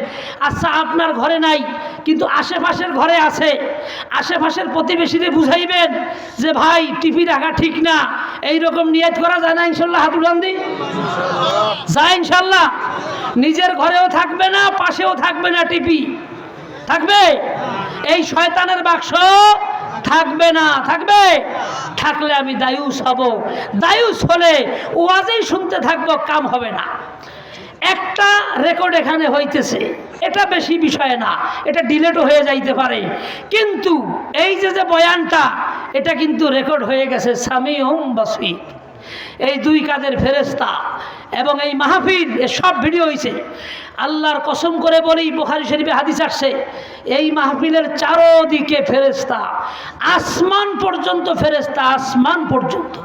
আচ্ছা আপনার ঘরে নাই কিন্তু আশেপাশের ঘরে আছে, আশেপাশের প্রতিবেশীরে বুঝাইবেন যে ভাই টিভি রাখা ঠিক না। এই রকম নিয়ত করা যায় না? ইনশাল্লাহ হাত উঠান দিই, যায় ইনশাল্লাহ। নিজের ঘরেও থাকবে না, পাশেও থাকবে না টিভি, থাকবে এই শয়তানের বাক্স থাকবে না। থাকবে, থাকলে আমি দায়ুস হব। দায়ুস হলে ওয়াজেই শুনতে থাকবো, কাম হবে না। একটা রেকর্ড এখানে হইতেছে, এটা বেশি বিষয় না, এটা ডিলেটও হয়ে যাইতে পারে, কিন্তু এই যে বয়ানটা এটা কিন্তু রেকর্ড হয়ে গেছে। সামিউম বাসীর, এই 2 কাদের ফেরেশতা এবং এই মাহফিল, সব ভিডিও হয়েছে। আল্লাহর কসম করে বলি, বুখারী শরীফে হাদিস আসছে, এই মাহফিলের চারদিকে ফেরেশতা, আসমান পর্যন্ত ফেরেশতা, আসমান পর্যন্ত।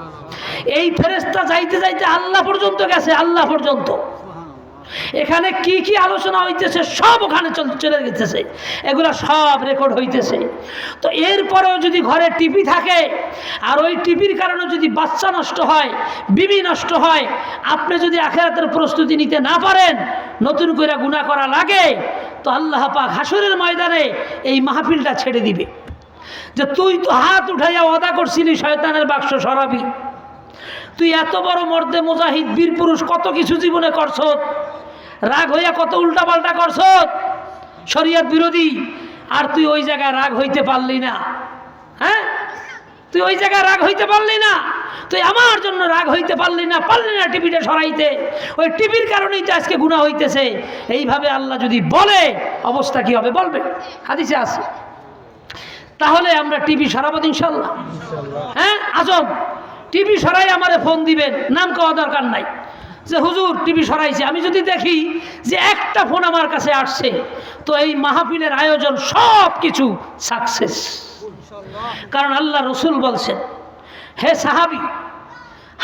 এই ফেরেশতা যাইতে যাইতে আল্লাহ পর্যন্ত গেছে, আল্লাহ পর্যন্ত। এখানে কি কি আলোচনা হইতেছে সব ওখানে চলে গেছে, এগুলো সব রেকর্ড হইতেছে। তো এরপরেও যদি ঘরে টিভি থাকে আর ওই টিভির কারণে যদি বাচ্চা নষ্ট হয়, বিবি নষ্ট হয়, আপনি যদি আখিরাতের প্রস্তুতি নিতে না পারেন, নতুন করে গুনাহ করা লাগে, তো আল্লাহ পাক হাসরের ময়দানে এই মাহফিলটা ছেড়ে দিবে যে তুই তো হাত উঠাইয়া ওয়াদা করছিলি শয়তানের বাক্স সরাবি, তুই এত বড় মর্দে মুজাহিদ বীর পুরুষ, কত কিছু জীবনে করছ, রাগ হইয়া কত উল্টাপাল্টা করছ শরীয়ত বিরোধী, আর তুই ওই জায়গায় রাগ হইতে পারলি না। হ্যাঁ, তুই ওই জায়গায় রাগ হইতে পারলি না, তুই আমার জন্য রাগ হইতে পারলি না টিভিটা সরাইতে, ওই টিভির কারণেই তো আজকে গুনাহ হইতেছে। এইভাবে আল্লাহ যদি বলে অবস্থা কি হবে বলবে, হাদিসে আছে। তাহলে আমরা টিভি সরাবো ইনশাল্লাহ। হ্যাঁ, আজম টিভি সরাই আমারে ফোন দিবেন, নাম কওয়া দরকার নাই যে হুজুর টিভি সরাইছে। আমি যদি দেখি যে একটা ফোন আমার কাছে আসছে, তো এই মাহফিলের আয়োজন সব কিছু সাকসেস। কারণ আল্লাহ রসুল বলছেন, হে সাহাবী,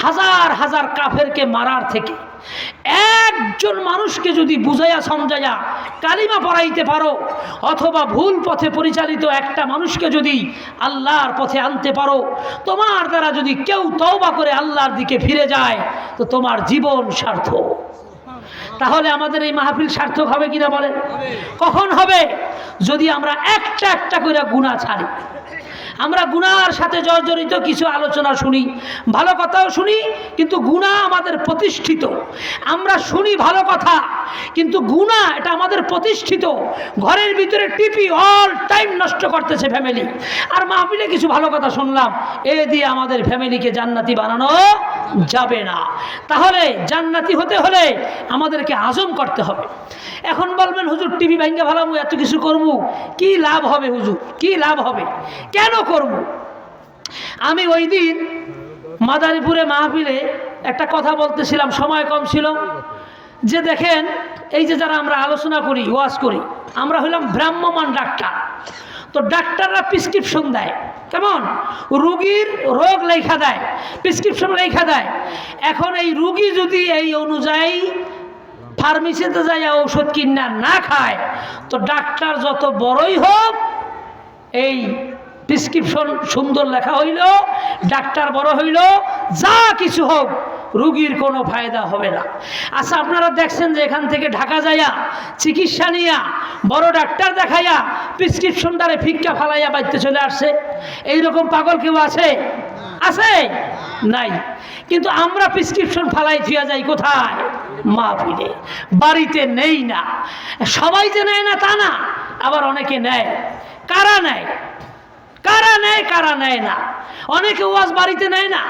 হাজার হাজার কাফেরকে মারার থেকে একজন মানুষকে যদি বুঝাইয়া সমঝাইয়া কালিমা পড়াইতে পারো, অথবা ভুল পথে পরিচালিত একটা মানুষকে যদি আল্লাহর পথে আনতে পারো, তোমার দ্বারা যদি কেউ তওবা করে আল্লাহর দিকে ফিরে যায়, তো তোমার জীবন সার্থক। তাহলে আমাদের এই মাহফিল সার্থক হবে কিনা বলেন? কখন হবে? যদি আমরা একটা একটা করে গুনাহ ছাড়ি। আমরা গুনাহর সাথে জর্জরিত কিছু আলোচনা শুনি, ভালো কথাও শুনি, কিন্তু গুনাহ আমাদের প্রতিষ্ঠিত। আমরা শুনি ভালো কথা, কিন্তু গুনাহ এটা আমাদের প্রতিষ্ঠিত। ঘরের ভিতরে টিপি অল টাইম নষ্ট করতেছে ফ্যামিলি, আর মাহফিলে কিছু ভালো কথা শুনলাম, এ দিয়ে আমাদের ফ্যামিলিকে জান্নাতি বানানো যাবে না। তাহলে জান্নাতি হতে হলে আমাদেরকে আজম করতে হবে। এখন বলবেন হুজুর টিভি ভাঙ্গা ভালামু, এত কিছু করবো, কি লাভ হবে হুজুর, কি লাভ হবে, কেন করব? আমি ওই দিন মাদারীপুরে মাহফিলে একটা কথা বলতেছিলাম, সময় কম ছিল, যে দেখেন এই যে যারা আমরা আলোচনা করি, ওয়াজ করি, আমরা হইলাম ভ্রাম্যমান ডাক্তার। তো ডাক্তাররা প্রেসক্রিপশন দেয়, কেমন? রুগীর রোগ লেখা দেয়, প্রেসক্রিপশন লেখা দেয়। এখন এই রুগী যদি এই অনুযায়ী ফার্মেসিতে যায় ঔষধ কিনা না খায়, তো ডাক্তার যত বড়ই হোক, এই প্রেসক্রিপশন সুন্দর লেখা হইল, ডাক্তার বড় হইল, যা কিছু হোক, রুগীর কোনো ফায়দা হবে না। আচ্ছা, আপনারা দেখছেন যে এখান থেকে ঢাকা যাইয়া চিকিৎসা নিয়া বড় ডাক্তার দেখাইয়া প্রেসক্রিপশনটারে ফিক্কা ফালাইয়া বাড়িতে চলে আসছে, এইরকম পাগল কেউ আছে? আছে? নাই। কিন্তু আমরা প্রেসক্রিপশন ফালাই থিয়া যাই কোথায়? মাহফিলে। বাড়িতে নেই না। সবাই যে নেয় না তা না, আবার অনেকে নেয়। কারা নেয়? কারা নেয়, কারা নেয় না? অনেকে ওয়াজ বাড়িতে নেয় না।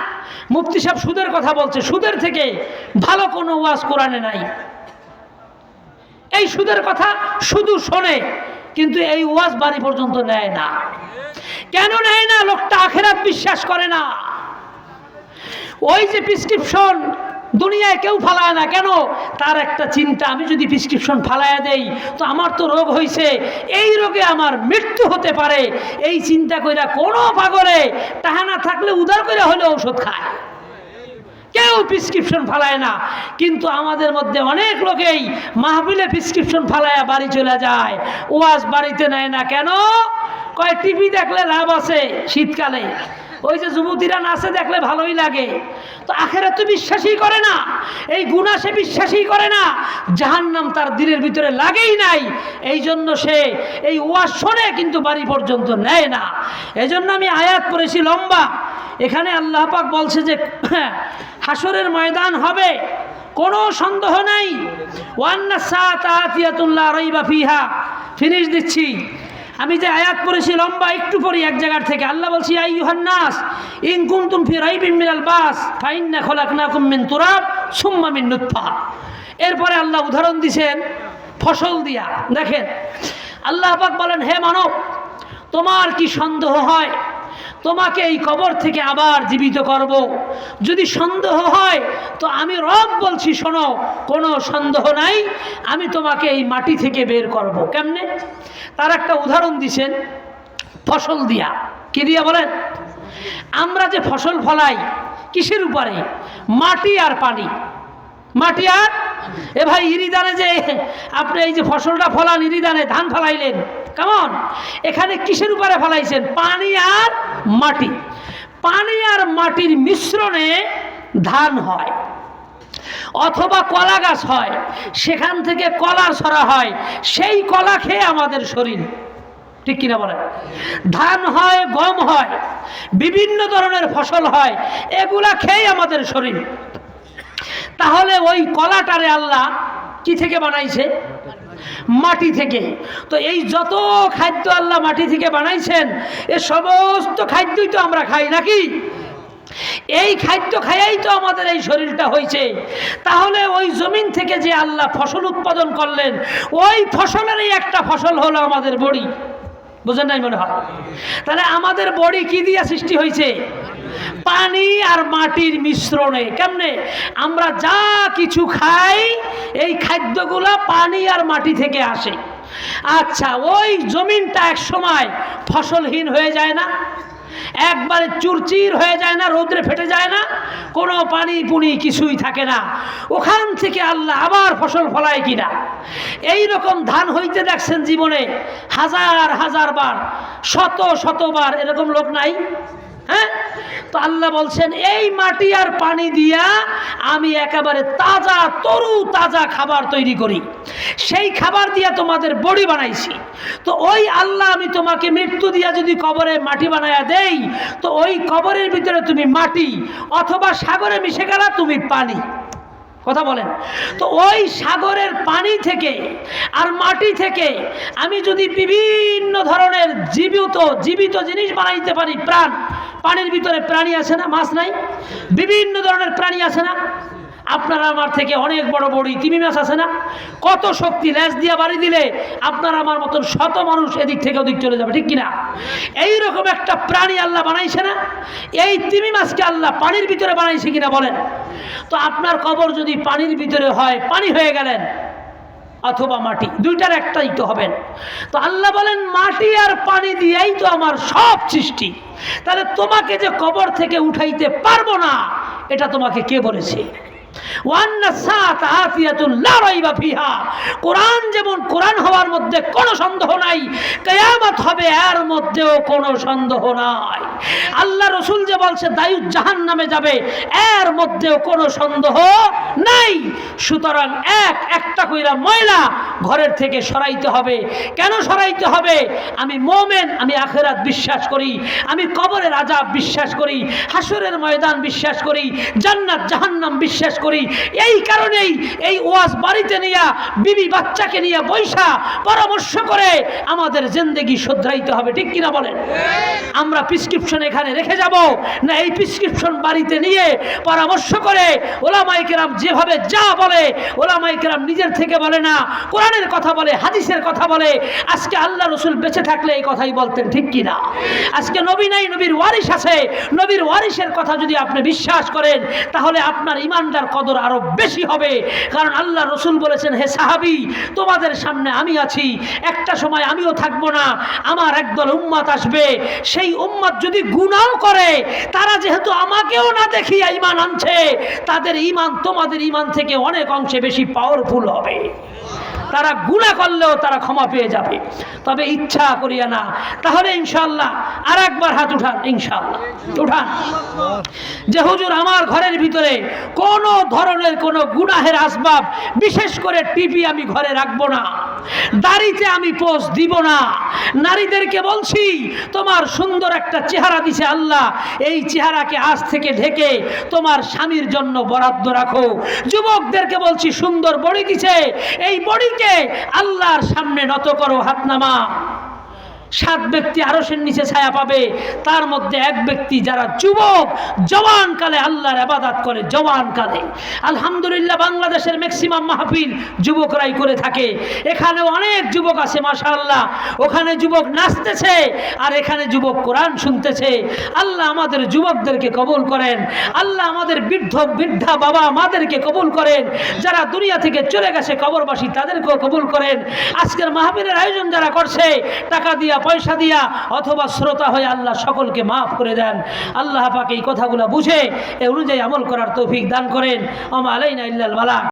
মুফতি সাহেব সুদের কথা বলছে, সুদের থেকে ভালো কোনো ওয়াজ কোরআনে নাই। এই সুদের কথা শুধু শোনে, কিন্তু এই ওয়াজ বাড়ি পর্যন্ত নেয় না। কেন নেয় না? লোকটা আখিরাত বিশ্বাস করে না। ওই যে প্রেসক্রিপশন দুনিয়ায় কেউ ফালায় না কেন? তার একটা চিন্তা, আমি যদি প্রেসক্রিপশন ফালাইয়া দেই, তো আমার তো রোগ হয়েছে, এই রোগে আমার মৃত্যু হতে পারে, এই চিন্তা কইরা কোনো পাগলে তাহা না থাকলে উদার করে হলে ঔষধ খায়। কেউ প্রেসক্রিপশন ফালায় না। কিন্তু আমাদের মধ্যে অনেক লোকেই মাহফিলে প্রেসক্রিপশন ফালায়া বাড়ি চলে যায়, ওয়াজ বাড়িতে নেয় না কেন? কয় টিভি দেখলে লাভ আছে শীতকালে, ওই যে যুবতীরা নাচে দেখলে ভালোই লাগে। তো আখিরাত তো বিশ্বাসই করে না, এই গুনাহ সে বিশ্বাসই করে না, জাহান্নাম তার দিলের ভিতরে লাগেই নাই। এই জন্য সে এই ওয়াজ শোনে কিন্তু বাড়ি পর্যন্ত নেয় না। এই জন্য আমি আয়াত পড়েছি লম্বা। এখানে আল্লাহ পাক বলছে যে হাসরের ময়দান হবে, কোনো সন্দেহ নাই। ওয়ান্না সাআতা আতিয়াতুন লা রাইবা ফিহা। ফিনিশ দিচ্ছি। আমি যে আয়াত পড়েছি লম্বা, একটু পড়ি এক জায়গার থেকে। আল্লাহ বলছি, ইয়া আইয়ুহান নাস ইন কুনতুম ফি রাইবিন মিনাল বাস ফাইন্না খলাকনাকুম মিন তুরাব সুম্মা মিন নুতফা। এরপরে আল্লাহ উদাহরণ দিয়েছেন ফসল দিয়া। দেখেন আল্লাহ পাক বলেন, হে মানব, তোমার কি সন্দেহ হয় তোমাকে এই কবর থেকে আবার জীবিত করব? যদি সন্দেহ হয় তো আমি রব বলছি, শোনো, কোনো সন্দেহ নাই, আমি তোমাকে এই মাটি থেকে বের করব। কেমনে? তার একটা উদাহরণ দিছেন ফসল দিয়া। কি দিয়া বলেন? আমরা যে ফসল ফলাই, কিসের উপরে? মাটি আর পানি। মাটি আর এ ভাই ইরিদানে যে আপনি এই যে ফসলটা ফলান, ইরিদানে ধান ফলাইলেন, কেমন এখানে কিসের উপরে ফলাইছেন? পানি আর মাটি। পানি আর মাটির মিশ্রণে ধান হয়, অথবা কলা গাছ হয়, সেখান থেকে কলার ছড়া হয়, সেই কলা খেয়ে আমাদের শরীর, ঠিক কিনা বলেন? ধান হয়, গম হয়, বিভিন্ন ধরনের ফসল হয়, এগুলা খেয়ে আমাদের শরীর। তাহলে ওই কলাটারে আল্লাহ কি থেকে বানাইছে? মাটি থেকে। তো এই যত খাদ্য আল্লাহ মাটি থেকে বানাইছেন, এ সমস্ত খাদ্যই তো আমরা খাই নাকি? এই খাদ্য খাইয়াই তো আমাদের এই শরীরটা হয়েছে। তাহলে ওই জমিন থেকে যে আল্লাহ ফসল উৎপাদন করলেন, ওই ফসলেরই একটা ফসল হলো আমাদের বড়ি। বুঝেন নাই মনে হয়? তাহলে আমাদের বডি কি দিয়ে সৃষ্টি হয়েছে? পানি আর মাটির মিশ্রণে। কেমনে? আমরা যা কিছু খাই এই খাদ্যগুলা পানি আর মাটি থেকে আসে। আচ্ছা, ওই জমিনটা এক সময় ফসলহীন হয়ে যায় না? একবারে চুরচির হয়ে যায় না? রৌদ্রে ফেটে যায় না? কোনো পানি পুনি কিছুই থাকে না। ওখান থেকে আল্লাহ আবার ফসল ফলায় কিনা? এই রকম ধান হইতে দেখছেন জীবনে হাজার হাজার বার, শত শতবার, এরকম লোক নাই? হ্যাঁ, তো আল্লাহ বলছেন এই মাটি আর পানি দিয়া আমি একেবারে তাজা তরু তাজা খাবার তৈরি করি, সেই খাবার দিয়া তোমাদের বডি বানাইছি। তো ওই আল্লাহ আমি তোমাকে মৃত্যু দিয়া যদি কবরে মাটি বানায়া দেই, তো ওই কবরের ভিতরে তুমি মাটি, অথবা সাগরে মিশে গেলা তুমি পানি। কথা বলেন? তো ওই সাগরের পানি থেকে আর মাটি থেকে আমি যদি বিভিন্ন ধরনের জীবিত জিনিস বানাইতে পারি, প্রাণ, পানির ভিতরে প্রাণী আছে না? মাছ নাই? বিভিন্ন ধরনের প্রাণী আছে না? আপনারা আমার থেকে অনেক বড় বড় তিমি মাছ আছে না? কত শক্তি, লেজ দিয়ে বাড়ি দিলে আপনার আমার মতন শত মানুষ এদিক থেকে ওদিক চলে যাবে, ঠিক কিনা? এইরকম একটা প্রাণী আল্লাহ বানাইছে না? এই তিমি মাছকে আল্লাহ পানির ভিতরে বানাইছে কিনা বলেন? তো আপনার কবর যদি পানির ভিতরে হয়, পানি হয়ে গেলেন, অথবা মাটি, দুইটার একটাই তো হবেন। তো আল্লাহ বলেন মাটি আর পানি দিয়েই তো আমার সব সৃষ্টি। তাহলে তোমাকে যে কবর থেকে উঠাইতে পারবো না, এটা তোমাকে কে বলেছে? কোরআন যেমন কোরআন হওয়ার মধ্যে কোনো সন্দেহ নাই, কিয়ামত হবে এর মধ্যেও কোনো সন্দেহ নাই। আল্লাহ রসুল যে বলছে দায়ুত জাহান্নামে যাবে, এর মধ্যেও কোনো সন্দেহ নাই। সুতরাং একটা কইরা ময়লা ঘরের থেকে সরাইতে হবে। কেন সরাইতে হবে? আমি মোমেন, আমি আখিরাত বিশ্বাস করি, আমি কবরের আযাব বিশ্বাস করি, হাসরের ময়দান বিশ্বাস করি, জান্নাত জাহান্নাম বিশ্বাস করি। এই কারণেই এই ওয়াজ বাড়িতে নিয়ে বিবি বাচ্চাকে নিয়ে বৈশা পরামর্শ করে আমাদের জিন্দেগি শুধরাইতে হবে, ঠিক কিনা বলেন? আমরা প্রেসক্রিপশন এখানে রেখে যাব না, এই প্রেসক্রিপশন বাড়িতে নিয়ে পরামর্শ করে ওলামায়ে কেরাম যেভাবে যা বলে, ওলামায়ে কেরাম নিজের থেকে বলে না, কোরআনের কথা বলে, হাদিসের কথা বলে। আজকে আল্লাহ রসুল বেঁচে থাকলে এই কথাই বলতেন, ঠিক কিনা? আজকে নবী নাই, নবীর ওয়ারিস আছে। নবীর ওয়ারিসের কথা যদি আপনি বিশ্বাস করেন, তাহলে আপনার ইমানদার কদর আরো বেশি হবে। কারণ আল্লাহ রসুল বলেছেন, হে সাহাবী, তোমাদের সামনে আমি আছি, একটা সময় আমিও থাকবো না, আমার একদল উম্মত আসবে। সেই উম্মত যদি গুনাহ করে, তারা যেহেতু আমাকেও না দেখিয়া ঈমান আনছে, তাদের ঈমান তোমাদের ঈমান থেকে অনেক অংশে বেশি পাওয়ারফুল হবে। তারা গুনাহ করলেও তারা ক্ষমা পেয়ে যাবে, তবে ইচ্ছা করিয়া না। তাহলে ইনশাআল্লাহ আর একবার হাত উঠান, ইনশাআল্লাহ উঠান, যে হুজুর আমার ঘরের ভিতরে কোন ধরনের কোন গুনাহের আসবাব, বিশেষ করে টিভি আমি ঘরে রাখবো না, দাড়িতে আমি পোস্ট দিব না। নারীদেরকে বলছি, তোমার সুন্দর একটা চেহারা দিছে আল্লাহ, এই চেহারাকে আজ থেকে ঢেকে তোমার স্বামীর জন্য বরাদ্দ রাখো। যুবকদেরকে বলছি, সুন্দর বডি দিছে, এই বডিকে আল্লাহর সামনে নত করো, হাত নামা। 7 ব্যক্তি আরশের নিচে ছায়া পাবে, তার মধ্যে এক ব্যক্তি যারা যুবক, জওয়ান কালে আল্লাহর ইবাদত করে, জওয়ান কালে। আলহামদুলিল্লাহ, বাংলাদেশের ম্যাক্সিমাম মাহফিল যুবকরাই করে থাকে। এখানেও অনেক যুবক আছে মাশাআল্লাহ, ওখানে যুবক নাচতেছে আর এখানে যুবক কোরআন শুনতেছে। আল্লাহ আমাদের যুবকদেরকে কবুল করেন, আল্লাহ আমাদের বৃদ্ধা বাবা মাদেরকে কবুল করেন, যারা দুনিয়া থেকে চলে গেছে কবরবাসী তাদেরকেও কবুল করেন। আজকের মাহফিলের আয়োজন যারা করছে, টাকা দিয়া পয়সা দিয়া অথবা শ্রোতা হয়ে আল্লাহ সকলকে মাফ করে দেন। আল্লাহ পাক এই কথাগুলো বুঝে এ অনুযায়ী আমল করার তৌফিক দান করেন। আমা আলাইনা ইল্লাল বালাগ।